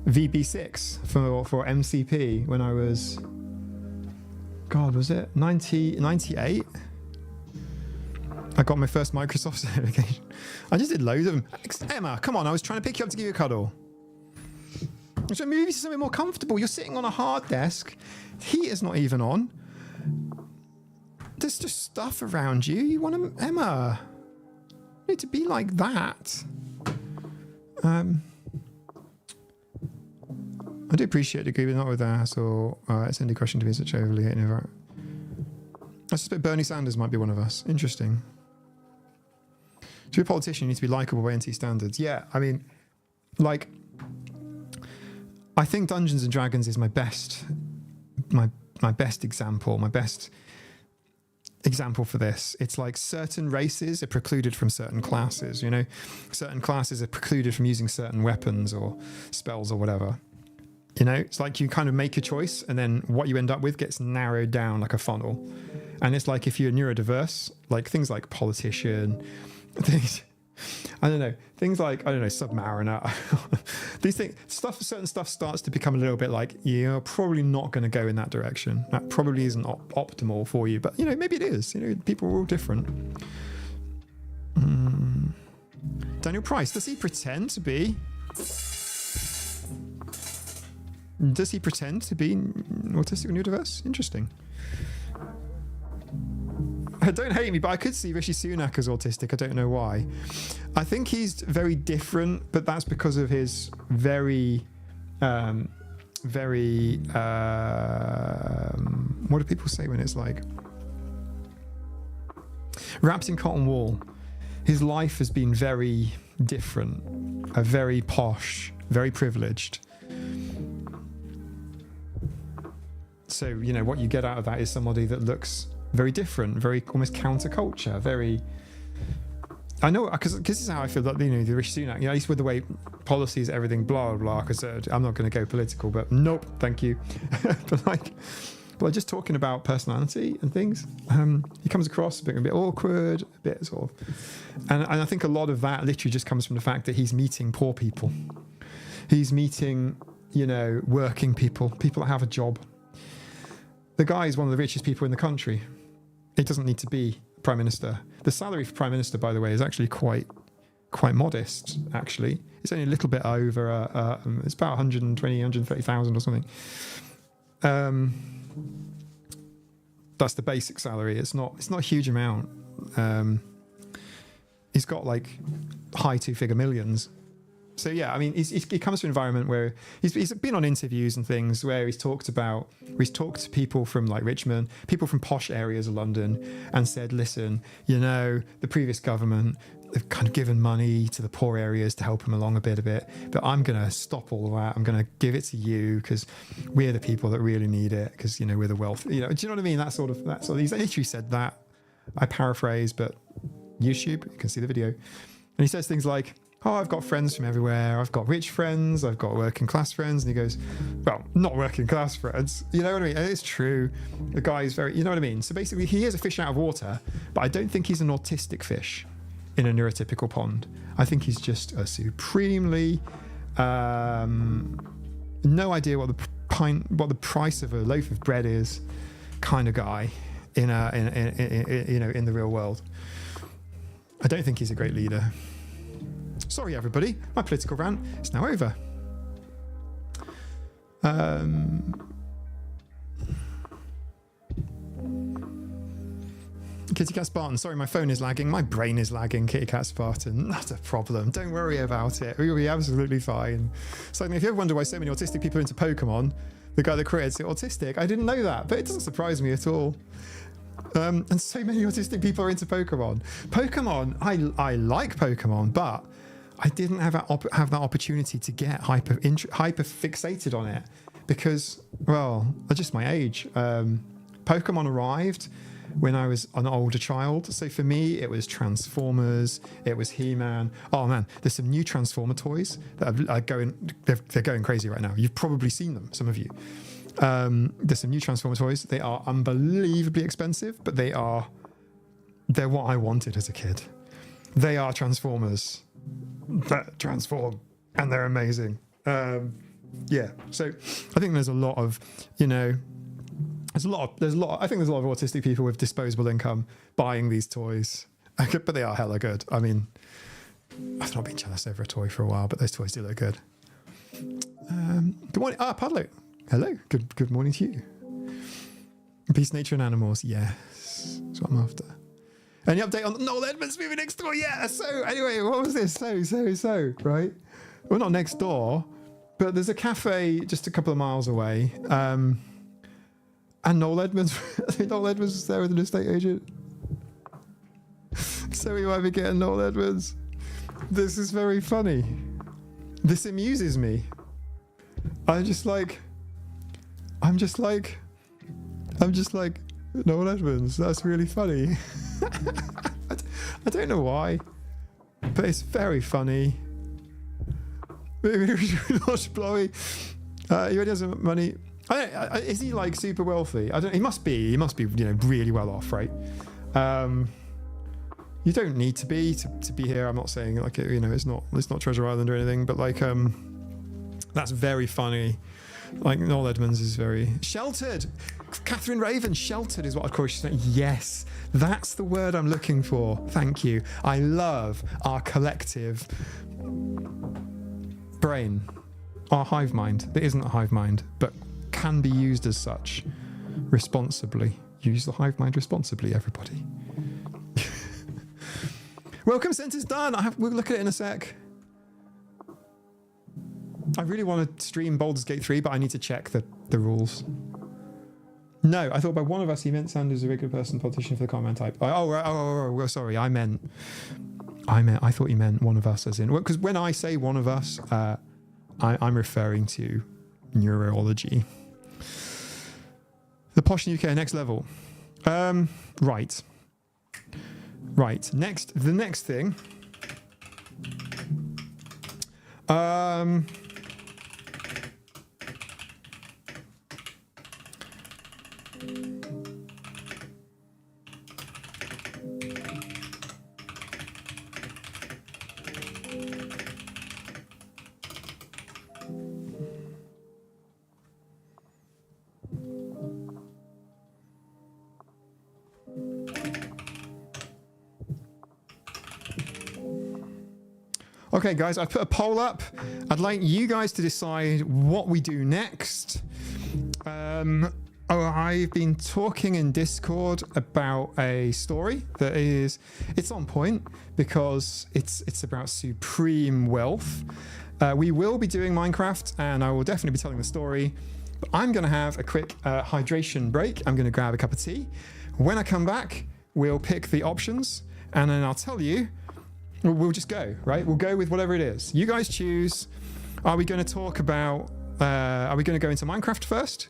VB6 for MCP when I was, God, was it 98? I got my first Microsoft certification. I just did loads of them. Emma, come on, I was trying to pick you up to give you a cuddle. So move you to something more comfortable. You're sitting on a hard desk. Heat is not even on. There's just stuff around you. You want to, Emma, you need to be like that. I do appreciate the agreement, not with that, or send a question to me such overly hating. I suspect Bernie Sanders might be one of us. Interesting. To be a politician, you need to be likable by NT standards. Yeah, I mean, like, I think Dungeons and Dragons is my best example, my best example for this. It's like certain races are precluded from certain classes, you know? Certain classes are precluded from using certain weapons or spells or whatever. You know, it's like you kind of make a choice and then what you end up with gets narrowed down like a funnel. And it's like if you're neurodiverse, like things like politician, things, I don't know, things like, I don't know, Submariner, these things, certain stuff starts to become a little bit like, you're probably not going to go in that direction. That probably isn't optimal for you, but you know, maybe it is, you know, people are all different. Daniel Price, does he pretend to be? Does he pretend to be autistic neurodiverse? Interesting. Don't hate me, but I could see Rishi Sunak as autistic. I don't know why. I think he's very different, but that's because of his very what do people say when it's like wrapped in cotton wool? His life has been very different, very posh, very privileged. So, you know, what you get out of that is somebody that looks very different, very almost counterculture, very... I know, because this is how I feel that, you know, the Rishi Sunak, you know, at least with the way policies, everything, blah, blah, blah, because I'm not going to go political, but nope, thank you. But like, well, just talking about personality and things, he comes across a bit awkward, a bit sort of... And I think a lot of that literally just comes from the fact that he's meeting poor people. He's meeting, you know, working people, people that have a job. The guy is one of the richest people in the country. He doesn't need to be Prime Minister. The salary for Prime Minister, by the way, is actually quite modest, actually. It's only a little bit over, it's about 120, 130,000 or something. That's the basic salary. It's not a huge amount. He's got like high two-figure millions. So yeah, I mean, he comes from an environment where he's been on interviews and things where he's talked to people from like Richmond, people from posh areas of London, and said, listen, you know, the previous government, they've kind of given money to the poor areas to help them along a bit, but I'm going to stop all of that. I'm going to give it to you because we're the people that really need it, because, you know, we're the wealth, you know, do you know what I mean? That sort of, he's literally said that. I paraphrase, but YouTube, you can see the video. And he says things like, oh, I've got friends from everywhere. I've got rich friends. I've got working class friends. And he goes, well, not working class friends. You know what I mean? And it's true. The guy is very, you know what I mean? So basically, he is a fish out of water, but I don't think he's an autistic fish in a neurotypical pond. I think he's just a supremely, no idea what the price of a loaf of bread is kind of guy in the real world. I don't think he's a great leader. Sorry, everybody. My political rant is now over. Kitty Cat Spartan. Sorry, my phone is lagging. My brain is lagging. Kitty Cat Spartan. Not a problem. Don't worry about it. We'll be absolutely fine. So if you ever wonder why so many autistic people are into Pokemon, the guy that created it autistic, I didn't know that, but it doesn't surprise me at all. And so many autistic people are into Pokemon. I like Pokemon, but I didn't have that opportunity to get hyper fixated on it because, well, just my age. Pokemon arrived when I was an older child. So for me, it was Transformers, it was He-Man. Oh man, there's some new Transformer toys that are going, they're going crazy right now. You've probably seen them, some of you. There's some new Transformer toys. They are unbelievably expensive, but they're what I wanted as a kid. They are Transformers that transform, and they're amazing. Yeah, so I think there's a lot of, you know, I think there's a lot of autistic people with disposable income buying these toys, but they are hella good. I mean, I've not been jealous over a toy for a while, but those toys do look good. Good morning, Padlo. Hello, good morning to you. Peace, nature, and animals. Yes, that's what I'm after. Any update on Noel Edmonds movie next door? Yeah. So anyway, what was this? So right? Well, not next door, but there's a cafe just a couple of miles away. And Noel Edmonds, I think Noel Edmonds was there with an estate agent. So we might be getting Noel Edmonds. This is very funny. This amuses me. I'm just like, Noel Edmonds, that's really funny. I don't know why, but it's very funny. Maybe we should watch Blowy. He already has some money. Is he like super wealthy? I don't. He must be, you know, really well off, right? You don't need to be here. I'm not saying like, you know, it's not Treasure Island or anything, but like, that's very funny. Like Noel Edmonds is very sheltered. Catherine Raven, sheltered is what of course she's saying. Yes, that's the word I'm looking for. Thank you. I love our collective brain. our hive mind that isn't a hive mind, but can be used as such responsibly. Use the hive mind responsibly, everybody. Welcome center's done. We'll look at it in a sec. I really want to stream Baldur's Gate 3, but I need to check the rules. No, I thought by one of us he meant Sanders, a regular person, politician for the comment type. Oh, sorry. I thought you meant one of us as in, because when I say one of us, I'm referring to neurology. The Posh UK next level. Right. The next thing. Okay, guys, I've put a poll up. I'd like you guys to decide what we do next. I've been talking in Discord about a story that it's on point because it's about supreme wealth. We will be doing Minecraft, and I will definitely be telling the story. But I'm going to have a quick hydration break. I'm going to grab a cup of tea. When I come back, we'll pick the options, and then I'll tell you. We'll just go, right? We'll go with whatever it is. You guys choose. Are we going to talk about... are we going to go into Minecraft first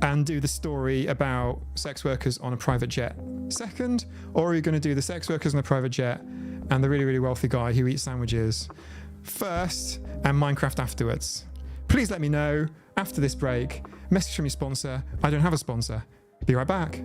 and do the story about sex workers on a private jet second? Or are we going to do the sex workers on a private jet and the really, really wealthy guy who eats sandwiches first and Minecraft afterwards? Please let me know after this break. Message from your sponsor. I don't have a sponsor. Be right back.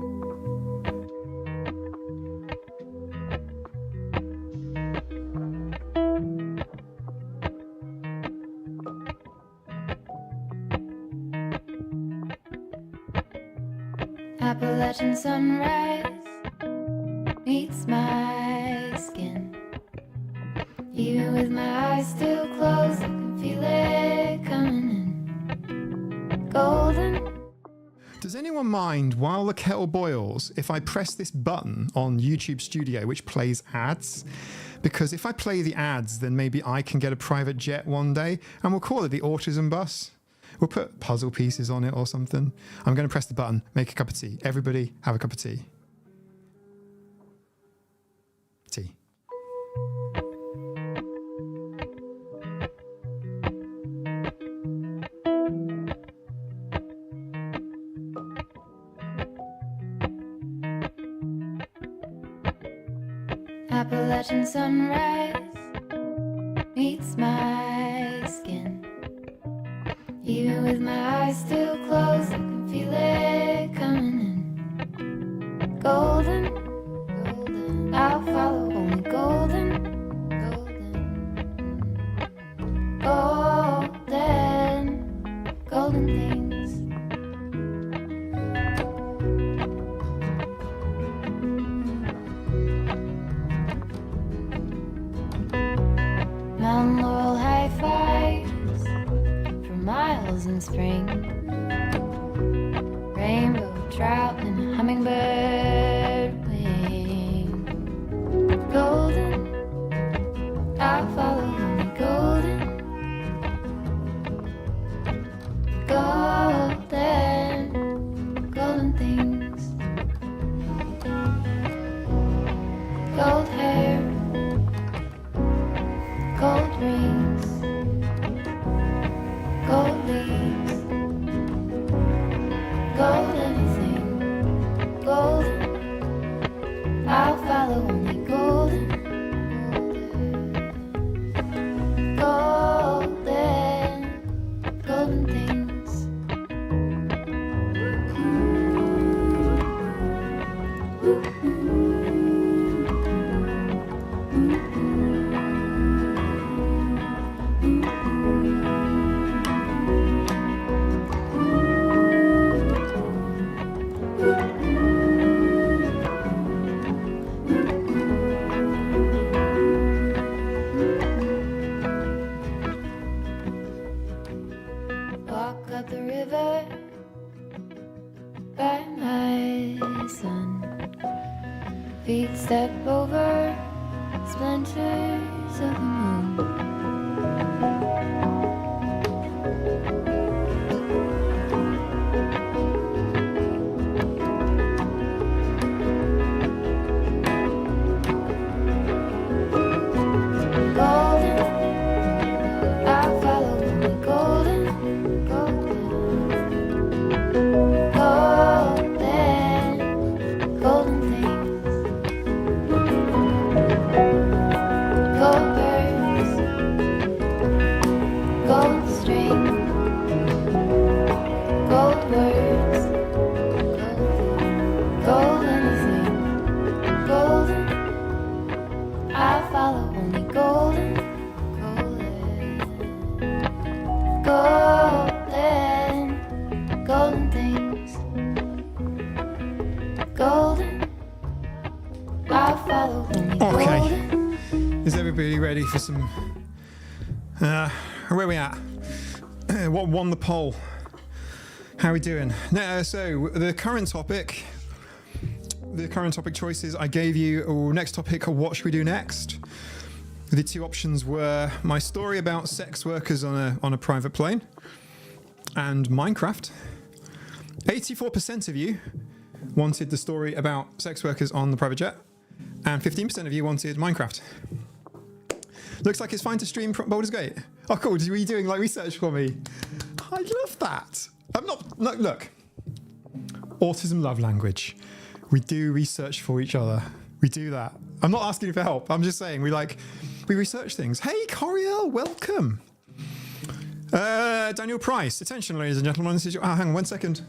Appalachian sunrise meets my skin. Even with my eyes still closed, I can feel it coming in. Golden. Does anyone mind, while the kettle boils, if I press this button on YouTube Studio, which plays ads? Because if I play the ads, then maybe I can get a private jet one day, and we'll call it the Autism Bus. We'll put puzzle pieces on it or something. I'm going to press the button, make a cup of tea. Everybody have a cup of tea. Tea. Appalachian sunrise meets my skin. Even with my eyes still closed, I can feel it coming in. Golden, golden, I'll follow only golden, golden, golden, golden things. Mount Laurel high fives for miles in spring. Rainbow trout and a hummingbird wing. Golden, I'll follow only golden, golden, golden things. Gold hair, gold rings, gold leaves, gold anything, golden. I'll follow only golden, golden, golden things. step over splinters of the moon. For some where are we at? What won the poll? How are we doing? So the current topic choices I gave you. Next topic, what should we do next? The two options were my story about sex workers on a private plane and Minecraft. 84% of you wanted the story about sex workers on the private jet, and 15% of you wanted Minecraft. Looks like it's fine to stream from Baldur's Gate. Oh, cool. Were you doing like research for me? I love that. I'm not. Look. Autism love language. We do research for each other. We do that. I'm not asking for help. I'm just saying we research things. Hey, Coriel, welcome. Daniel Price. Attention, ladies and gentlemen. This is your. Hang on 1 second.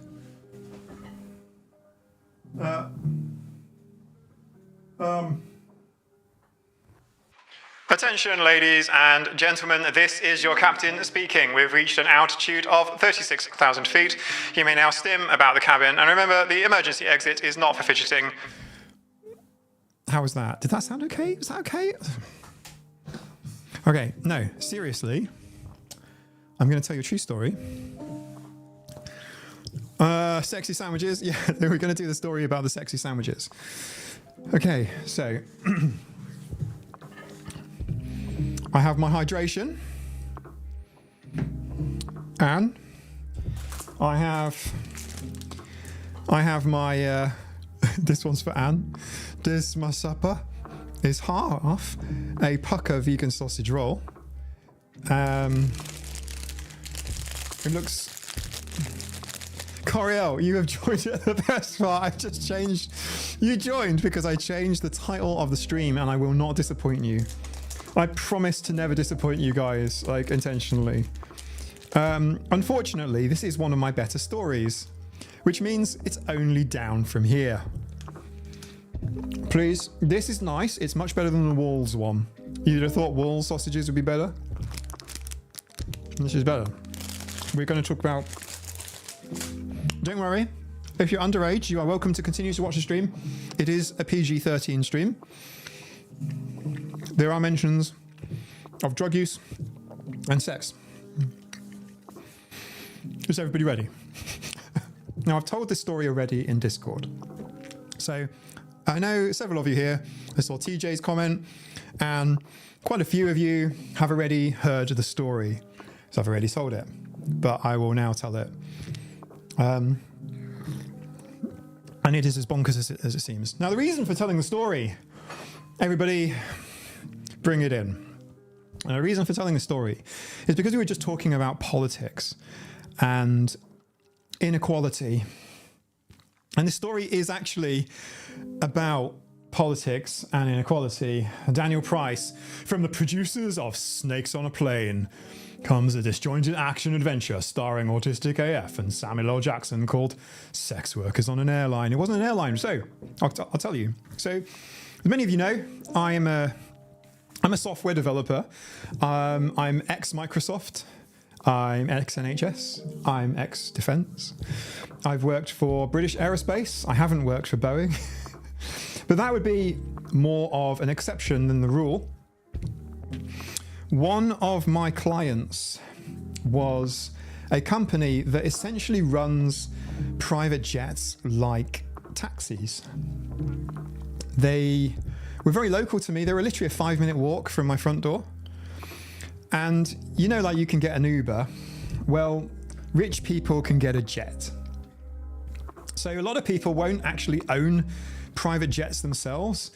Attention, ladies and gentlemen, this is your captain speaking. We've reached an altitude of 36,000 feet. You may now stim about the cabin. And remember, the emergency exit is not for fidgeting. How was that? Did that sound okay? Was that okay? Okay, no, seriously. I'm going to tell you a true story. Sexy sandwiches. Yeah, we're going to do the story about the sexy sandwiches. Okay, so... I have my hydration, and I have my, this one's for Anne. This, my supper, is half a pucker vegan sausage roll. It looks... Coriel, you have joined at the best part. I've just changed... You joined because I changed the title of the stream, and I will not disappoint you. I promise to never disappoint you guys, like, intentionally. Unfortunately, this is one of my better stories, which means it's only down from here. Please, this is nice. It's much better than the Walls one. You'd have thought Walls sausages would be better. This is better. We're going to talk about... Don't worry. If you're underage, you are welcome to continue to watch the stream. It is a PG-13 stream. There are mentions of drug use and sex. Is everybody ready? Now, I've told this story already in Discord. So I know several of you here. I saw TJ's comment, and quite a few of you have already heard the story. So I've already told it, but I will now tell it. And it is as bonkers as it seems. Now, the reason for telling the story, everybody... bring it in. And the reason for telling the story is because we were just talking about politics and inequality. And this story is actually about politics and inequality. Daniel Price, from the producers of Snakes on a Plane, comes a disjointed action adventure starring Autistic AF and Samuel L. Jackson called Sex Workers on an Airline. It wasn't an airline, so I'll tell you. So, as many of you know, I'm a software developer. I'm ex-Microsoft. I'm ex-NHS. I'm ex-Defence. I've worked for British Aerospace. I haven't worked for Boeing. But that would be more of an exception than the rule. One of my clients was a company that essentially runs private jets like taxis. They were very local to me. They were literally a 5-minute walk from my front door. And you know, like you can get an Uber. Well, rich people can get a jet. So a lot of people won't actually own private jets themselves.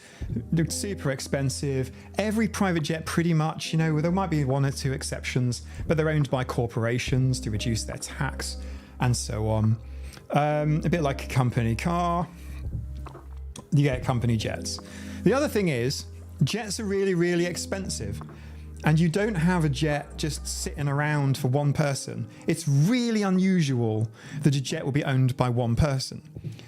They're super expensive. Every private jet pretty much, you know, there might be 1 or 2 exceptions, but they're owned by corporations to reduce their tax and so on. A bit like a company car, you get company jets. The other thing is, jets are really, really expensive. And you don't have a jet just sitting around for one person. It's really unusual that a jet will be owned by one person.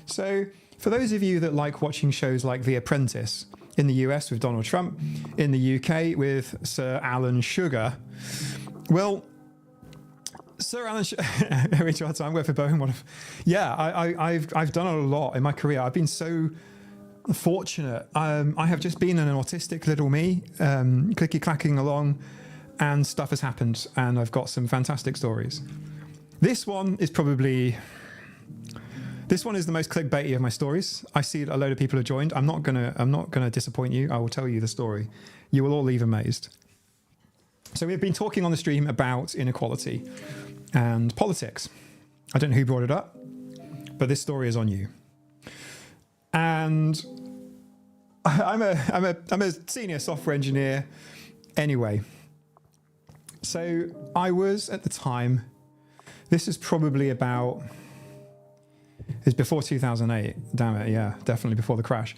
So for those of you that like watching shows like The Apprentice, in the US with Donald Trump, in the UK with Sir Alan Sugar, well, Sir Alan Sugar, I'm going for Boeing. I've done a lot in my career. I've been so fortunate. I have just been an autistic little me, clicky clacking along, and stuff has happened, and I've got some fantastic stories. This one is the most clickbaity of my stories. I see a load of people have joined. I'm not gonna disappoint you. I will tell you the story. You will all leave amazed. So we've been talking on the stream about inequality and politics. I don't know who brought it up, but this story is on you. And I'm a senior software engineer anyway. So I was at the time, this is probably it's before 2008. Damn it, yeah, definitely before the crash.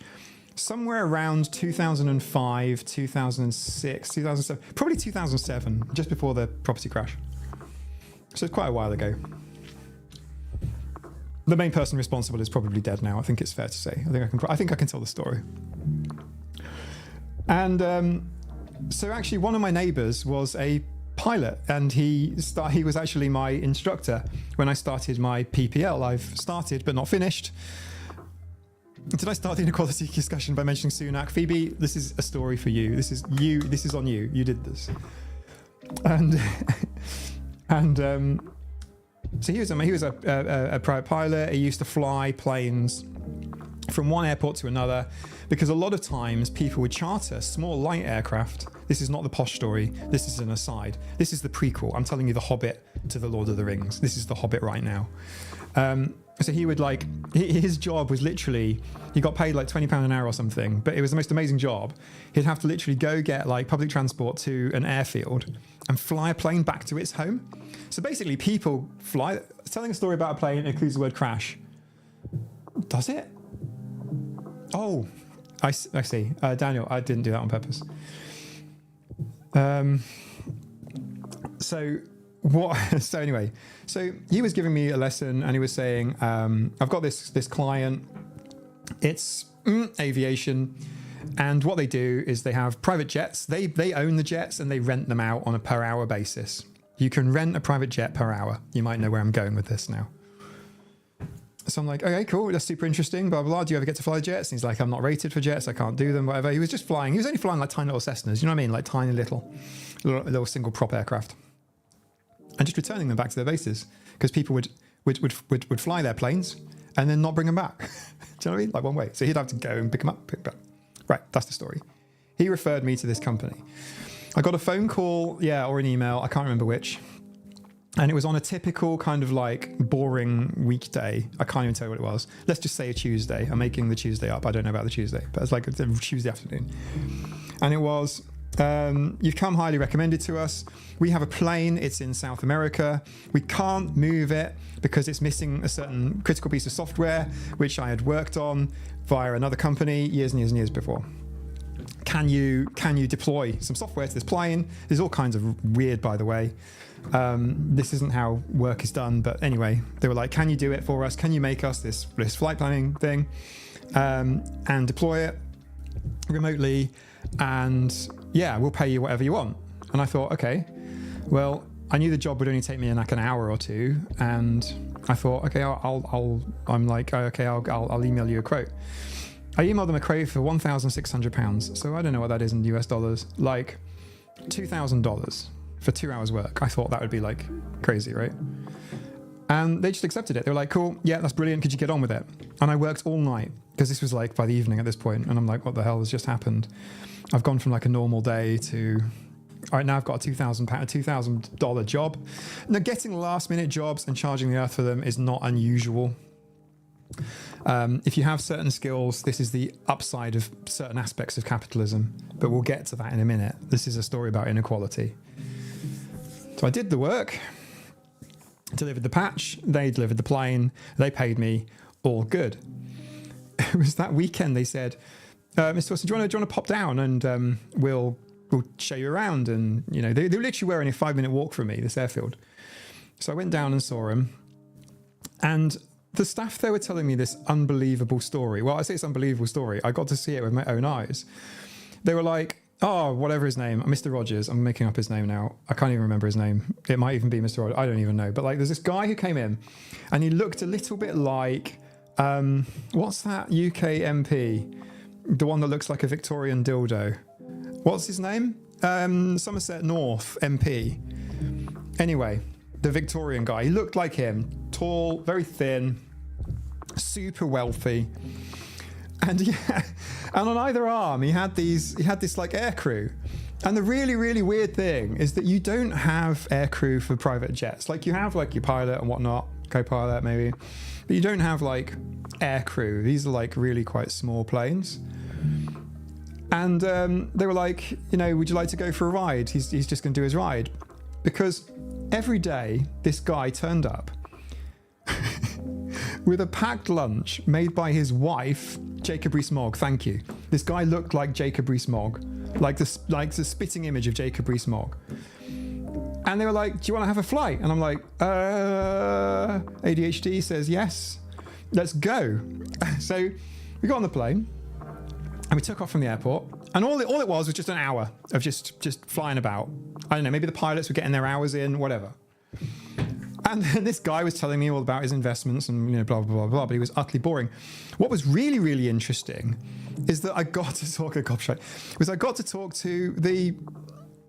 Somewhere around 2005, 2006, 2007, probably 2007, just before the property crash. So it's quite a while ago. The main person responsible is probably dead now. I think it's fair to say. I think I can tell the story. And so actually, one of my neighbours was a pilot, and he was actually my instructor when I started my PPL. I've started but not finished. Did I start the inequality discussion by mentioning Sunak? Phoebe, this is a story for you. This is you. This is on you. You did this. So he was a private pilot. He used to fly planes from one airport to another, because a lot of times people would charter small light aircraft. This is not the posh story. This is an aside. This is the prequel. I'm telling you the Hobbit to the Lord of the Rings. This is the Hobbit right now. So he would his job was literally, he got paid like £20 an hour or something, but it was the most amazing job. He'd have to literally go get like public transport to an airfield and fly a plane back to its home. So basically people fly, telling a story about a plane includes the word crash. Does it? Oh, I see. Daniel, I didn't do that on purpose. So anyway, so he was giving me a lesson, and he was saying, I've got this client, it's aviation, and what they do is they have private jets. They own the jets and they rent them out on a per hour basis. You can rent a private jet per hour. You might know where I'm going with this now. So I'm like, okay, cool, that's super interesting, blah, blah, blah. Do you ever get to fly jets? And he's like, I'm not rated for jets, I can't do them, whatever. He was just flying. He was only flying like tiny little Cessnas, you know what I mean? Like tiny little single prop aircraft. And just returning them back to their bases, because people would fly their planes and then not bring them back. Do you know what I mean? Like one way. So he'd have to go and pick them up. Right, that's the story. He referred me to this company. I got a phone call, or an email, I can't remember which. And it was on a typical kind of like boring weekday. I can't even tell you what it was. Let's just say a Tuesday. I'm making the Tuesday up. I don't know about the Tuesday, but it's like a Tuesday afternoon. And it was, you've come highly recommended to us. We have a plane. It's in South America. We can't move it because it's missing a certain critical piece of software, which I had worked on via another company years and years and years before. Can you deploy some software to this plane? There's all kinds of weird, by the way. This isn't how work is done, but anyway, they were like, can you do it for us? Can you make us this flight planning thing and deploy it remotely? And we'll pay you whatever you want. And I thought, okay, well, I knew the job would only take me like an hour or two, and I thought, okay, I'll email you a quote. I emailed them a quote for £1,600. So I don't know what that is in US dollars, like $2,000 for 2 hours work. I thought that would be like crazy, right? And they just accepted it. They were like, cool, yeah, that's brilliant. Could you get on with it? And I worked all night because this was like by the evening at this point. And I'm like, what the hell has just happened? I've gone from like a normal day to, all right, now I've got a $2,000 job. Now, getting last minute jobs and charging the earth for them is not unusual. If you have certain skills, this is the upside of certain aspects of capitalism. But we'll get to that in a minute. This is a story about inequality. So I did the work. Delivered the patch, they delivered the plane, they paid me, all good. It was that weekend they said, Mr. Wilson, do you want to pop down and we'll show you around? And, you know, they literally were only a 5-minute walk from me, this airfield. So I went down and saw them. And the staff there were telling me this unbelievable story. Well, I say it's an unbelievable story. I got to see it with my own eyes. They were like, oh, whatever his name, Mr. Rogers. I'm making up his name now. I can't even remember his name. It might even be Mr. Rogers. I don't even know. But like, there's this guy who came in and he looked a little bit like, what's that UK MP? The one that looks like a Victorian dildo. What's his name? Somerset North MP. Anyway, the Victorian guy. He looked like him. Tall, very thin, super wealthy. And yeah, and on either arm he had this like air crew. And the really, really weird thing is that you don't have air crew for private jets. Like you have like your pilot and whatnot, co-pilot maybe, but you don't have like air crew. These are like really quite small planes. And they were like, you know, would you like to go for a ride? He's just going to do his ride. Because every day this guy turned up with a packed lunch made by his wife, Jacob Rees-Mogg. Thank you. This guy looked like Jacob Rees-Mogg, like the spitting image of Jacob Rees-Mogg. And they were like, do you want to have a flight? And I'm like, ADHD says yes. Let's go. So we got on the plane and we took off from the airport. And all it was just an hour of just flying about. I don't know, maybe the pilots were getting their hours in, whatever. And then this guy was telling me all about his investments and, you know, blah, blah, blah, blah, but he was utterly boring. What was really, really interesting is that I got to talk to the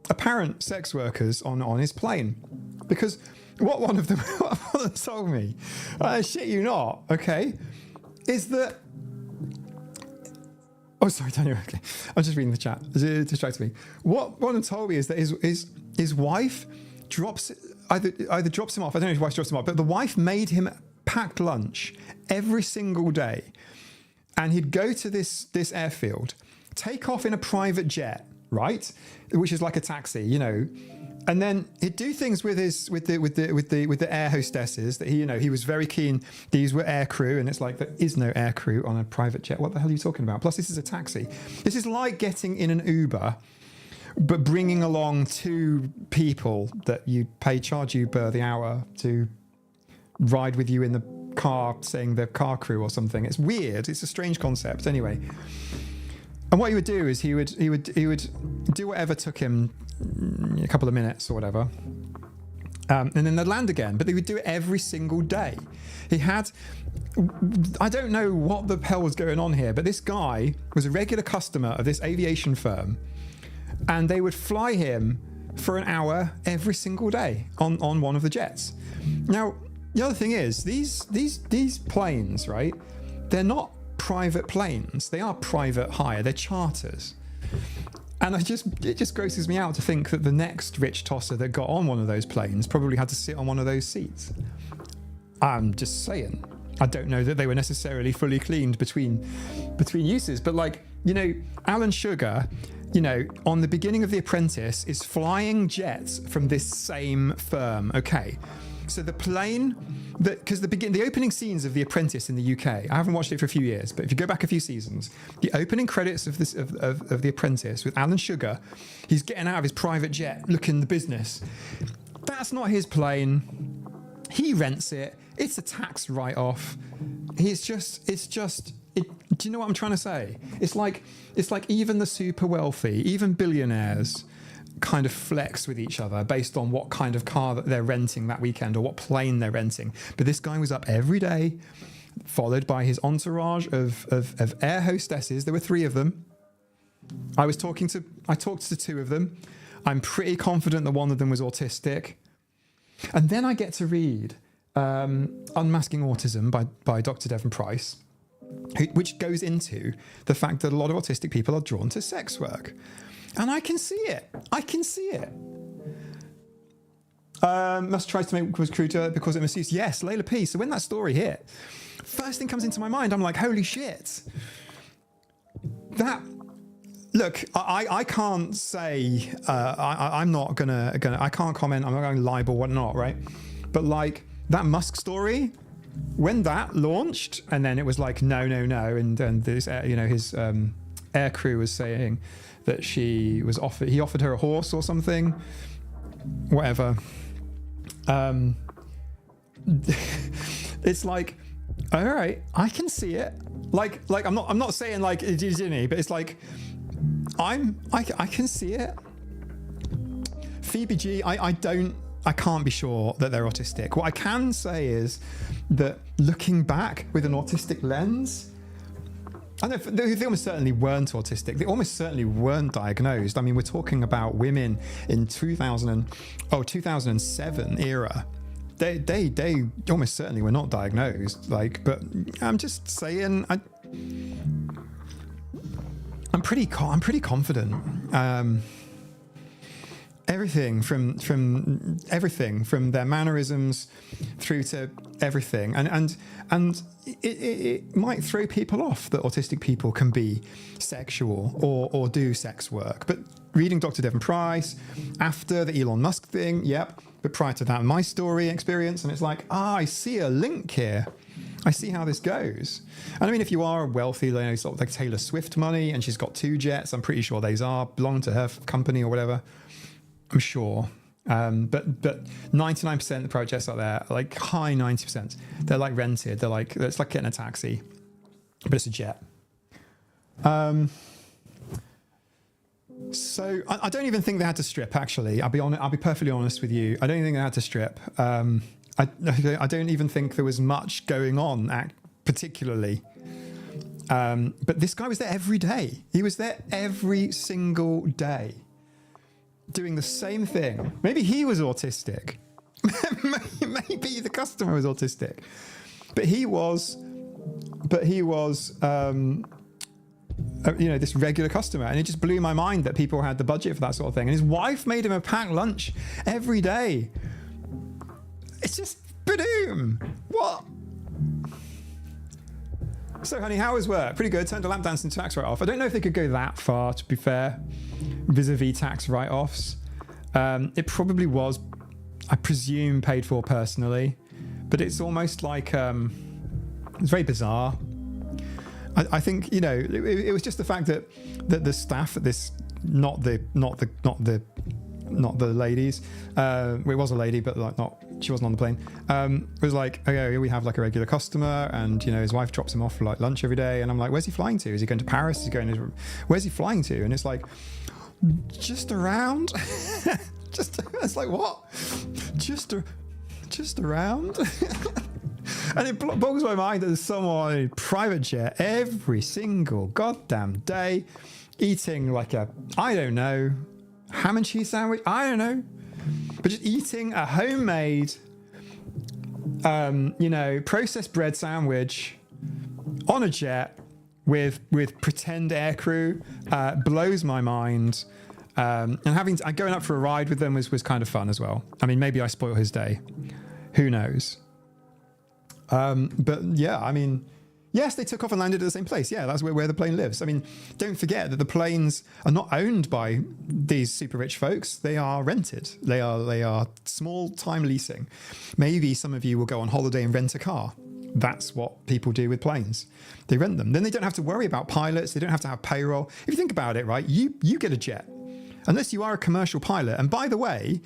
apparent sex workers on his plane. Because what one of them told me, shit you not, okay, is that... Oh, sorry, Daniel. Okay. I'm just reading the chat. It distracts me. What one of them told me is that his wife either drops him off. I don't know if his wife drops him off, but the wife made him packed lunch every single day. And he'd go to this airfield, take off in a private jet, right? Which is like a taxi, you know. And then he'd do things with the air hostesses that he was very keen. These were air crew, and it's like there is no air crew on a private jet. What the hell are you talking about? Plus, this is a taxi. This is like getting in an Uber, but bringing along two people that charge you per the hour to ride with you in the car, saying they're car crew or something. It's weird. It's a strange concept. Anyway. And what he would do is he would do whatever took him a couple of minutes or whatever. And then they'd land again, but they would do it every single day. I don't know what the hell was going on here, but this guy was a regular customer of this aviation firm, and they would fly him for an hour every single day on one of the jets. Now, the other thing is, these planes, right? They're not private planes. They are private hire. They're charters. And it just grosses me out to think that the next rich tosser that got on one of those planes probably had to sit on one of those seats. I'm just saying. I don't know that they were necessarily fully cleaned between uses, but like, you know, Alan Sugar, you know, on the beginning of The Apprentice is flying jets from this same firm. Okay. So the plane because the opening scenes of The Apprentice in the UK, I haven't watched it for a few years, but if you go back a few seasons, the opening credits of The Apprentice with Alan Sugar, he's getting out of his private jet, looking the business. That's not his plane. He rents it. It's a tax write-off. Do you know what I'm trying to say? It's like even the super wealthy, even billionaires, kind of flex with each other based on what kind of car that they're renting that weekend or what plane they're renting. But this guy was up every day, followed by his entourage of air hostesses. There were 3 of them. I talked to 2 of them. I'm pretty confident that one of them was autistic. And then I get to read Unmasking Autism by Dr. Devon Price, which goes into the fact that a lot of autistic people are drawn to sex work. And I can see it. Must try to make recruiter because it misuse. Yes, Layla P. So when that story hit, first thing comes into my mind, I'm like, holy shit. Look, I can't say, I'm not gonna, I can't comment, I'm not going to libel whatnot, right? But like that Musk story, when that launched, and then it was like, no, and this, his air crew was saying that he offered her a horse or something, whatever. It's like, all right, I can see it. Like I'm not saying like Disney, but it's like I can see it. Phoebe G, I can't be sure that they're autistic. What I can say is that looking back with an autistic lens, I know they almost certainly weren't autistic. They almost certainly weren't diagnosed. I mean, we're talking about women in 2007 era. They almost certainly were not diagnosed. Like, but I'm just saying, I'm pretty confident. Everything from their mannerisms through to everything, and it might throw people off that autistic people can be sexual or do sex work. But reading Dr. Devon Price after the Elon Musk thing, yep. But prior to that, my story experience, and it's like, I see a link here. I see how this goes. And I mean, if you are wealthy, sort of like Taylor Swift money, and she's got 2 jets, I'm pretty sure these belong to her company or whatever. I'm sure. But 99% of the projects out there, like high 90%, they're like rented. They're like, it's like getting a taxi, but it's a jet. So I don't even think they had to strip, actually. I'll be perfectly honest with you. I don't think they had to strip. I don't even think there was much going on, particularly. But this guy was there every day. He was there every single day, doing the same thing. Maybe he was autistic. Maybe the customer was autistic. But he was this regular customer, and it just blew my mind that people had the budget for that sort of thing. And his wife made him a packed lunch every day. It's just boom. What? So, honey, how was work? Pretty good. Turned a lap dance into tax write-off. I don't know if they could go that far, to be fair, vis-a-vis tax write-offs. It probably was, I presume, paid for personally, but it's almost like it's very bizarre. I think it was just the fact that the staff at this, not the ladies. It was a lady, but like she wasn't on the plane. Was like, okay, we have like a regular customer, and his wife drops him off for like lunch every day, and I'm like, where's he flying to? Is he going to Paris? Where's he flying to? And it's like, just around. It's like, what? Just around. And it boggles my mind that there's someone in a private jet every single goddamn day eating like I don't know, ham and cheese sandwich. I don't know. But just eating a homemade, processed bread sandwich on a jet with pretend air crew blows my mind. And going up for a ride with them was kind of fun as well. I mean, maybe I spoiled his day. Who knows? But yeah, I mean, yes, they took off and landed at the same place. Yeah, that's where the plane lives. I mean, don't forget that the planes are not owned by these super rich folks. They are rented. They are small time leasing. Maybe some of you will go on holiday and rent a car. That's what people do with planes. They rent them. Then they don't have to worry about pilots. They don't have to have payroll. If you think about it, right, you get a jet. Unless you are a commercial pilot. And by the way,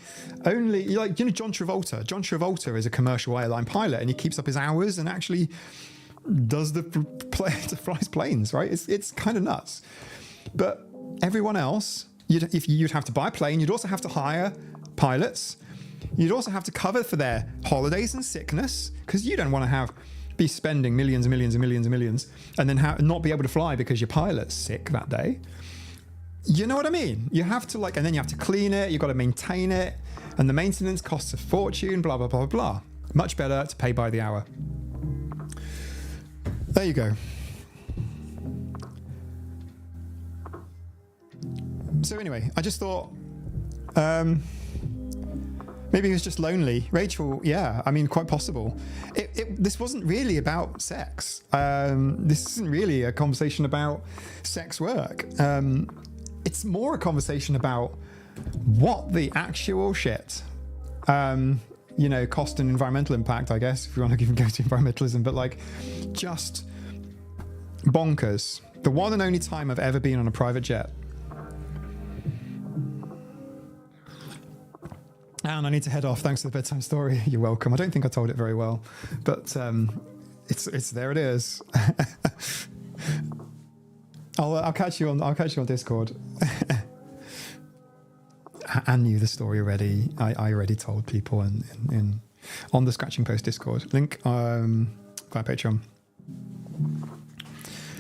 only John Travolta. John Travolta is a commercial airline pilot, and he keeps up his hours and actually does flies planes, right? It's kind of nuts. But everyone else, you'd have to buy a plane. You'd also have to hire pilots. You'd also have to cover for their holidays and sickness, because you don't want to be spending millions and millions and millions and millions and then not be able to fly because your pilot's sick that day. You know what I mean? You have to and then you have to clean it. You've got to maintain it. And the maintenance costs a fortune, blah, blah, blah, blah. Much better to pay by the hour. There you go. So anyway, I just thought maybe he was just lonely. Rachel, yeah, I mean, quite possible. This wasn't really about sex. This isn't really a conversation about sex work. It's more a conversation about what the actual shit, cost and environmental impact, I guess, if you want to even go to environmentalism, but like just bonkers. The one and only time I've ever been on a private jet. And I need to head off. Thanks for the bedtime story. You're welcome. I don't think I told it very well, but it's there. It is. I'll catch you on Discord. I knew the story already. I already told people in on the Scratching Post Discord link via Patreon.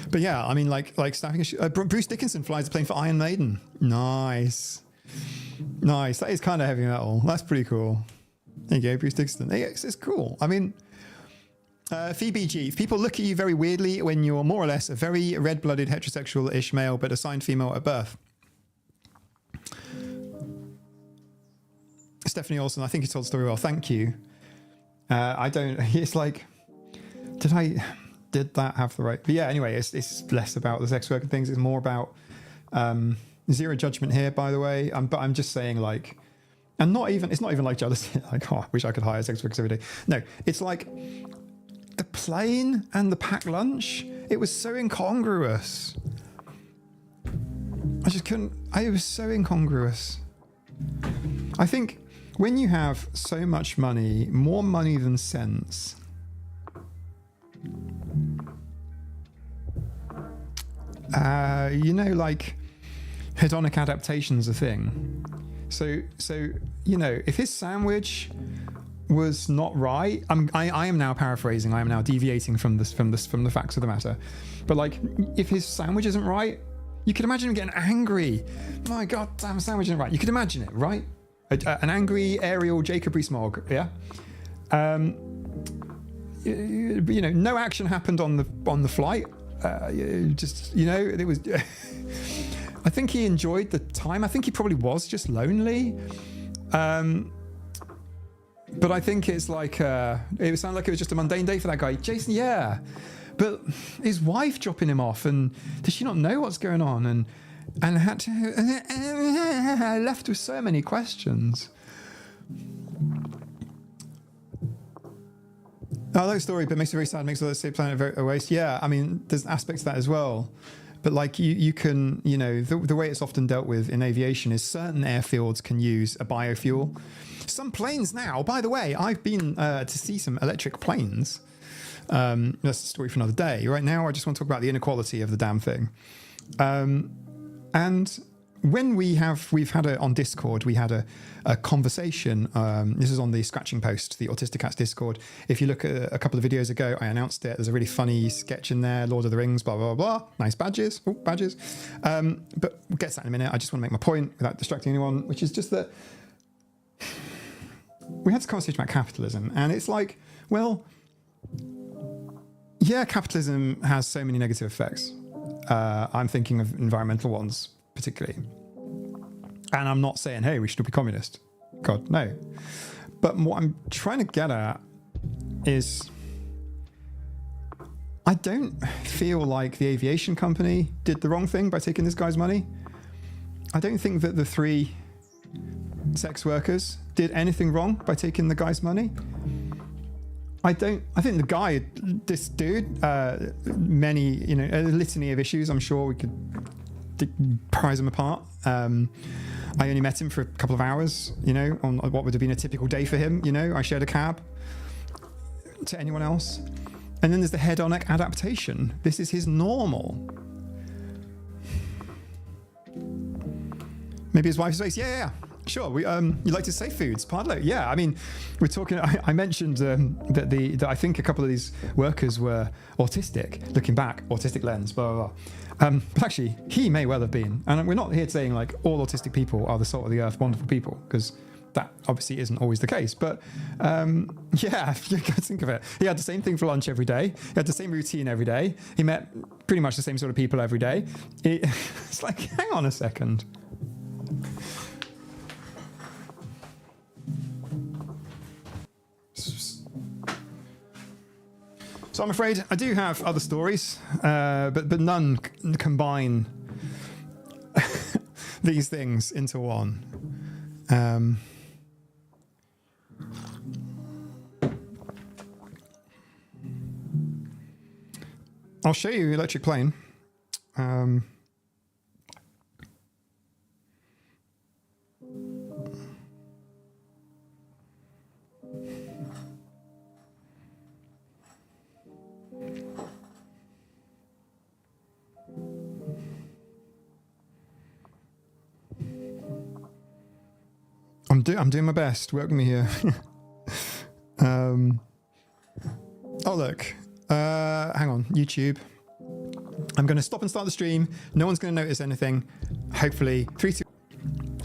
But yeah, I mean, like snapping. Bruce Dickinson flies a plane for Iron Maiden. Nice. That is kind of heavy metal. That's pretty cool. There you go, Bruce Dickinson. It's cool. I mean, Phoebe G. If people look at you very weirdly when you're more or less a very red-blooded heterosexual-ish male but assigned female at birth. Stephanie Olsen, I think you told the story well. Thank you. I don't. It's like, did that have the right? But yeah. Anyway, it's less about the sex work and things. It's more about. Zero judgment here, by the way. But I'm just saying, like, and it's not even like jealousy. Like, oh, I wish I could hire sex workers every day. No, it's like the plane and the packed lunch. It was so incongruous. I just couldn't. It was so incongruous. I think when you have so much money, more money than sense. Like hedonic adaptation's a thing. So if his sandwich was not right, I am now paraphrasing. I am now deviating from the facts of the matter. But like, if his sandwich isn't right, you could imagine him getting angry. My God, damn sandwich isn't right. You could imagine it, right? An angry Ariel Jacob Rees-Mogg, yeah. No action happened on the flight. It was. I think he enjoyed the time. I think he probably was just lonely. But I think it's like it sounded like it was just a mundane day for that guy, Jason. Yeah, but his wife dropping him off, and does she not know what's going on? And had to left with so many questions. I like the story, but it makes it very sad. It makes all the planet a waste. Yeah, I mean, there's aspects of that as well. But like you can, the way it's often dealt with in aviation is certain airfields can use a biofuel. Some planes now, by the way, I've been to see some electric planes. That's a story for another day. Right now, I just want to talk about the inequality of the damn thing. And when we've had on Discord, we had a conversation. This is on the Scratching Post, the Autistic Cats Discord. If you look at a couple of videos ago, I announced it. There's a really funny sketch in there, Lord of the Rings, blah, blah, blah. Nice badges. Oh, badges. But we'll get to that in a minute. I just want to make my point without distracting anyone, which is just that we had this conversation about capitalism. And it's like, well, yeah, capitalism has so many negative effects. I'm thinking of environmental ones, particularly. And I'm not saying, hey, we should be communist. God, no. But what I'm trying to get at is I don't feel like the aviation company did the wrong thing by taking this guy's money. I don't think that the 3 sex workers did anything wrong by taking the guy's money. I think the guy, this dude, many, a litany of issues. I'm sure we could prize them apart. I only met him for a couple of hours, on what would have been a typical day for him. I shared a cab to anyone else. And then there's the hedonic adaptation. This is his normal. Maybe his wife says, yeah. Sure. You like to say foods, Pardlo? Yeah. I mean, we're talking. I mentioned that I think a couple of these workers were autistic. Looking back, autistic lens, blah blah blah. But actually, he may well have been. And we're not here saying like all autistic people are the salt of the earth, wonderful people, because that obviously isn't always the case. But yeah, you can think of it. He had the same thing for lunch every day. He had the same routine every day. He met pretty much the same sort of people every day. It's like, hang on a second. So I'm afraid I do have other stories, but none combine these things into one. I'll show you Electric Plane. I'm doing my best. Work with me here. Oh look. Hang on, YouTube. I'm going to stop and start the stream. No one's going to notice anything. Hopefully, 3, 2,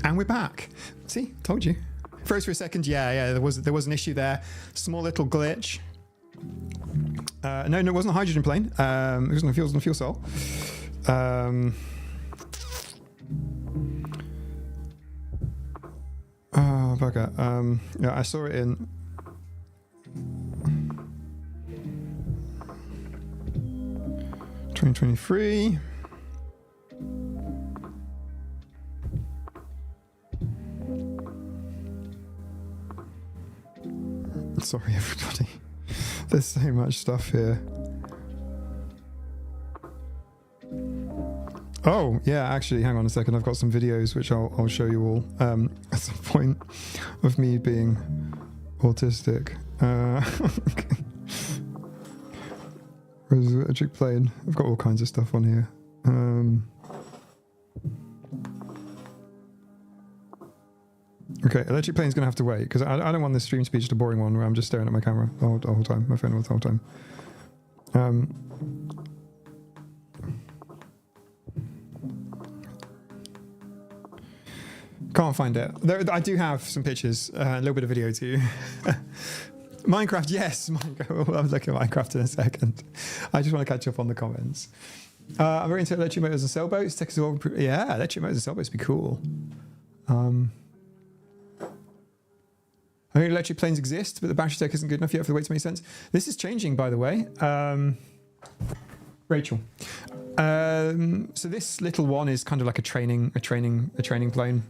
and we're back. See, told you. Froze for a second. Yeah. There was an issue there. Small little glitch. No, it wasn't a hydrogen plane. It was on a fuel cell. Oh, bugger. Yeah, I saw it in. $2023. Sorry, everybody. There's so much stuff here. Oh, yeah, actually, hang on a second. I've got some videos which I'll show you all at some point of me being autistic. Okay. Where's the Electric Plane? I've got all kinds of stuff on here. Okay, Electric Plane's going to have to wait because I don't want this stream to be just a boring one where I'm just staring at my camera the whole time, my phone the whole time. Can't find it. I do have some pictures, a little bit of video too. Minecraft, yes, Minecraft. I'll look at Minecraft in a second. I just want to catch up on the comments. I'm very into electric motors and sailboats. Yeah, electric motors and sailboats would be cool. I mean, electric planes exist, but the battery tech isn't good enough yet for the weight to make sense. This is changing, by the way. Rachel. So this little one is kind of like a training plane.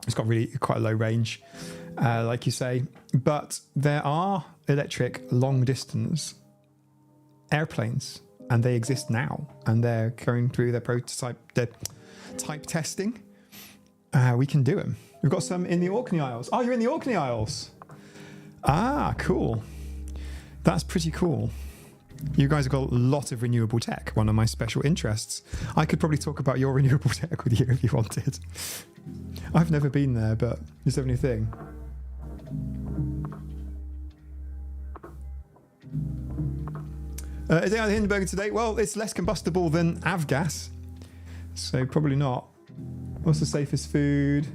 It's got really quite a low range, like you say. But there are electric long distance airplanes, and they exist now, and they're going through their type testing. We can do them. We've got some in the Orkney Isles. Oh, you're in the Orkney Isles. Ah, cool. That's pretty cool. You guys have got a lot of renewable tech, one of my special interests. I could probably talk about your renewable tech with you if you wanted. I've never been there, but is there anything? Is it out of Hindenburg today? Well, it's less combustible than avgas, so probably not. What's the safest food?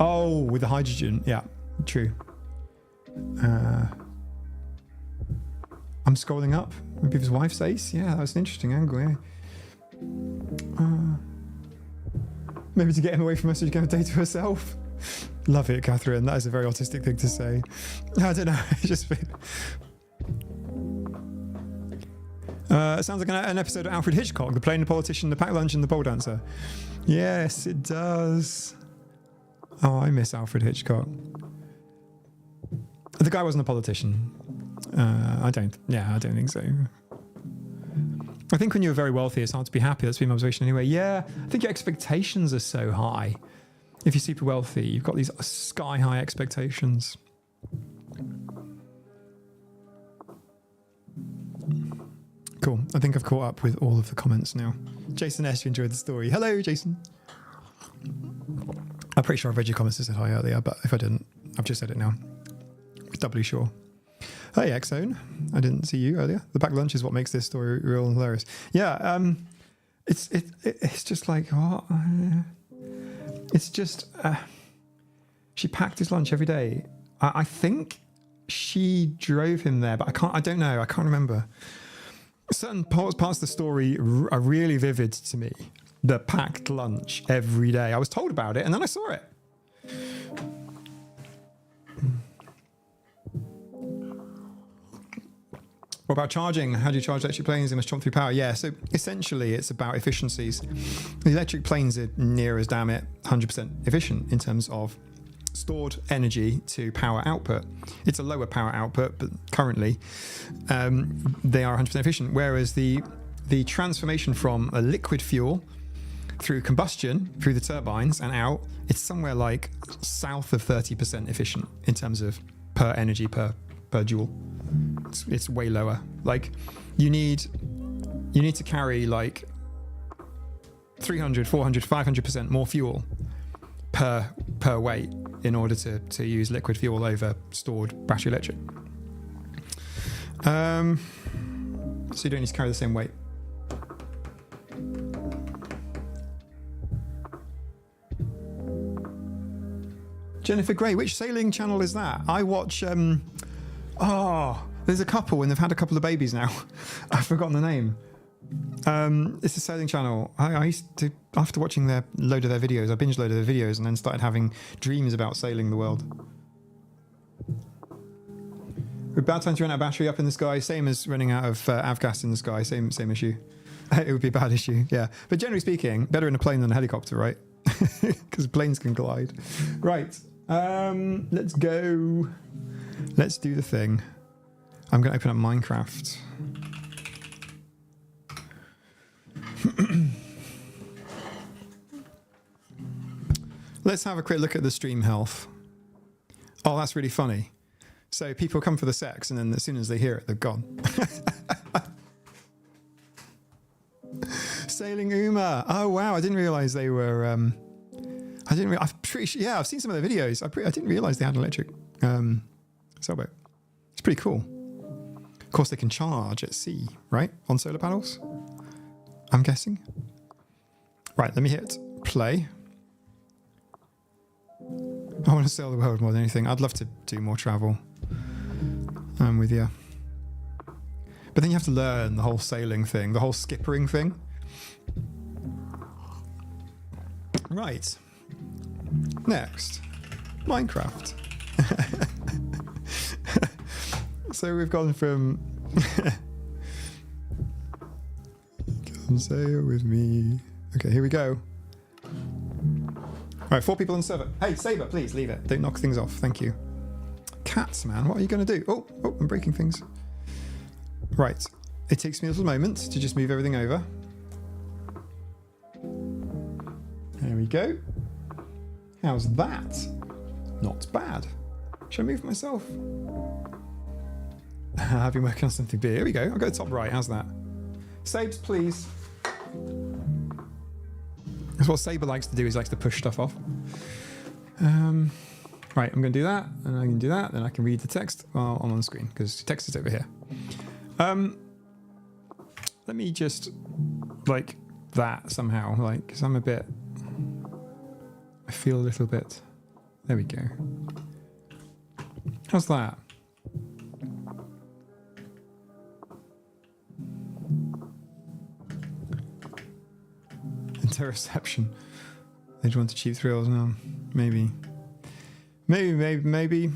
Oh, with the hydrogen. Yeah, true. I'm scrolling up. Maybe his wife says. Yeah, that was an interesting angle, yeah. Maybe to get him away from us, she's going to date to herself. Love it, Catherine. That is a very autistic thing to say. I don't know. It's just... It sounds like an episode of Alfred Hitchcock, The Plane, the Politician, the Packed Lunch, and the Pole Dancer. Yes, it does. Oh, I miss Alfred Hitchcock. The guy wasn't a politician. I don't think so. I think when you're very wealthy, it's hard to be happy. That's been my observation anyway. Yeah, I think your expectations are so high. If you're super wealthy, you've got these sky-high expectations. Cool. I think I've caught up with all of the comments now. Jason S., you enjoyed the story. Hello, Jason. I'm pretty sure I've read your comments and said hi earlier, but if I didn't, I've just said it now. Doubly sure. Hey, Exone. I didn't see you earlier. The packed lunch is what makes this story real and hilarious. Yeah, it's just like, what? It's just, She packed his lunch every day. I think she drove him there, but I don't know. I can't remember. Certain parts of the story are really vivid to me. The packed lunch every day. I was told about it and then I saw it. What about charging? How do you charge electric planes? They must chomp through power. Yeah, so essentially it's about efficiencies. The electric planes are near as damn it 100% efficient in terms of stored energy to power output. It's a lower power output, but currently they are 100% efficient. Whereas the transformation from a liquid fuel through combustion, through the turbines and out, it's somewhere like south of 30% efficient in terms of per energy per joule. It's way lower. Like you need to carry like 300, 400, 500% more fuel per weight in order to use liquid fuel over stored battery electric. So you don't need to carry the same weight. Jennifer Gray, which sailing channel is that? I watch there's a couple and they've had a couple of babies now. I've forgotten the name. It's a sailing channel. I used to, after watching their load of their videos, I binge loaded their videos and then started having dreams about sailing the world. We're about time to run out of battery up in the sky, same as running out of avgas in the sky, same issue. It would be a bad issue, yeah. But generally speaking, better in a plane than a helicopter, right? Because planes can glide. Right, let's go. Let's do the thing. I'm going to open up Minecraft. Let's have a quick look at the stream health. Oh, that's really funny. So people come for the sex and then as soon as they hear it, they're gone. Sailing Uma. Oh, wow. I didn't realize they were... I'm pretty sure... Yeah, I've seen some of their videos. I didn't realize they had an electric sailboat. It's pretty cool. Of course, they can charge at sea, right? On solar panels, I'm guessing. Right, let me hit play. I want to sail the world more than anything. I'd love to do more travel. I'm with you. But then you have to learn the whole sailing thing, the whole skippering thing. Right. Next, Minecraft. So we've gone from come sail with me. Okay, here we go. All right, 4 people on the server. Hey, Saber, please leave it. Don't knock things off. Thank you. Cats, man, what are you going to do? Oh, I'm breaking things. Right, it takes me a little moment to just move everything over. There we go. How's that? Not bad. Should I move myself? I've been working on something big. Here we go. I'll go top right. How's that? Sabes, please. That's what Saber likes to do. He likes to push stuff off. Right, I'm going to do that, and I can do that, then I can read the text while I'm on the screen, because the text is over here. Let me just, like, that somehow, like, because I'm a bit... I feel a little bit... There we go. How's that? Interception. They just want to cheap thrills now. Maybe. Maybe.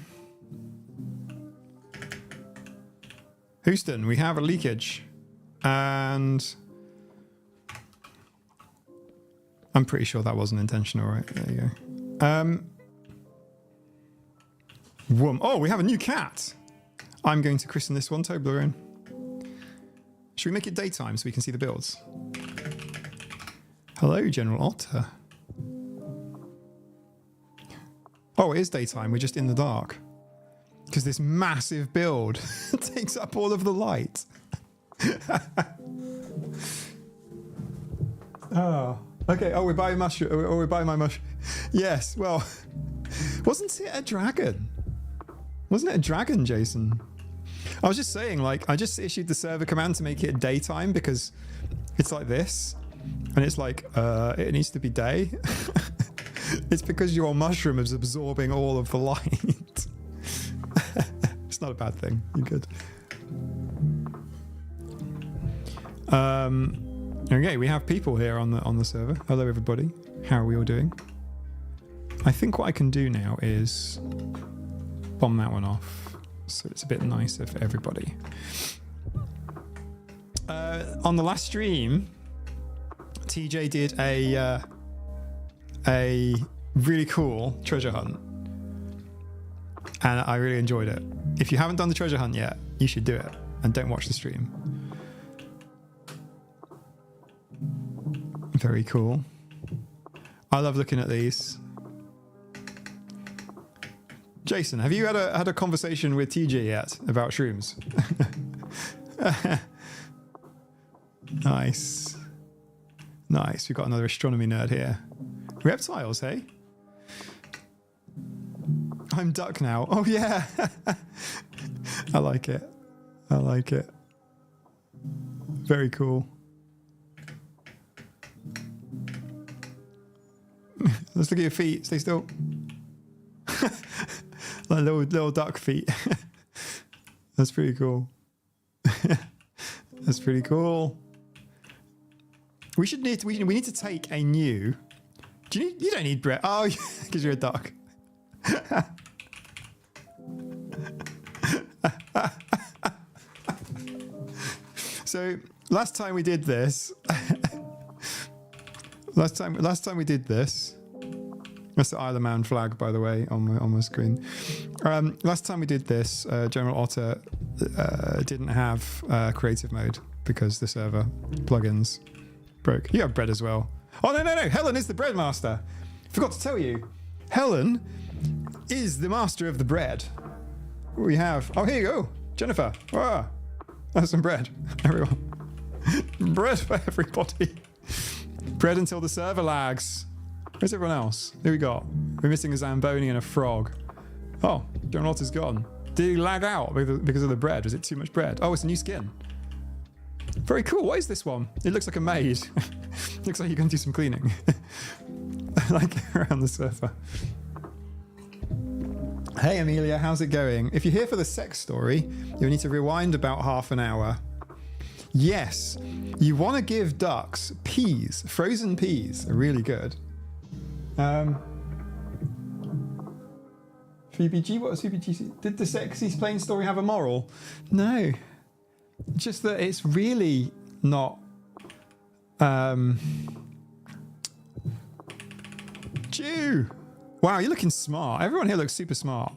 Houston, we have a leakage. And I'm pretty sure that wasn't intentional, right? There you go. Oh, we have a new cat. I'm going to christen this one Toblerone. Should we make it daytime so we can see the builds? Hello, General Otter. Oh, it is daytime. We're just in the dark. Because this massive build takes up all of the light. Oh, okay. Oh, we're buying mushroom. Oh, we're buying my mushroom. Yes. Well, wasn't it a dragon? Wasn't it a dragon, Jason? I was just saying, like, I just issued the server command to make it daytime because it's like this, and it's like it needs to be day. It's because your mushroom is absorbing all of the light. It's not a bad thing. You're good. Okay, we have people here on the server. Hello, everybody. How are we all doing? I think what I can do now is bomb that one off, so it's a bit nicer for everybody. On the last stream, TJ did a really cool treasure hunt, and I really enjoyed it. If you haven't done the treasure hunt yet, you should do it, and don't watch the stream. Very cool. I love looking at these. Jason, have you had a conversation with TJ yet about shrooms? Nice. Nice. We've got another astronomy nerd here. Reptiles, hey? I'm duck now. Oh, yeah. I like it. I like it. Very cool. Let's look at your feet. Stay still. Like little duck feet. That's pretty cool. That's pretty cool. We need to take a new. You don't need bread. Oh, because you're a duck. So last time we did this. Last time we did this. That's the Isle of Man flag, by the way, on my screen. Last time we did this, General Otter didn't have creative mode because the server plugins broke. You have bread as well. Oh, no. Helen is the bread master. Forgot to tell you. Helen is the master of the bread. We have... Oh, here you go. Jennifer. Ah, that's some bread. Everyone. Bread for everybody. Bread until the server lags. Where's everyone else? Who we got? We're missing a Zamboni and a frog. Oh, General Otter's gone. Did he lag out because of the bread? Was it too much bread? Oh, it's a new skin. Very cool. What is this one? It looks like a maid. Looks like you're going to do some cleaning. Like around the server. Hey, Amelia, how's it going? If you're here for the sex story, you'll need to rewind about half an hour. Yes, you want to give ducks peas. Frozen peas are really good. Phoebe G, what was Phoebe G? Did the sexy plain story have a moral? No. Just that it's really not... Jew! Wow, you're looking smart. Everyone here looks super smart.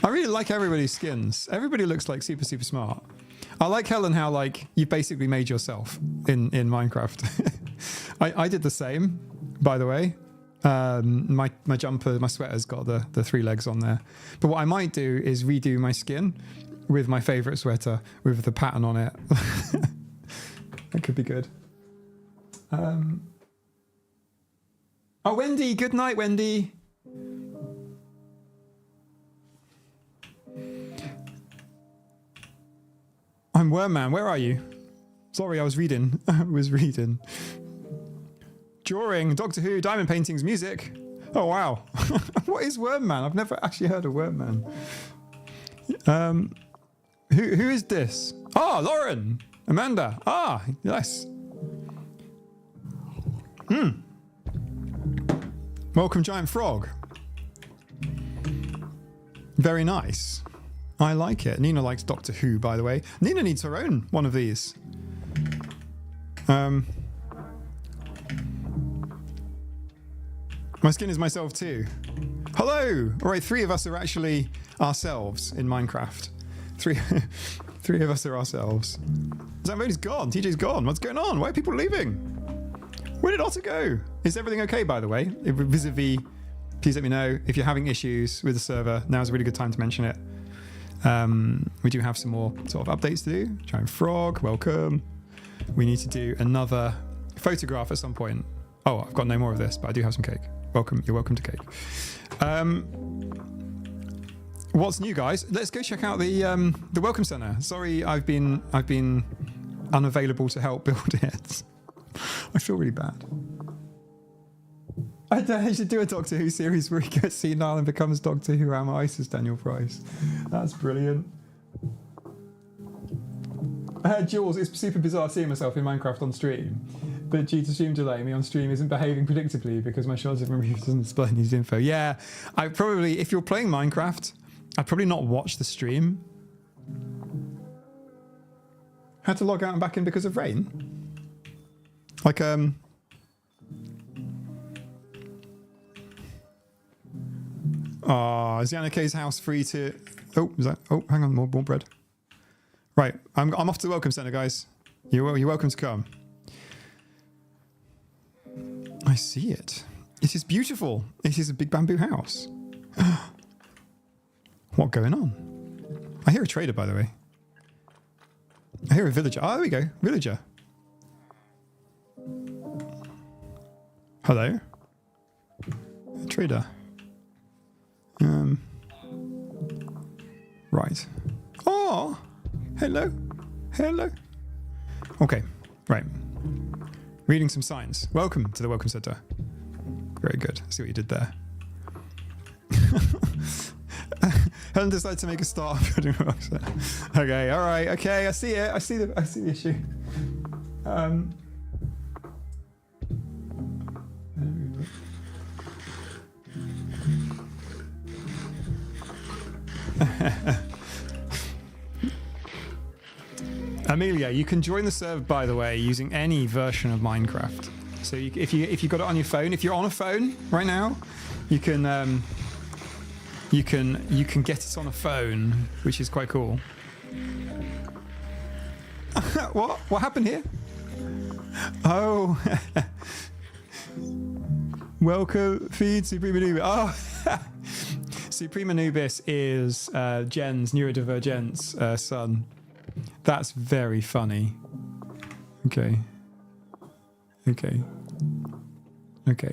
I really like everybody's skins. Everybody looks like super, super smart. I like, Helen, how like you basically made yourself in Minecraft. I did the same, by the way. My jumper, my sweater's got the 3 legs on there. But what I might do is redo my skin with my favorite sweater with the pattern on it. That could be good. Oh, Wendy, good night, Wendy. I'm Wormman, where are you? Sorry, I was reading. Drawing, Doctor Who, diamond paintings, music. Oh, wow. What is Wormman? I've never actually heard of Wormman. Who is this? Oh, Lauren. Amanda. Ah, yes. Welcome, Giant Frog. Very nice. I like it. Nina likes Doctor Who, by the way. Nina needs her own one of these. My skin is myself too. Hello! All right, 3 of us are actually ourselves in Minecraft. Three of us are ourselves. Zamboni's gone. TJ's gone. What's going on? Why are people leaving? Where did Otter go? Is everything okay, by the way? Vis-a-vis, please let me know if you're having issues with the server. Now's a really good time to mention it. We do have some more sort of updates to do. Giant Frog, welcome. We need to do another photograph at some point. Oh, I've got no more of this, but I do have some cake. Welcome. You're welcome to cake. What's new, guys? Let's go check out the Welcome Center. Sorry, I've been unavailable to help build it. I feel really bad. I don't. I should do a Doctor Who series where he gets senile and becomes Doctor Who Am Ice as Daniel Price. That's brilliant. Jules, it's super bizarre seeing myself in Minecraft on stream, but due to stream delay, me on stream isn't behaving predictably because my shards of removed doesn't display any info. Yeah, I probably, if you're playing Minecraft, I'd probably not watch the stream. Had to log out and back in because of rain. Like, is Yannicke's house free to... Oh, is that... Oh, hang on, more bread. Right, I'm off to the Welcome Centre, guys. You're welcome to come. I see it. It is beautiful. It is a big bamboo house. What going on? I hear a trader, by the way. I hear a villager. Oh, there we go. Villager. Hello. Trader. Right. Oh! Hello. Hello. Okay. Right. Reading some signs. Welcome to the Welcome Centre. Very good. I see what you did there. Helen decided to make a start. Okay. All right. Okay. I see it. I see the issue. Amelia, you can join the server, by the way, using any version of Minecraft. So if you got it on your phone, if you're on a phone right now, you can get it on a phone, which is quite cool. What happened here? Oh, welcome, feed Supreme Anubis. Oh, Supreme Anubis is Jen's neurodivergent's son. That's very funny. Okay.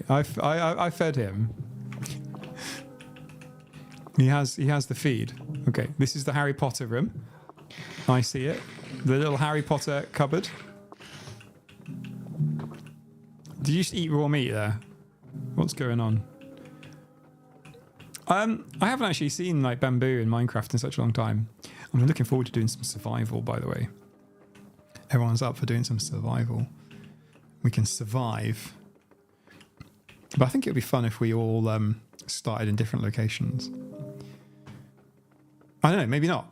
I fed him. He has the feed. Okay, this is the Harry Potter room. I see it. The little Harry Potter cupboard. Did you just eat raw meat there? What's going on? I haven't actually seen like bamboo in Minecraft in such a long time. I'm looking forward to doing some survival, by the way. Everyone's up for doing some survival. We can survive. But I think it would be fun if we all started in different locations. I don't know, maybe not.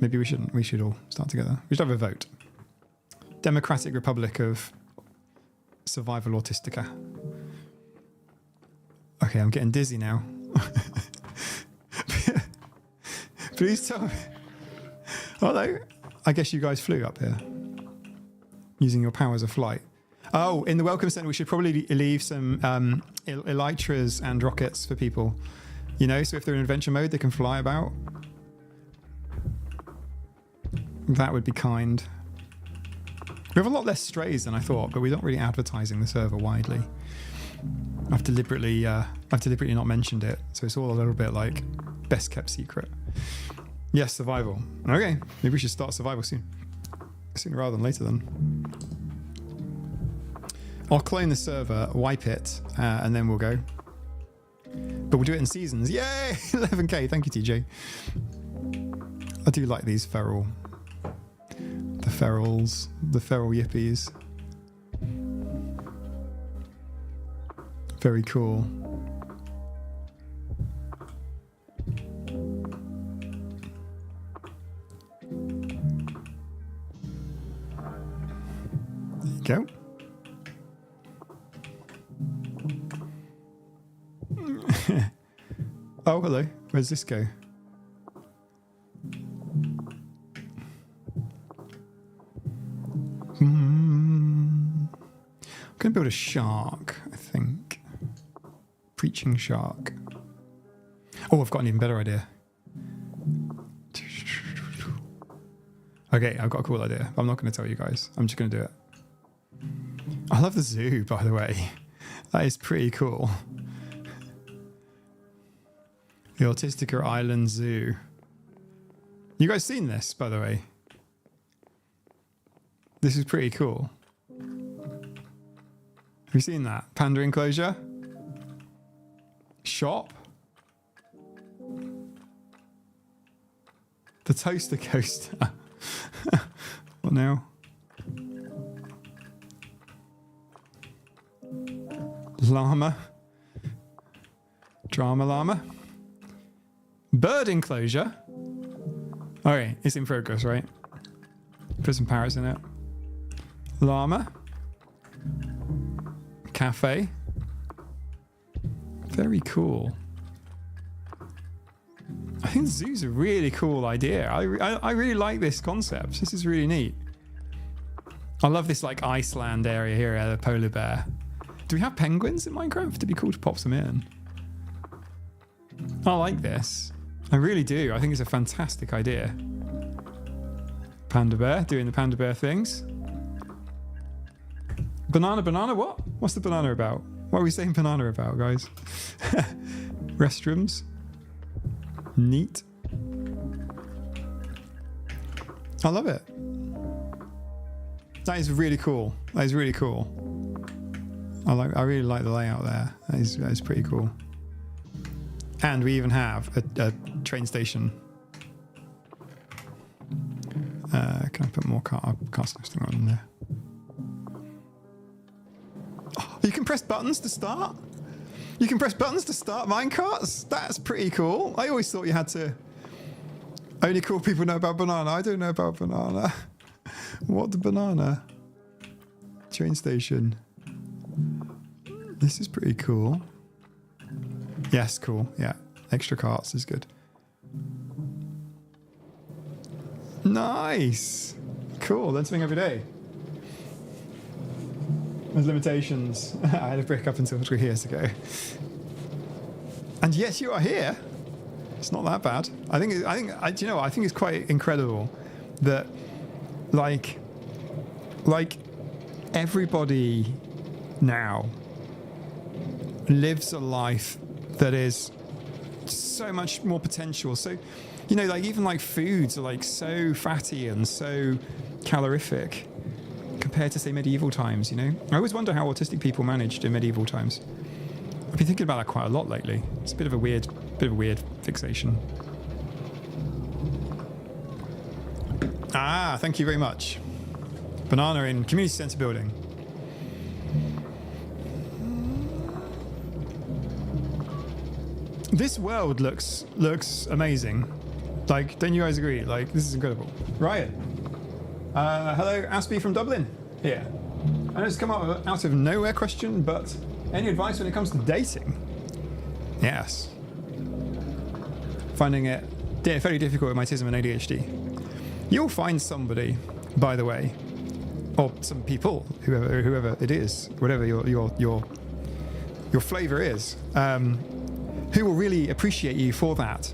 Maybe we shouldn't. We should all start together. We should have a vote. Democratic Republic of Survival Autistica. Okay, I'm getting dizzy now. Please tell me. Although, I guess you guys flew up here using your powers of flight. Oh, in the Welcome Centre, we should probably leave some elytras and rockets for people. You know, so if they're in adventure mode, they can fly about. That would be kind. We have a lot less strays than I thought, but we're not really advertising the server widely. I've deliberately not mentioned it, so it's all a little bit like best kept secret. Yes, survival. Okay, maybe we should start survival soon. Sooner rather than later then. I'll clone the server, wipe it, and then we'll go. But we'll do it in seasons. Yay! 11k, thank you, TJ. I do like these feral... The feral yippies. Very cool. There you go. Oh, hello. Where's this go? I'm going to build a shark, I think. Preaching shark. Oh, I've got an even better idea. Okay, I've got a cool idea. I'm not going to tell you guys. I'm just going to do it. I love the zoo, by the way. That is pretty cool. The Autistica Island Zoo. You guys seen this, by the way? This is pretty cool. Have you seen that? Panda enclosure? shop. The toaster coaster. What now? Llama. Drama llama. Bird enclosure. Okay, it's in progress, right? Put some parrots in it. Llama. Cafe. Very cool. I think the zoo's a really cool idea. I really like this concept. This is really neat. I love this like Iceland area here, the polar bear. Do we have penguins in Minecraft? It'd be cool to pop some in. I like this. I really do. I think it's a fantastic idea. Panda bear doing the panda bear things. Banana, what? What's the banana about? What are we saying banana about, guys? Restrooms. Neat. I love it. That is really cool. That is really cool. I really like the layout there. That is pretty cool. And we even have a train station. Can I put more cast listing on there? Oh, you can press buttons to start? You can press buttons to start minecarts? That's pretty cool. I always thought you had to... Only cool people know about banana. I don't know about banana. What the banana? Train station. This is pretty cool. Yes, cool. Yeah. Extra carts is good. Nice. Cool. Learn something every day. There's limitations. I had a break up until 3 years ago. And yes, you are here. It's not that bad. I think it's quite incredible that like everybody now lives a life that is so much more potential. So, like even like foods are like so fatty and so calorific compared to say medieval times, I always wonder how autistic people managed in medieval times. I've been thinking about that quite a lot lately. It's a bit of a weird fixation. Ah, thank you very much. Banana in community centre building. This world looks amazing. Like, don't you guys agree? Like, this is incredible. Ryan. Hello, Aspie from Dublin. Here. I know it's come out of nowhere question, but any advice when it comes to dating? Yes. Finding it fairly difficult with my autism and ADHD. You'll find somebody, by the way, or some people, whoever it is, whatever your flavour is, who will really appreciate you for that.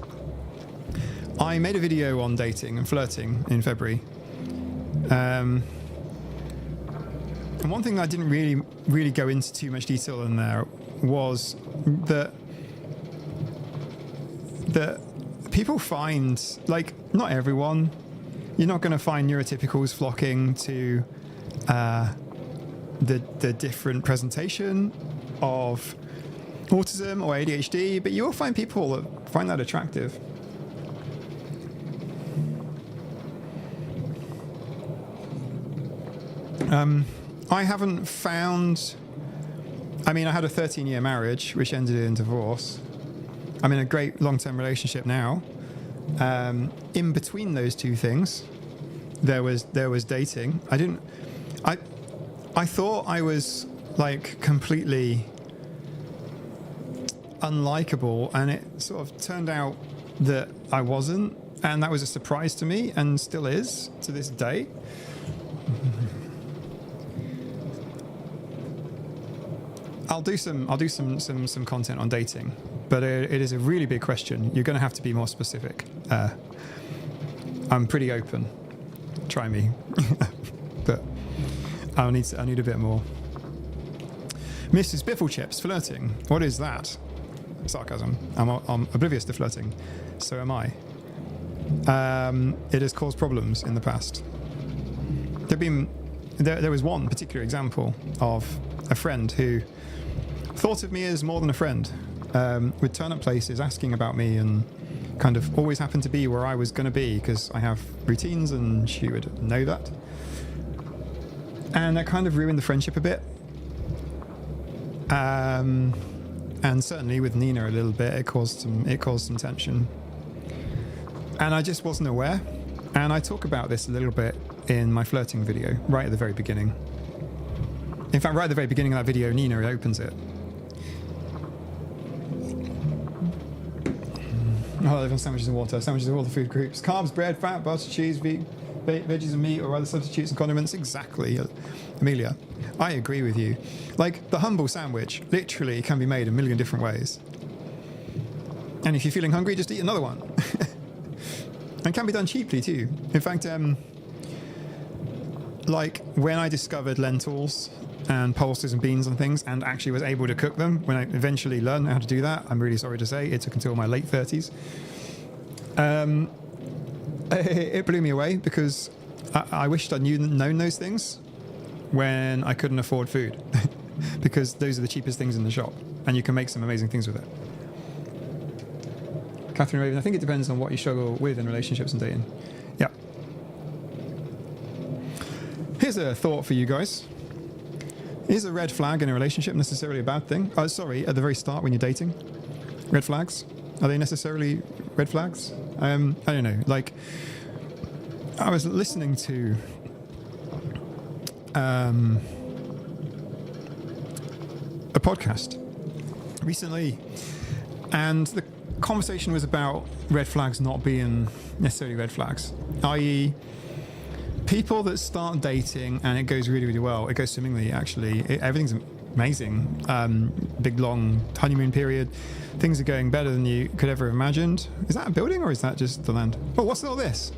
I made a video on dating and flirting in February. And one thing I didn't really go into too much detail in there was that people find, like, not everyone, you're not going to find neurotypicals flocking to the different presentation of autism or ADHD, but you will find people that find that attractive. I haven't found... I mean, I had a 13-year marriage, which ended in divorce. I'm in a great long-term relationship now. In between those two things, there was dating. I thought I was, like, completely unlikable, and it sort of turned out that I wasn't, and that was a surprise to me, and still is to this day. I'll do some content on dating, but it is a really big question. You're going to have to be more specific. I'm pretty open. Try me, but I need a bit more. Mrs. Biffle Chips flirting. What is that? Sarcasm. I'm oblivious to flirting. So am I. It has caused problems in the past. There was one particular example of a friend who thought of me as more than a friend, would turn up places asking about me and kind of always happened to be where I was going to be because I have routines and she would know that. And that kind of ruined the friendship a bit. And certainly with Nina a little bit, it caused some tension. And I just wasn't aware. And I talk about this a little bit in my flirting video, right at the very beginning. In fact, right at the very beginning of that video, Nina opens it. Oh, I live on sandwiches and water. Sandwiches are all the food groups. Carbs, bread, fat, butter, cheese, veggies and meat, or other substitutes and condiments. Exactly, Amelia. I agree with you. Like, the humble sandwich literally can be made a million different ways. And if you're feeling hungry, just eat another one. And can be done cheaply too. In fact, like when I discovered lentils and pulses and beans and things and actually was able to cook them, when I eventually learned how to do that, I'm really sorry to say, it took until my late 30s. It blew me away because I wished I'd known those things when I couldn't afford food. Because those are the cheapest things in the shop and you can make some amazing things with it. Catherine Raven, I think it depends on what you struggle with in relationships and dating. Yeah. Here's a thought for you guys. Is a red flag in a relationship necessarily a bad thing? Sorry, at the very start when you're dating. Red flags? Are they necessarily red flags? I don't know. Like, I was listening to a podcast recently, and the conversation was about red flags not being necessarily red flags, i.e. people that start dating and it goes really, really well. It goes swimmingly, actually. Everything's amazing. Big, long honeymoon period. Things are going better than you could ever have imagined. Is that a building or is that just the land? Oh, what's all this?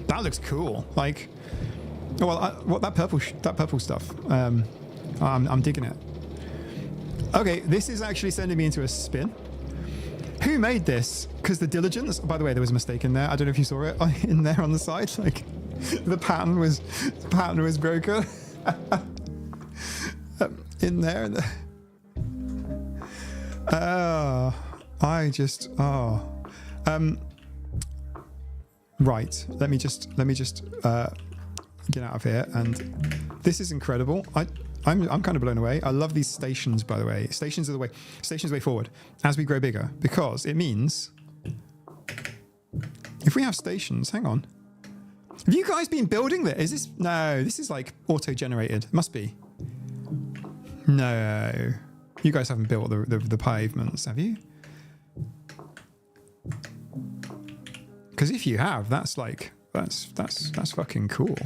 That looks cool. Like, oh, well, what that purple stuff. I'm digging it. Okay, this is actually sending me into a spin. Who made this? Because the diligence, by the way, there was a mistake in there. I don't know if you saw it in there on the side. Like, the pattern was broken. In there. Right. Let me just get out of here. And this is incredible. I'm kind of blown away. I love these stations, by the way. Stations are the way forward as we grow bigger, because it means if we have stations, hang on. Have you guys been building this? Is this? No, this is like auto-generated. Must be. No. You guys haven't built the pavements, have you? Because if you have, that's fucking cool.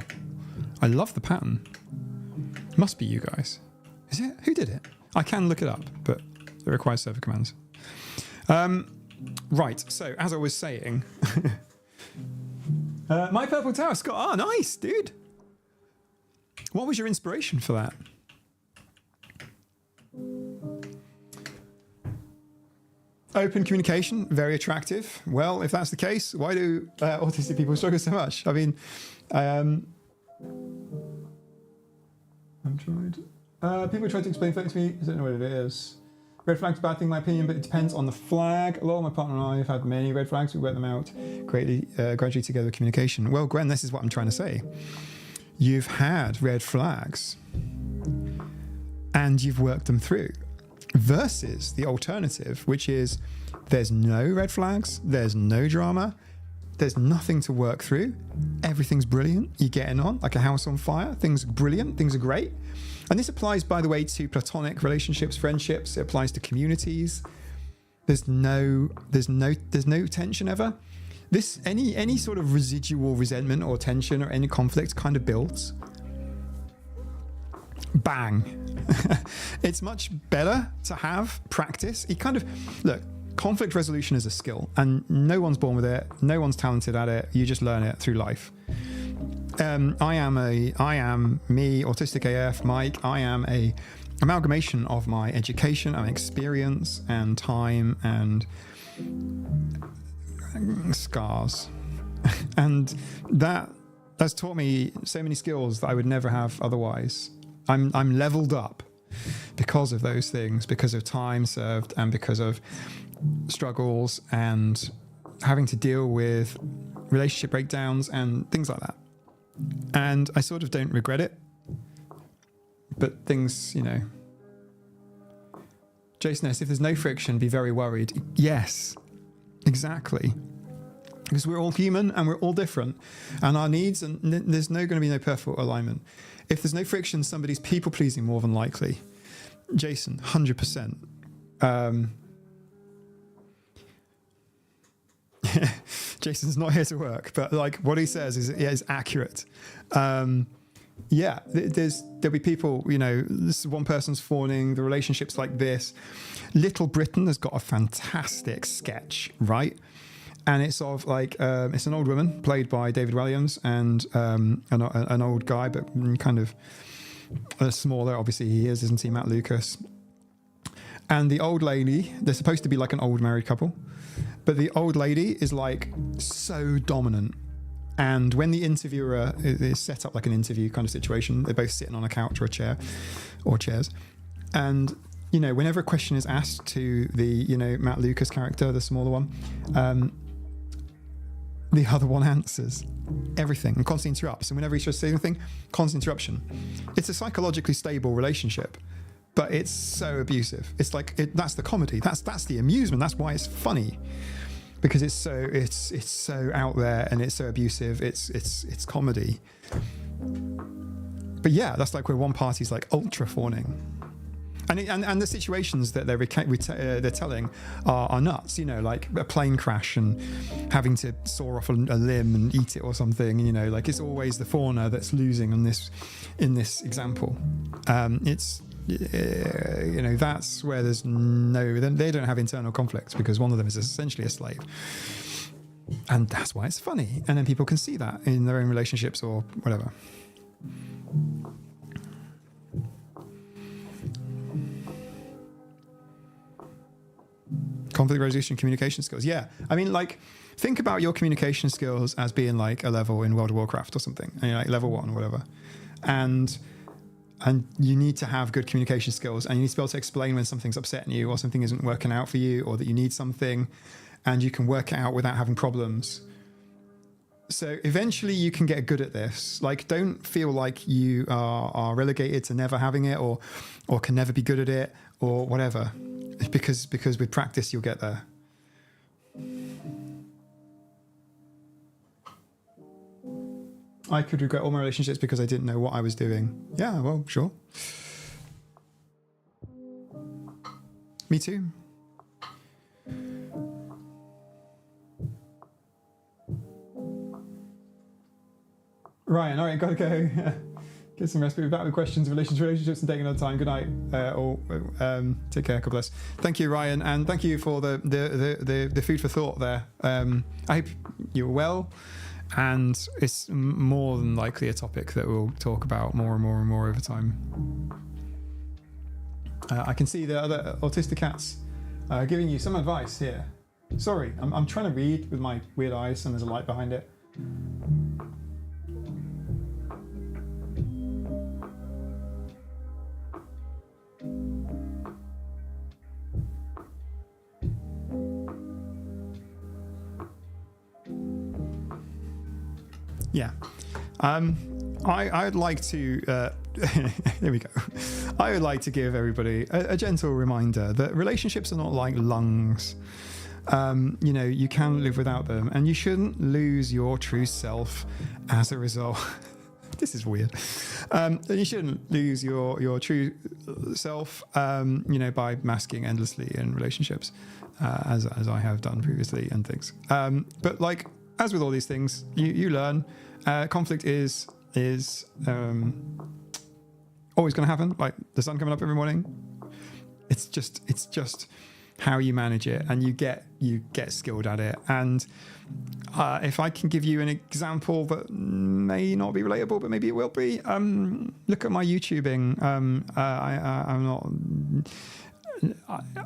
I love the pattern. Must be you guys. Is it? Who did it? I can look it up, but it requires server commands. Right, so as I was saying, My Purple Tower, Scott. Oh, nice, dude. What was your inspiration for that? Open communication, very attractive. Well, if that's the case, why do autistic people struggle so much? I mean, I'm trying to... people try to explain things to me. I don't know what it is. Red flag's a bad thing in my opinion, but it depends on the flag. A lot of my partner and I have had many red flags. We work them out gradually together with communication. Well, Gwen, this is what I'm trying to say. You've had red flags and you've worked them through. Versus the alternative, which is there's no red flags, there's no drama, there's nothing to work through. Everything's brilliant. You're getting on like a house on fire. Things are brilliant. Things are great. And this applies, by the way, to platonic relationships, friendships. It applies to communities. There's no tension ever. Any sort of residual resentment or tension or any conflict kind of builds. Bang. It's much better to have practice. Look, conflict resolution is a skill and no one's born with it. No one's talented at it. You just learn it through life. I am me, Autistic AF, Mike. I am a amalgamation of my education and experience and time and scars. And that has taught me so many skills that I would never have otherwise. I'm leveled up. because of those things, because of time served and because of struggles and having to deal with relationship breakdowns and things like that. And I sort of don't regret it, but things, you know. Jason S., if there's no friction, be very worried. Yes, exactly. Because we're all human and we're all different, and our needs, and there's going to be no perfect alignment. If there's no friction, somebody's people pleasing more than likely. Jason, 100%. Jason's not here to work, but like what he says is accurate. There'll be people, you know, this is one person's fawning, the relationship's like this. Little Britain has got a fantastic sketch, right? And it's of like, it's an old woman played by David Williams and an old guy, but kind of smaller. Obviously he is, isn't he, Matt Lucas? And the old lady, they're supposed to be like an old married couple, but the old lady is like so dominant. And when the interviewer is set up like an interview kind of situation, they're both sitting on a couch or a chair or chairs. And, you know, whenever a question is asked to the, you know, Matt Lucas character, the smaller one, the other one answers everything and constantly interrupts. And whenever he's trying to say anything, constant interruption. It's a psychologically stable relationship, but it's so abusive. It's like, that's the comedy. That's the amusement. That's why it's funny. Because it's so out there and it's so abusive. It's comedy. But yeah, that's like where one party's like ultra fawning. And the situations that they're telling are nuts, you know, like a plane crash and having to saw off a limb and eat it or something, you know, like it's always the fawner that's losing in this example. It's, you know, that's where there's they don't have internal conflicts because one of them is essentially a slave. And that's why it's funny. And then people can see that in their own relationships or whatever. Conflict resolution, communication skills. Yeah. I mean, like, think about your communication skills as being like a level in World of Warcraft or something. And you're like level 1 or whatever. And you need to have good communication skills, and you need to be able to explain when something's upsetting you or something isn't working out for you or that you need something, and you can work it out without having problems. So eventually you can get good at this. Like, don't feel like you are relegated to never having it or can never be good at it or whatever. Because with practice you'll get there. I could regret all my relationships because I didn't know what I was doing. Yeah, well, sure. Me too. Ryan, all right, gotta go. Get some rest. We'll be back with questions in relation to relationships and taking another time. Good night. Take care. God bless. Thank you, Ryan, and thank you for the food for thought there. I hope you're well, and it's more than likely a topic that we'll talk about more and more and more over time. I can see the other autistic cats giving you some advice here. Sorry, I'm trying to read with my weird eyes, and there's a light behind it. Yeah. I'd like to, there we go. I would like to give everybody a gentle reminder that relationships are not like lungs. You know, you can live without them, and you shouldn't lose your true self as a result. This is weird. You shouldn't lose your true self, you know, by masking endlessly in relationships, as I have done previously and things. But like, as with all these things, you learn. Conflict is always going to happen. Like the sun coming up every morning. It's just how you manage it, and you get skilled at it. And if I can give you an example that may not be relatable, but maybe it will be, look at my YouTubing.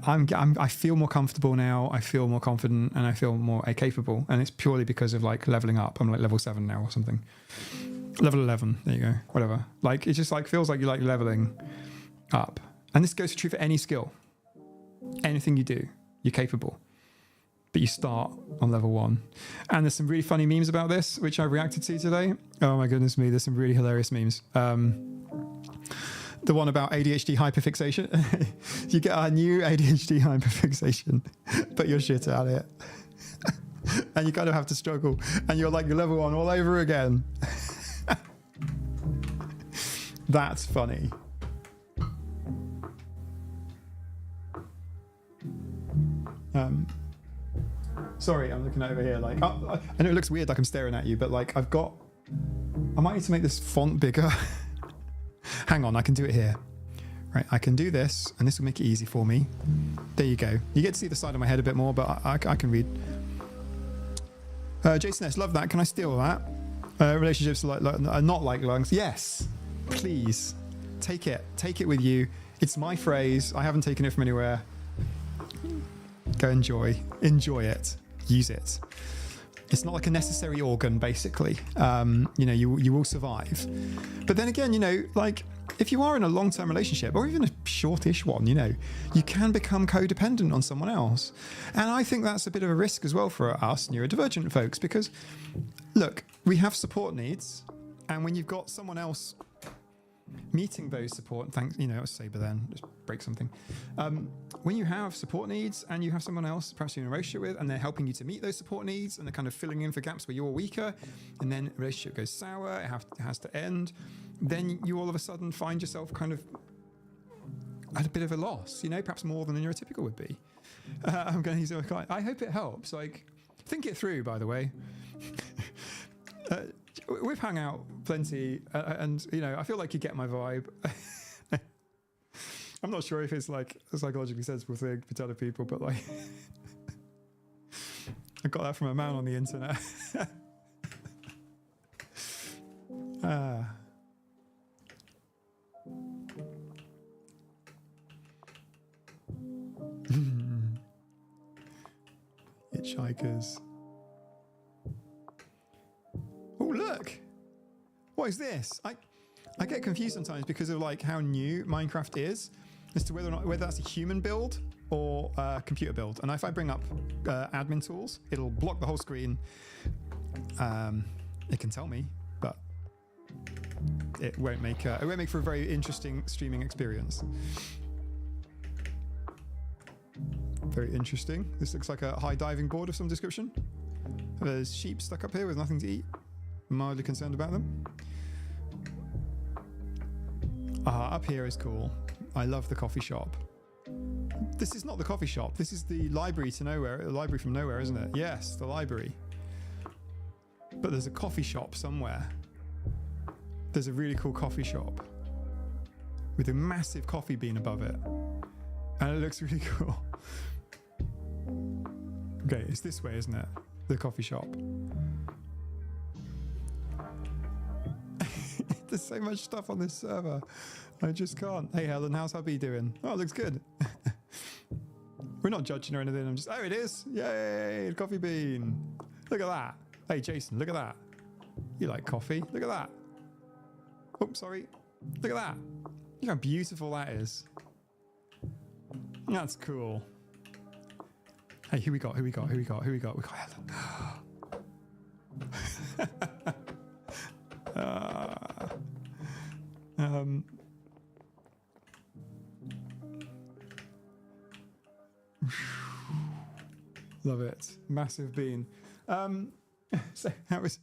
I feel more comfortable now. I feel more confident, and I feel more capable. And it's purely because of like leveling up. I'm like level 7 now or something. Level 11. There you go. Whatever. Like it just like feels like you're like leveling up. And this goes true for any skill. Anything you do, you're capable. But you start on level 1. And there's some really funny memes about this, which I reacted to today. Oh my goodness me, there's some really hilarious memes. The one about ADHD hyperfixation. You get a new ADHD hyperfixation, but you're shit at it. And you kind of have to struggle. And you're like, you're level 1 all over again. That's funny. Sorry, I'm looking over here. Like, I know it looks weird, like I'm staring at you, but like I might need to make this font bigger. Hang on, I can do it here. Right, I can do this, and this will make it easy for me. There you go. You get to see the side of my head a bit more, but I can read. Jason S, love that. Can I steal that? Relationships are not like lungs. Yes, please. Take it. Take it with you. It's my phrase. I haven't taken it from anywhere. Go enjoy. Enjoy it. Use it. It's not like a necessary organ, basically. You will survive. But then again, like if you are in a long-term relationship or even a shortish one, you can become codependent on someone else. And I think that's a bit of a risk as well for us neurodivergent folks, because look, we have support needs. And when you've got someone else meeting those support, Saber then, just break something. When you have support needs and you have someone else perhaps you're in a relationship with and they're helping you to meet those support needs and they're kind of filling in for gaps where you're weaker, and then the relationship goes sour, it has to end, then you all of a sudden find yourself kind of at a bit of a loss, perhaps more than a neurotypical would be. I'm going to use it. I hope it helps. Like, think it through, by the way. We've hung out plenty, and I feel like you get my vibe. I'm not sure if it's like a psychologically sensible thing to other people, but like, I got that from a man on the internet. Hitchhikers. Oh, look! What is this? I get confused sometimes because of like how new Minecraft is as to whether that's a human build or a computer build. And if I bring up admin tools, it'll block the whole screen. It can tell me, but it won't make for a very interesting streaming experience. Very interesting. This looks like a high diving board of some description. There's sheep stuck up here with nothing to eat. Mildly concerned about them. Up here is cool. I love the coffee shop. This is not the coffee shop. This is the library to nowhere. The library from nowhere, isn't it? Yes, the library. But there's a coffee shop somewhere. There's a really cool coffee shop with a massive coffee bean above it. And it looks really cool. Okay, it's this way, isn't it? The coffee shop. There's so much stuff on this server. I just can't. Hey Helen, how's hubby doing? Oh, it looks good. We're not judging or anything. I'm just, oh, it is. Yay, coffee bean. Look at that. Hey Jason, look at that. You like coffee? Look at that. Oops, sorry. Look at that. Look how beautiful that is. That's cool. Hey, who we got? We got Helen. Love it. Massive bean. So that was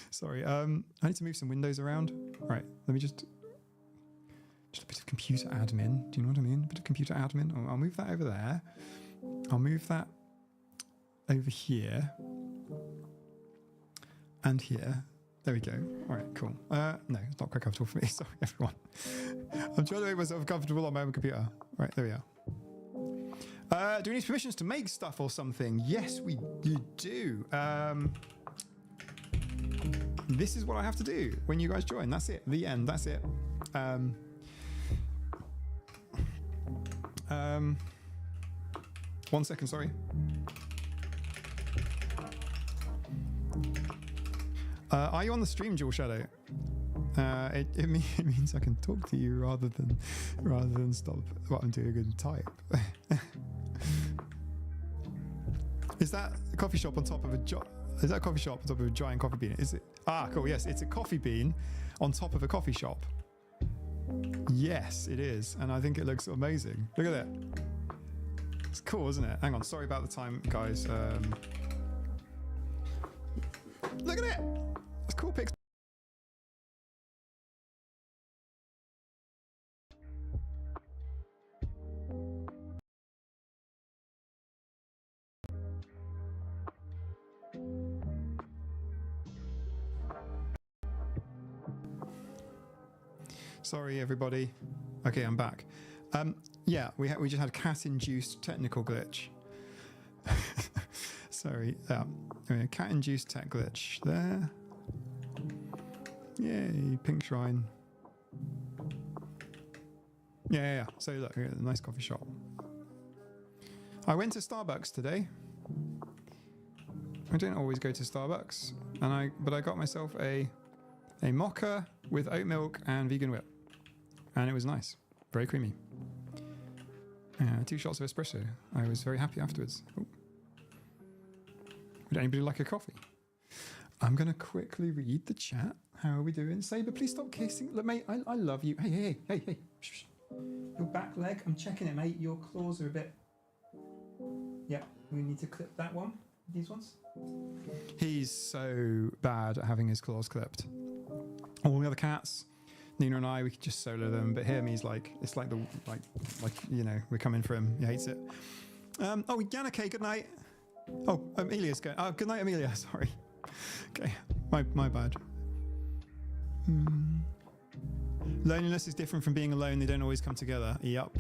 sorry. I need to move some windows around. Right, let me just a bit of computer admin. Do you know what I mean? A bit of computer admin. I'll move that over there. I'll move that over here and here. There we go. All right, cool. No, it's not quite comfortable for me. Sorry, everyone. I'm trying to make myself comfortable on my own computer. All right, there we are. Do we need permissions to make stuff or something? Yes, we do. This is what I have to do when you guys join. That's it. The end. That's it. 1 second, sorry. Are you on the stream, Jewel Shadow? It means I can talk to you rather than stop what I'm doing and type. Is that a coffee shop on top of is that a coffee shop on top of a giant coffee bean? Is it? Ah, cool. Yes, it's a coffee bean on top of a coffee shop. Yes, it is, and I think it looks amazing. Look at that. It's cool, isn't it? Hang on. Sorry about the time, guys. Look at it. It's cool pics. Sorry, everybody. Okay, I'm back. Yeah, we just had cat-induced technical glitch. Sorry. Cat-induced tech glitch there. Yay, pink shrine. Yeah. So look, a nice coffee shop. I went to Starbucks today. I don't always go to Starbucks, but I got myself a mocha with oat milk and vegan whip. And it was nice. Very creamy. 2 shots of espresso. I was very happy afterwards. Ooh. Would anybody like a coffee? I'm going to quickly read the chat. How are we doing? Saber, please stop kissing. Look, mate, I love you. Hey. Shh. Your back leg, I'm checking it, mate. Your claws are a bit... Yeah, we need to clip that one. These ones. He's so bad at having his claws clipped. All the other cats... Nina and I, we could just solo them, but him, he's like, it's like you know, we're coming for him. He hates it. Oh, Yannick, good night. Oh, Amelia's going. Oh, good night, Amelia. Sorry. Okay, my bad. Loneliness is different from being alone. They don't always come together. Yup.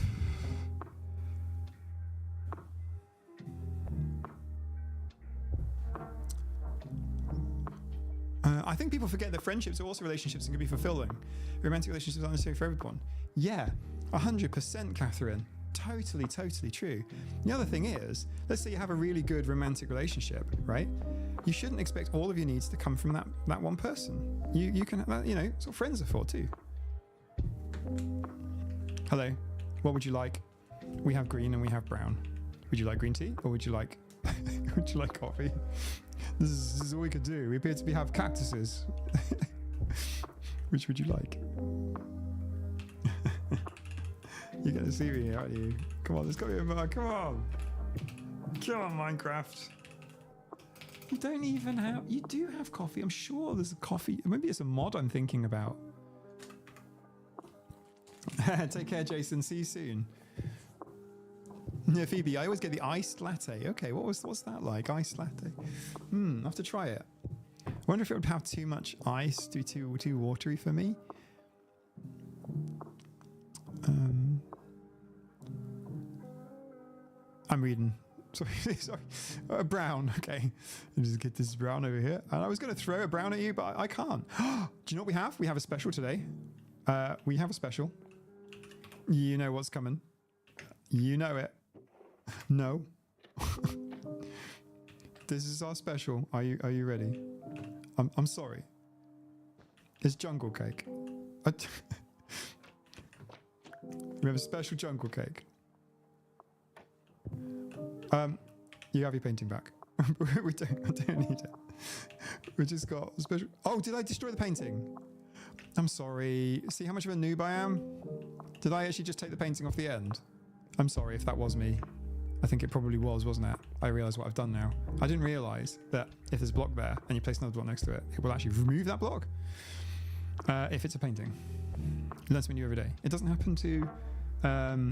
I think people forget that friendships are also relationships and can be fulfilling. Romantic relationships aren't necessary for everyone. Yeah, 100%, Catherine. Totally true. The other thing is, let's say you have a really good romantic relationship, right? You shouldn't expect all of your needs to come from that one person. You can, you know, that's what friends are for too. Hello, what would you like? We have green and we have brown. Would you like green tea or would you like coffee? This is all we could do. We appear to have cactuses. Which would you like? You're gonna see me, aren't you? Come on, there's got to be a mark. Come on, Minecraft. You don't even have. You do have coffee. I'm sure there's a coffee. Maybe it's a mod I'm thinking about. Take care, Jason. See you soon. Yeah, Phoebe, I always get the iced latte. Okay, what's that like? Iced latte. I'll have to try it. I wonder if it would have too much ice, too watery for me. I'm reading. Sorry. Brown. Okay. I'll just get this brown over here. And I was going to throw a brown at you, but I can't. Do you know what we have? We have a special today. We have a special. You know what's coming. You know it. No. This is our special. Are you ready? I'm sorry. It's jungle cake. We have a special jungle cake. You have your painting back. I don't need it. We just got a special. Oh, did I destroy the painting? I'm sorry. See how much of a noob I am? Did I actually just take the painting off the end? I'm sorry if that was me. I think it probably was, wasn't it? I realise what I've done now. I didn't realise that if there's a block there and you place another block next to it, it will actually remove that block. If it's a painting. Learn something new every day. It doesn't happen to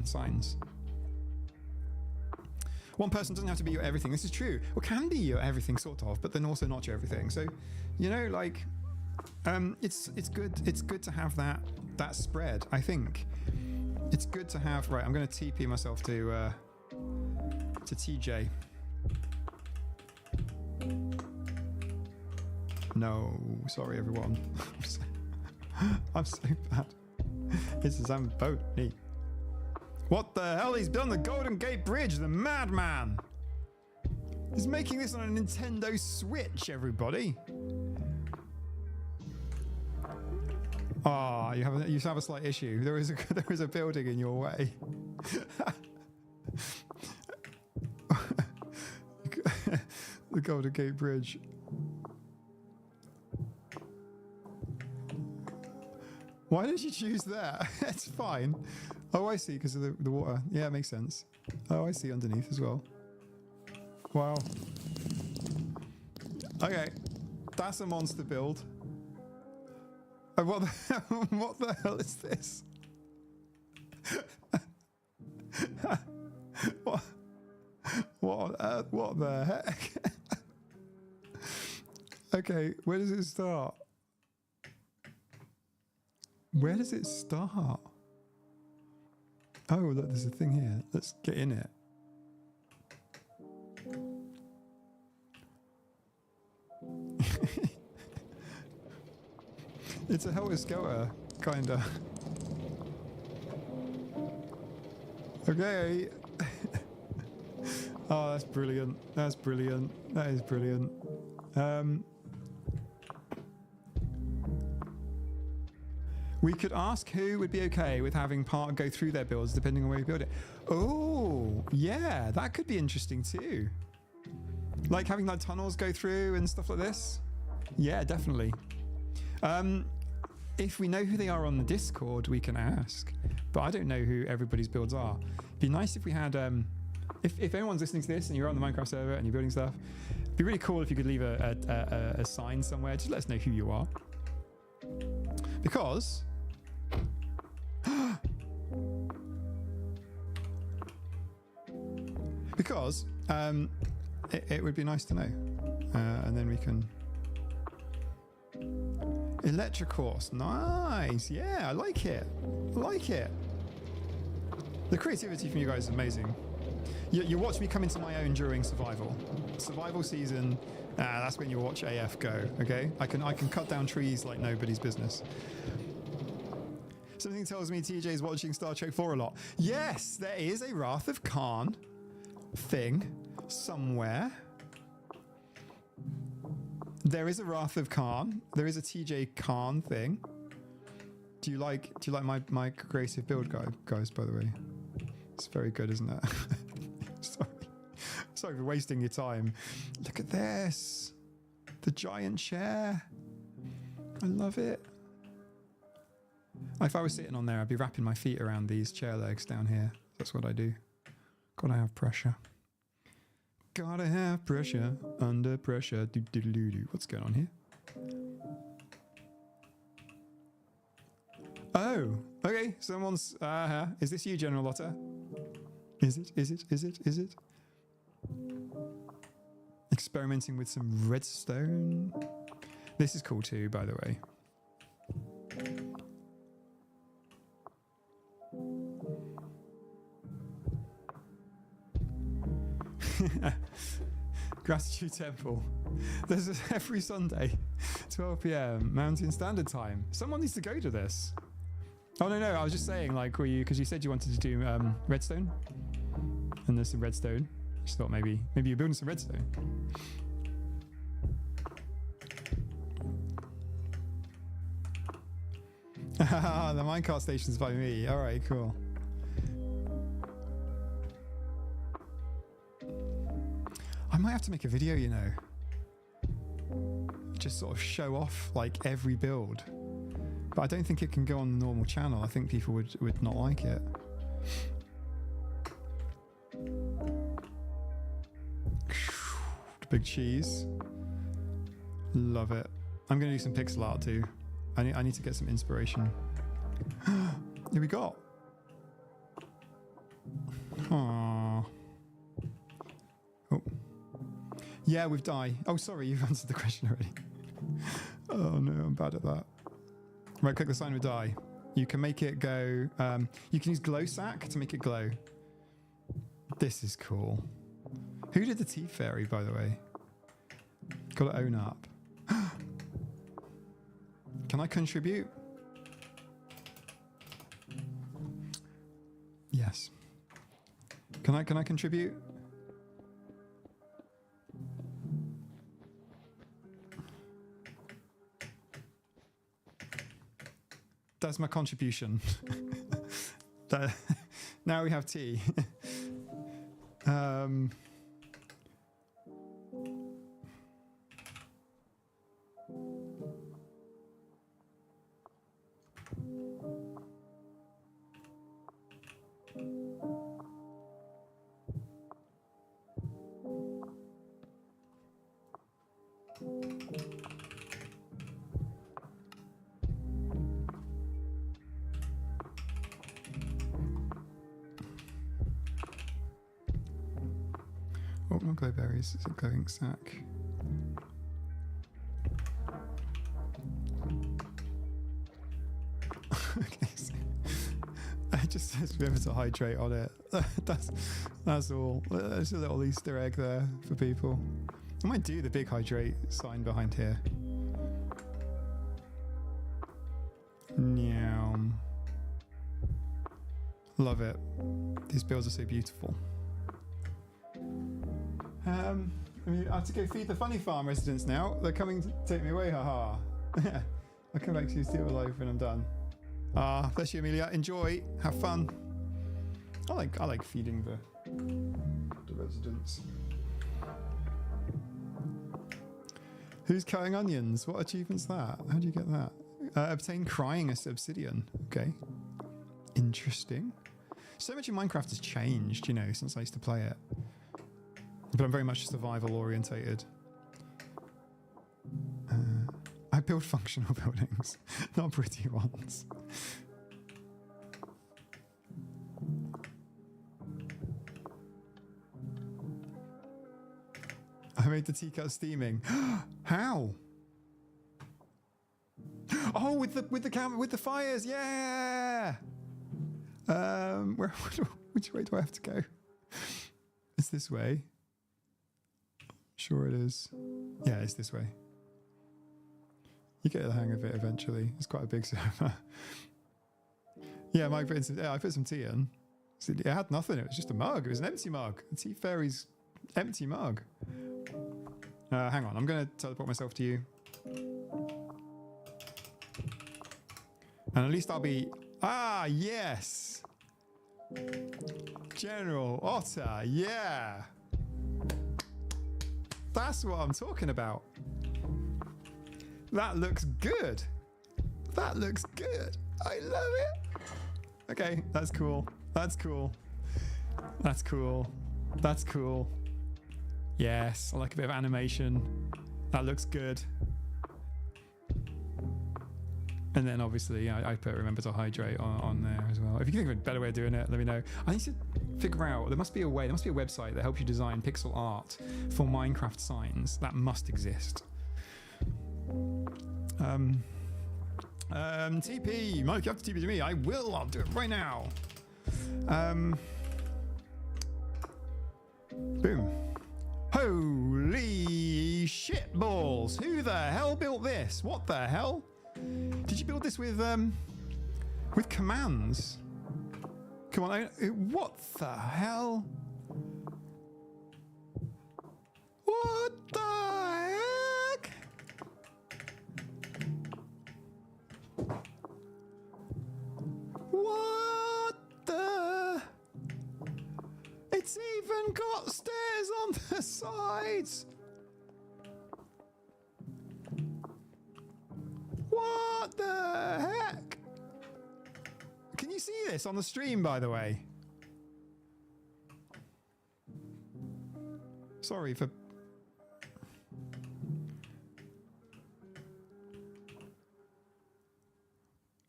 signs. One person doesn't have to be your everything. This is true. Well, can be your everything, sort of, but then also not your everything. So, you know, like, it's good. It's good to have that spread. I think it's good to have. Right, I'm going to TP myself to TJ. No, sorry everyone. I'm so bad. It's a Zamboni. What the hell? He's building the Golden Gate Bridge, the madman. He's making this on a Nintendo Switch, everybody. Ah, you have a slight issue. There is a building in your way. The Golden Gate Bridge. Why did you choose that? It's fine. Oh, I see, because of the water. Yeah, it makes sense. Oh, I see underneath as well. Wow. Okay. That's a monster build. Oh, what the hell is this? What on earth? What the heck? Okay, where does it start? Where does it start? Oh, look, there's a thing here. Let's get in it. It's a Helter Skelter, kinda. Okay. Oh, that's brilliant. That's brilliant. That is brilliant. We could ask who would be okay with having part go through their builds depending on where you build it. Oh, yeah, that could be interesting too. Like having like tunnels go through and stuff like this. Yeah, definitely. If we know who they are on the Discord, we can ask. But I don't know who everybody's builds are. It'd be nice if we had, if anyone's listening to this and you're on the Minecraft server and you're building stuff, it'd be really cool if you could leave a sign somewhere. Just let us know who you are. Because it would be nice to know, and then we can. Electrocourse, nice. Yeah, I like it. I like it. The creativity from you guys is amazing. You watch me come into my own during survival season. That's when you watch AF go. Okay, I can cut down trees like nobody's business. Something tells me TJ's watching Star Trek 4 a lot. Yes, there is a Wrath of Khan thing somewhere. There is a Wrath of Khan. There is a TJ Khan thing. Do you like my creative build guys, by the way? It's very good, isn't it? Sorry for wasting your time. Look at this. The giant chair. I love it. If I was sitting on there, I'd be wrapping my feet around these chair legs down here. That's what I do. Gotta have pressure. Gotta have pressure. Under pressure. Do. What's going on here? Oh, okay. Someone's... is this you, General Lotta? Is it? Experimenting with some redstone. This is cool too, by the way. Gratitude Temple. There's this every Sunday, 12 p.m. Mountain Standard Time. Someone needs to go to this. Oh no, I was just saying, like, were you? Because you said you wanted to do redstone, and there's some redstone. Just thought maybe you're building some redstone. The minecart station's by me. All right, cool. I might have to make a video, you know. Just sort of show off like every build. But I don't think it can go on the normal channel. I think people would not like it. Big cheese. Love it. I'm going to do some pixel art too. I need to get some inspiration. Here we go. Aww. Oh. Yeah, with dye. Oh, sorry, you've answered the question already. Oh no, I'm bad at that. Right, click the sign with dye. You can make it go... you can use glow sack to make it glow. This is cool. Who did the Teeth Fairy, by the way? Got to own up. Can I contribute? Yes. Can I contribute? That's my contribution. Now we have tea. Oh, not glowberries, it's a glowing sack. Okay, so it just says remember to hydrate on it. That's all. There's a little Easter egg there for people. I might do the big hydrate sign behind here. Meow. Love it. These builds are so beautiful. I have to go feed the Funny Farm residents now. They're coming to take me away, haha. I'll come back to you still alive when I'm done. Ah, bless you, Amelia. Enjoy. Have fun. I like feeding the residents. Who's cutting onions? What achievement's that? How do you get that? Obtain crying as obsidian. Okay. Interesting. So much in Minecraft has changed, you know, since I used to play it. But I'm very much survival orientated. I build functional buildings, not pretty ones. I made the teacup steaming. How? Oh, with the camera, with the fires, yeah. Which way do I have to go? It's this way. Sure it is. Yeah, it's this way. You get the hang of it eventually. It's quite a big server. Yeah, Mike, for instance, I put some tea in. It had nothing. It was just a mug. It was an empty mug. The Tea Fairy's empty mug. Hang on. I'm going to teleport myself to you. And at least I'll be... Ah, yes! General Otter, yeah! That's what I'm talking about. That looks good. That looks good. I love it. Okay, that's cool. That's cool. That's cool. That's cool. Yes, I like a bit of animation. That looks good. And then obviously I put remember to hydrate on there as well. If you can think of a better way of doing it, let me know. I need to figure out, there must be a way, there must be a website that helps you design pixel art for Minecraft signs. That must exist. TP, Mike, you have to TP to me. I will, I'll do it right now. Boom. Holy shit balls. Who the hell built this? What the hell? Did you build this with commands? Come on, what the hell? What the heck? What the? It's even got stairs on the sides. What the heck? Can you see this on the stream, by the way? Sorry for... Do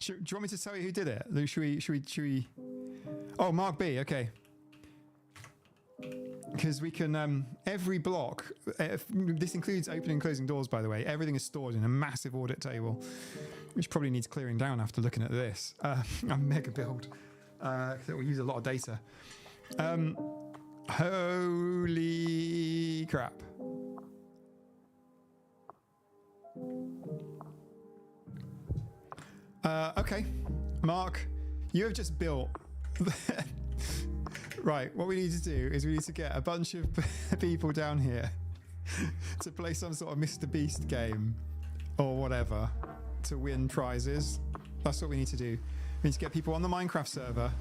you want me to tell you who did it? Should we... Oh, Mark B, okay. Because we can, every block, this includes opening and closing doors, by the way. Everything is stored in a massive audit table, which probably needs clearing down after looking at this. A mega build. That will use a lot of data. Holy crap. Okay, Mark, you have just built... Right, what we need to do is we need to get a bunch of people down here to play some sort of Mr. Beast game or whatever to win prizes. That's what we need to do. We need to get people on the Minecraft server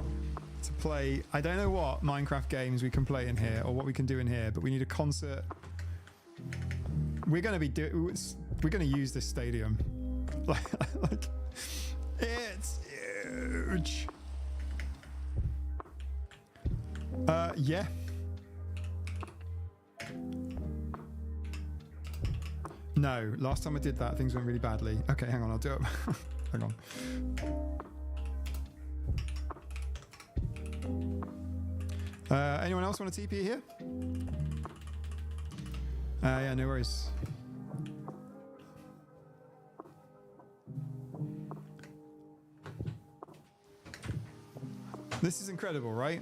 to play. I don't know what Minecraft games we can play in here or what we can do in here, but we need a concert. We're going to use this stadium. like it's huge. Yeah. No, last time I did that, things went really badly. Okay, hang on, I'll do it. Hang on. Anyone else want a TP here? Yeah, no worries. This is incredible, right?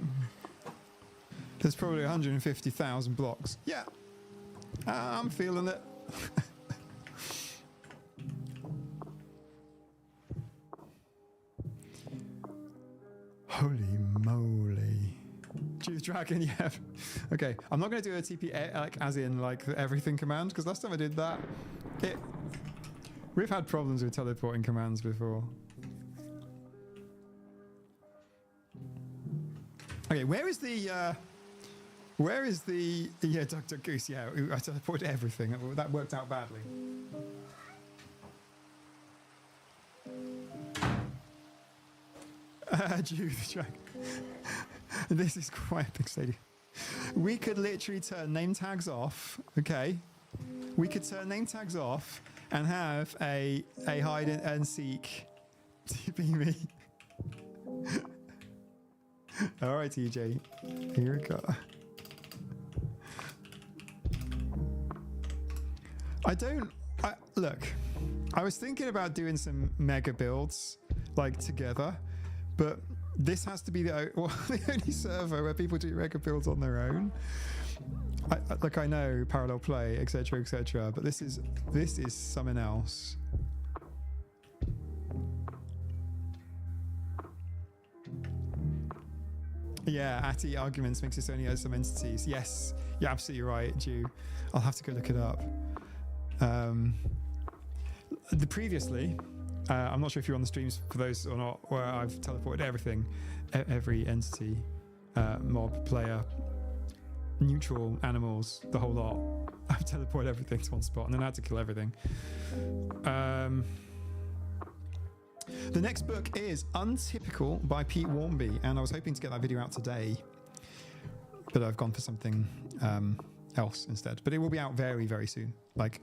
There's probably 150,000 blocks. Yeah, I'm feeling it. Holy moly. Choose dragon, yeah. Okay, I'm not going to do a TP like as in like the everything command, because last time I did that, we've had problems with teleporting commands before. Okay, where is the yeah, Duck Goose, yeah, I teleported everything. That worked out badly. Jew the dragon. This is quite a big stadium. We could literally turn name tags off, okay? We could turn name tags off and have a hide and seek TP me. Alright, TJ. Here we go. Look, I was thinking about doing some mega builds, like, together, but this has to be the only server where people do mega builds on their own. I know parallel play, etc., but this is something else. Yeah, ATI arguments makes this only as some entities. Yes, you're absolutely right, Jew. I'll have to go look it up. Previously, I'm not sure if you're on the streams for those or not, where I've teleported everything, every entity, mob, player, neutral, animals, the whole lot. I've teleported everything to one spot, and then I had to kill everything. The next book is Untypical by Pete Warmby, and I was hoping to get that video out today, but I've gone for something else instead. But it will be out very, very soon, like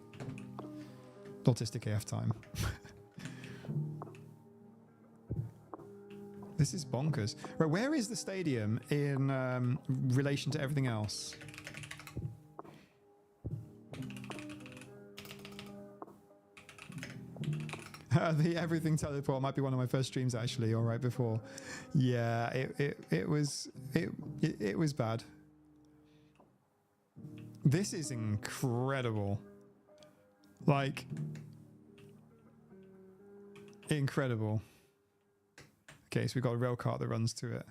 autistic AF time. This is bonkers. Right, where is the stadium in relation to everything else? The everything teleport might be one of my first streams actually, or right before. Yeah, it was bad. This is incredible. Like, incredible. Okay, so we've got a rail cart that runs to it.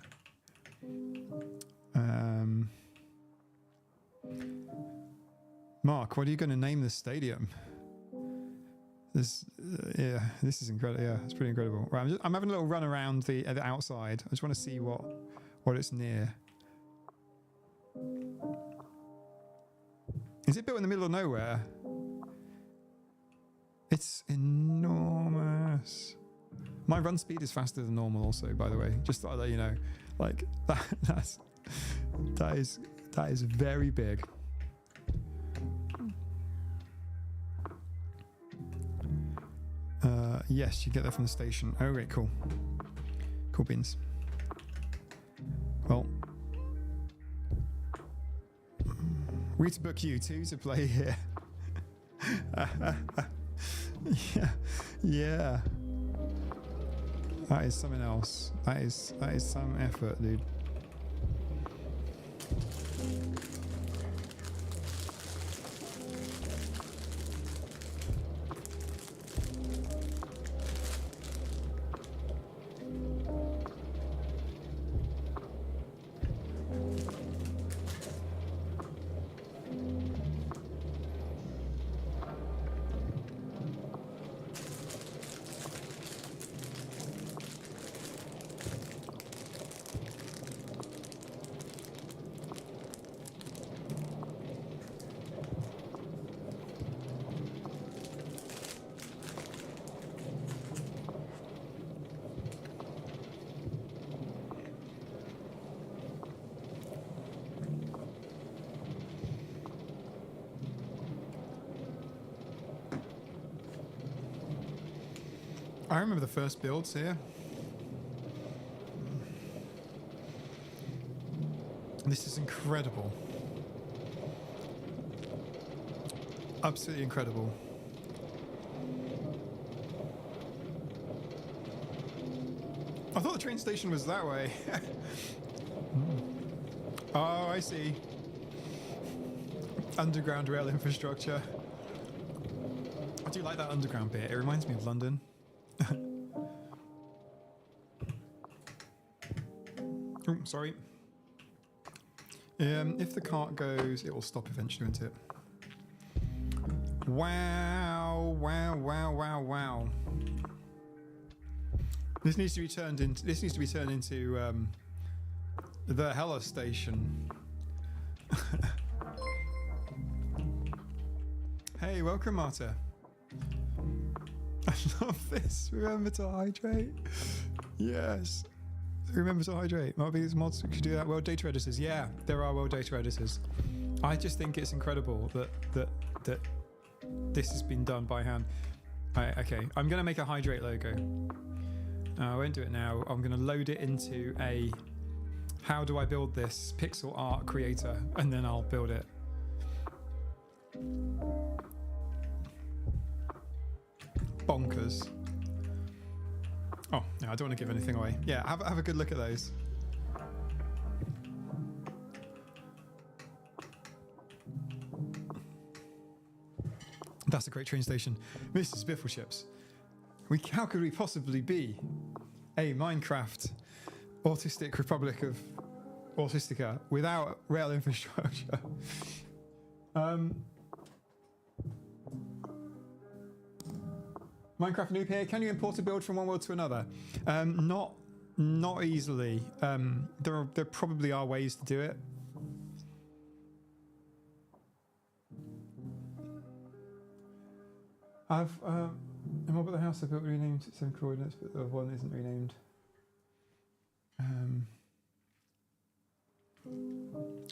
Mark, what are you going to name this stadium? This is incredible. Yeah, it's pretty incredible. Right, I'm having a little run around the outside. I just want to see what it's near. Is it built in the middle of nowhere? It's enormous. My run speed is faster than normal also, by the way. Just thought I'd let you know. Like, that is very big. Yes, you get that from the station. Oh, great, cool. Cool beans. Well, we need to book you too to play here. Yeah. That is something else. That is some effort, dude. I remember the first builds here. This is incredible. Absolutely incredible. I thought the train station was that way. Oh, I see. Underground rail infrastructure. I do like that underground bit. It reminds me of London. Oh, sorry. If the cart goes, it will stop eventually, won't it? Wow, wow, wow, wow, wow. This needs to be turned into the Hella station. Hey, welcome, Marta. I love this. Remember to hydrate. Yes. Remember to hydrate. Might be these mods could do that. World data editors. Yeah, there are world data editors. I just think it's incredible that this has been done by hand. Okay, I'm going to make a hydrate logo. I won't do it now. I'm going to load it into a how do I build this pixel art creator, and then I'll build it. Bonkers. Oh, no, I don't want to give anything away. Yeah, have a good look at those. That's a great train station. Mrs. Biffleships. How could we possibly be a Minecraft autistic Republic of Autistica without rail infrastructure? Minecraft noob here. Can you import a build from one world to another? Not easily. There probably are ways to do it. I've a mob at the house I built renamed 7 coordinates, but the one isn't renamed.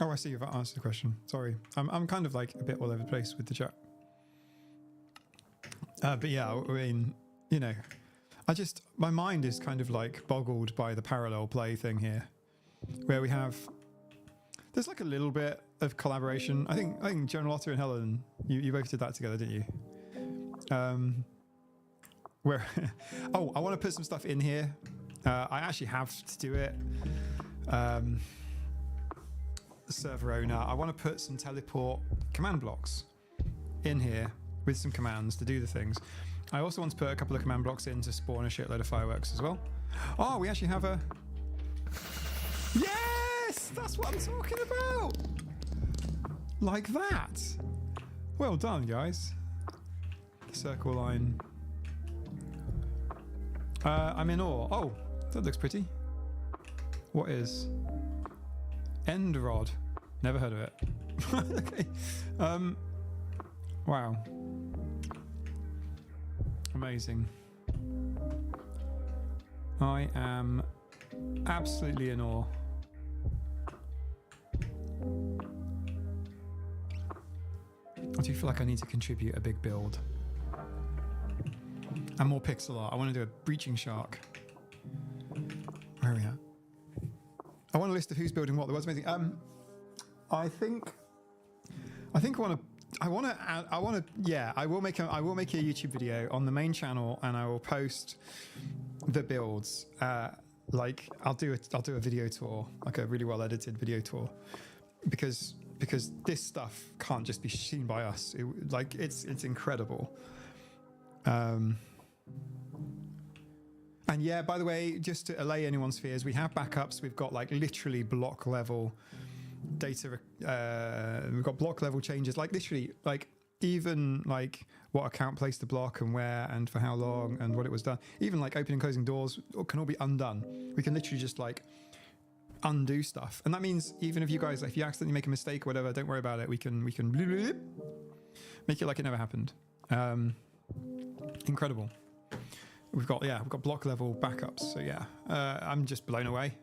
Oh, I see. You've answered the question. Sorry, I'm kind of like a bit all over the place with the chat. But yeah, I mean, you know, my mind is kind of like boggled by the parallel play thing here, where there's like a little bit of collaboration. I think General Otter and Helen, you both did that together, didn't you? Where, oh, I want to put some stuff in here. I actually have to do it. Server owner, I want to put some teleport command blocks in here with some commands to do the things. I also want to put a couple of command blocks in to spawn a shitload of fireworks as well. Oh, we actually have a... Yes! That's what I'm talking about! Like that. Well done, guys. Circle line. I'm in awe. Oh, that looks pretty. What is? End rod. Never heard of it. Okay. Wow. Amazing. I am absolutely in awe. I do feel like I need to contribute a big build. And more pixel art. I want to do a breaching shark. Where are we at? I want a list of who's building what. The world's amazing. I will make a YouTube video on the main channel, and I will post the builds. Like I'll do a video tour, like a really well edited video tour, because this stuff can't just be seen by us. It's incredible. And yeah, by the way, just to allay anyone's fears, we have backups. We've got like literally block level data. We've got block level changes, like literally, like even like what account placed the block and where and for how long and what it was done. Even like opening and closing doors can all be undone. We can literally just like undo stuff, and that means even if you guys, if you accidentally make a mistake or whatever, don't worry about it. We can make it like it never happened. Incredible. We've got block level backups. So yeah, I'm just blown away.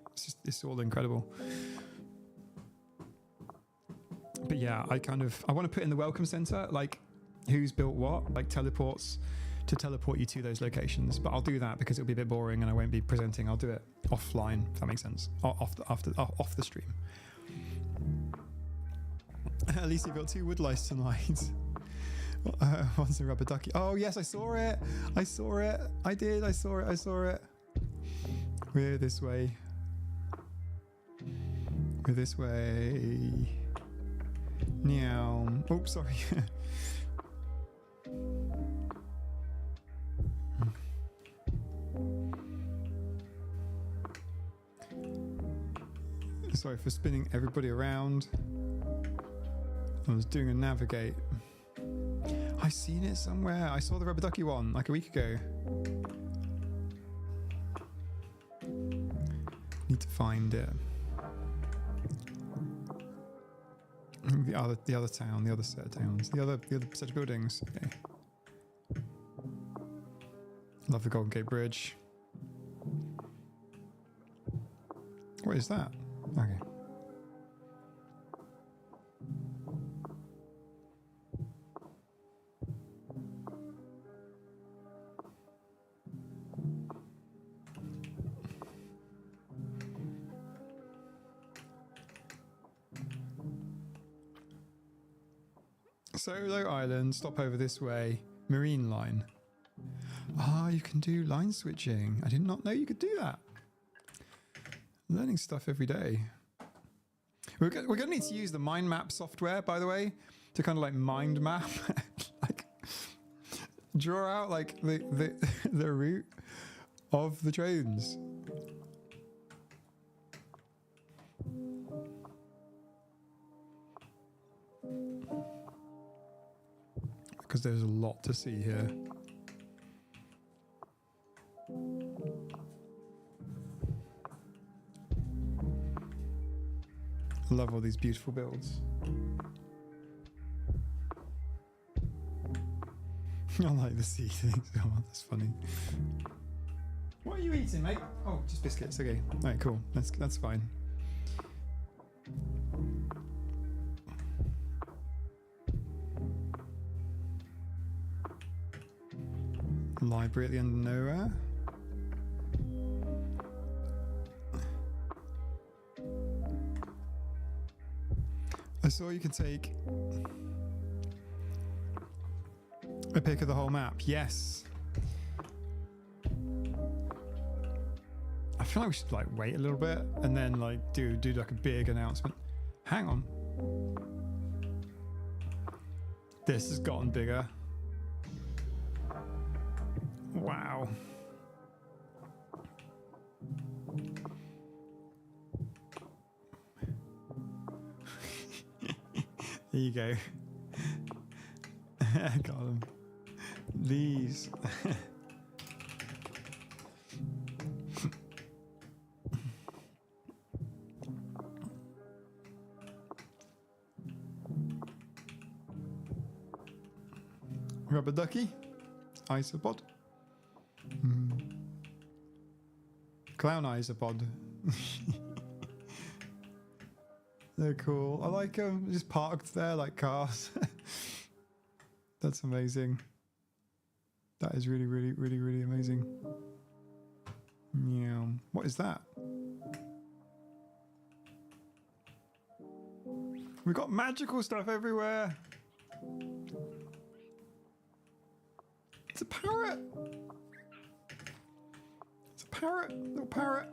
It's all incredible. But yeah, I want to put in the welcome center, like who's built what, like teleports to teleport you to those locations. But I'll do that because it'll be a bit boring and I won't be presenting. I'll do it offline, if that makes sense, off the stream. At least you've got 2 wood lice tonight. Once a rubber ducky. Oh yes, I saw it. I saw it. I did. I saw it. I saw it. We're this way. We're this way. Meow. Oh, sorry. Sorry for spinning everybody around. I was doing a navigate. I seen it somewhere. I saw the rubber ducky one like a week ago. Need to find it. The other town, the other set of towns, the other set of buildings. Okay. Love the Golden Gate Bridge. What is that? Okay. Solo Island, stop over this way. Marine line. Ah, you can do line switching. I did not know you could do that. Learning stuff every day. We're going to need to use the mind map software, by the way, to kind of like mind map, like draw out like the route of the trains. Because there's a lot to see here. I love all these beautiful builds. I like the sea things. Oh, that's funny. What are you eating, mate? Oh, just biscuits. Okay. All right, cool. That's fine. Library at the end of nowhere. I saw you can take a pic of the whole map. Yes. I feel like we should like wait a little bit and then like do like a big announcement. Hang on. This has gotten bigger. Wow. There you go. Got them. These. Rubber ducky. Isopod. Clown isopod. They're cool. I like them. Just parked there like cars. That's amazing. That is really, really, really, really amazing. Meow. What is that? We've got magical stuff everywhere. It's a parrot. It's a parrot. Little parrot.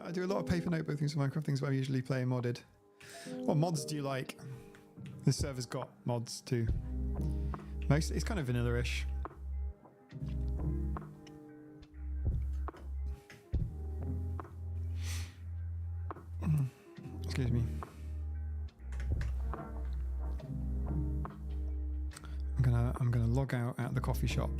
I do a lot of paper notebook things for Minecraft things, but I usually play modded. What mods do you like? This server's got mods too. It's kind of vanilla-ish. Excuse me. I'm gonna log out at the coffee shop.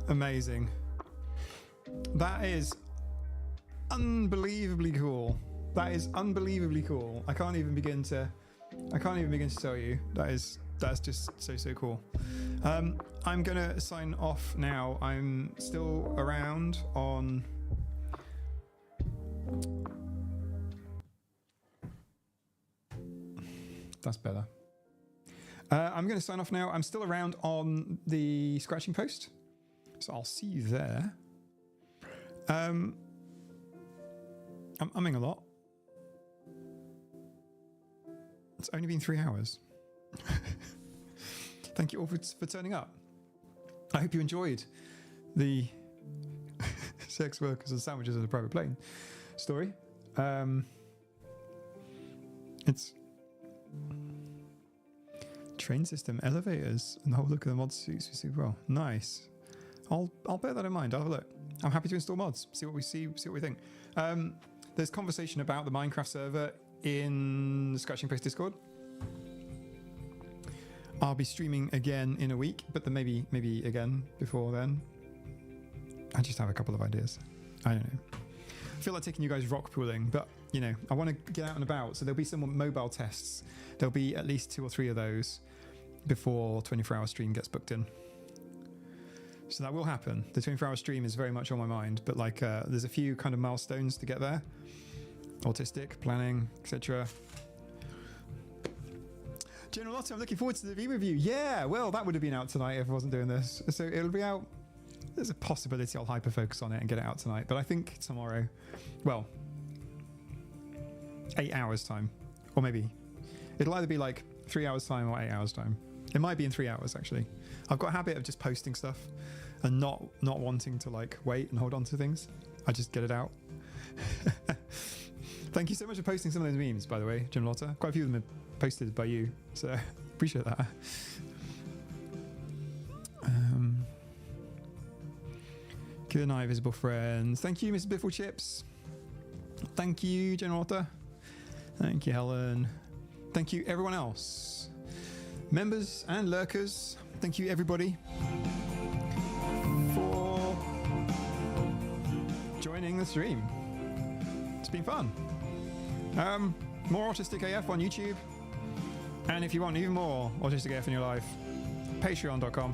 Amazing. That is unbelievably cool. That is unbelievably cool. I can't even begin to tell you. That's just so cool. I'm going to sign off now. I'm still around on... That's better. I'm going to sign off now. I'm still around on the scratching post, so I'll see you there. I'm umming a lot. It's only been 3 hours. Thank you all for turning up. I hope you enjoyed the sex workers and sandwiches in a private plane story. It's train system, elevators, and the whole look of the mod suits we see well. Nice. I'll bear that in mind. I'll have a look. I'm happy to install mods. See what we see. See what we think. There's conversation about the Minecraft server in the Scratching Post Discord. I'll be streaming again in a week, but then maybe again before then. I just have a couple of ideas. I don't know. I feel like taking you guys rock pooling, but you know, I want to get out and about. So there'll be some mobile tests. There'll be at least 2 or 3 of those before 24-hour stream gets booked in. So that will happen. The 24-hour stream is very much on my mind, but like there's a few kind of milestones to get there. Autistic, planning, etc. General Otto, I'm looking forward to the V review. Yeah, well, that would have been out tonight if I wasn't doing this. So it'll be out. There's a possibility I'll hyper-focus on it and get it out tonight, but I think tomorrow, well, 8 hours time, or maybe it'll either be like 3 hours time or 8 hours time. It might be in 3 hours actually. I've got a habit of just posting stuff and not wanting to like wait and hold on to things. I just get it out. Thank you so much for posting some of those memes, by the way, General Otter. Quite a few of them are posted by you, so appreciate that. Good night, visible friends. Thank you, Mr. Biffle Chips. Thank you, General Otter. Thank you, Helen. Thank you, everyone else. Members and lurkers. Thank you, everybody, for joining the stream. It's been fun. More Autistic AF on YouTube. And if you want even more Autistic AF in your life, patreon.com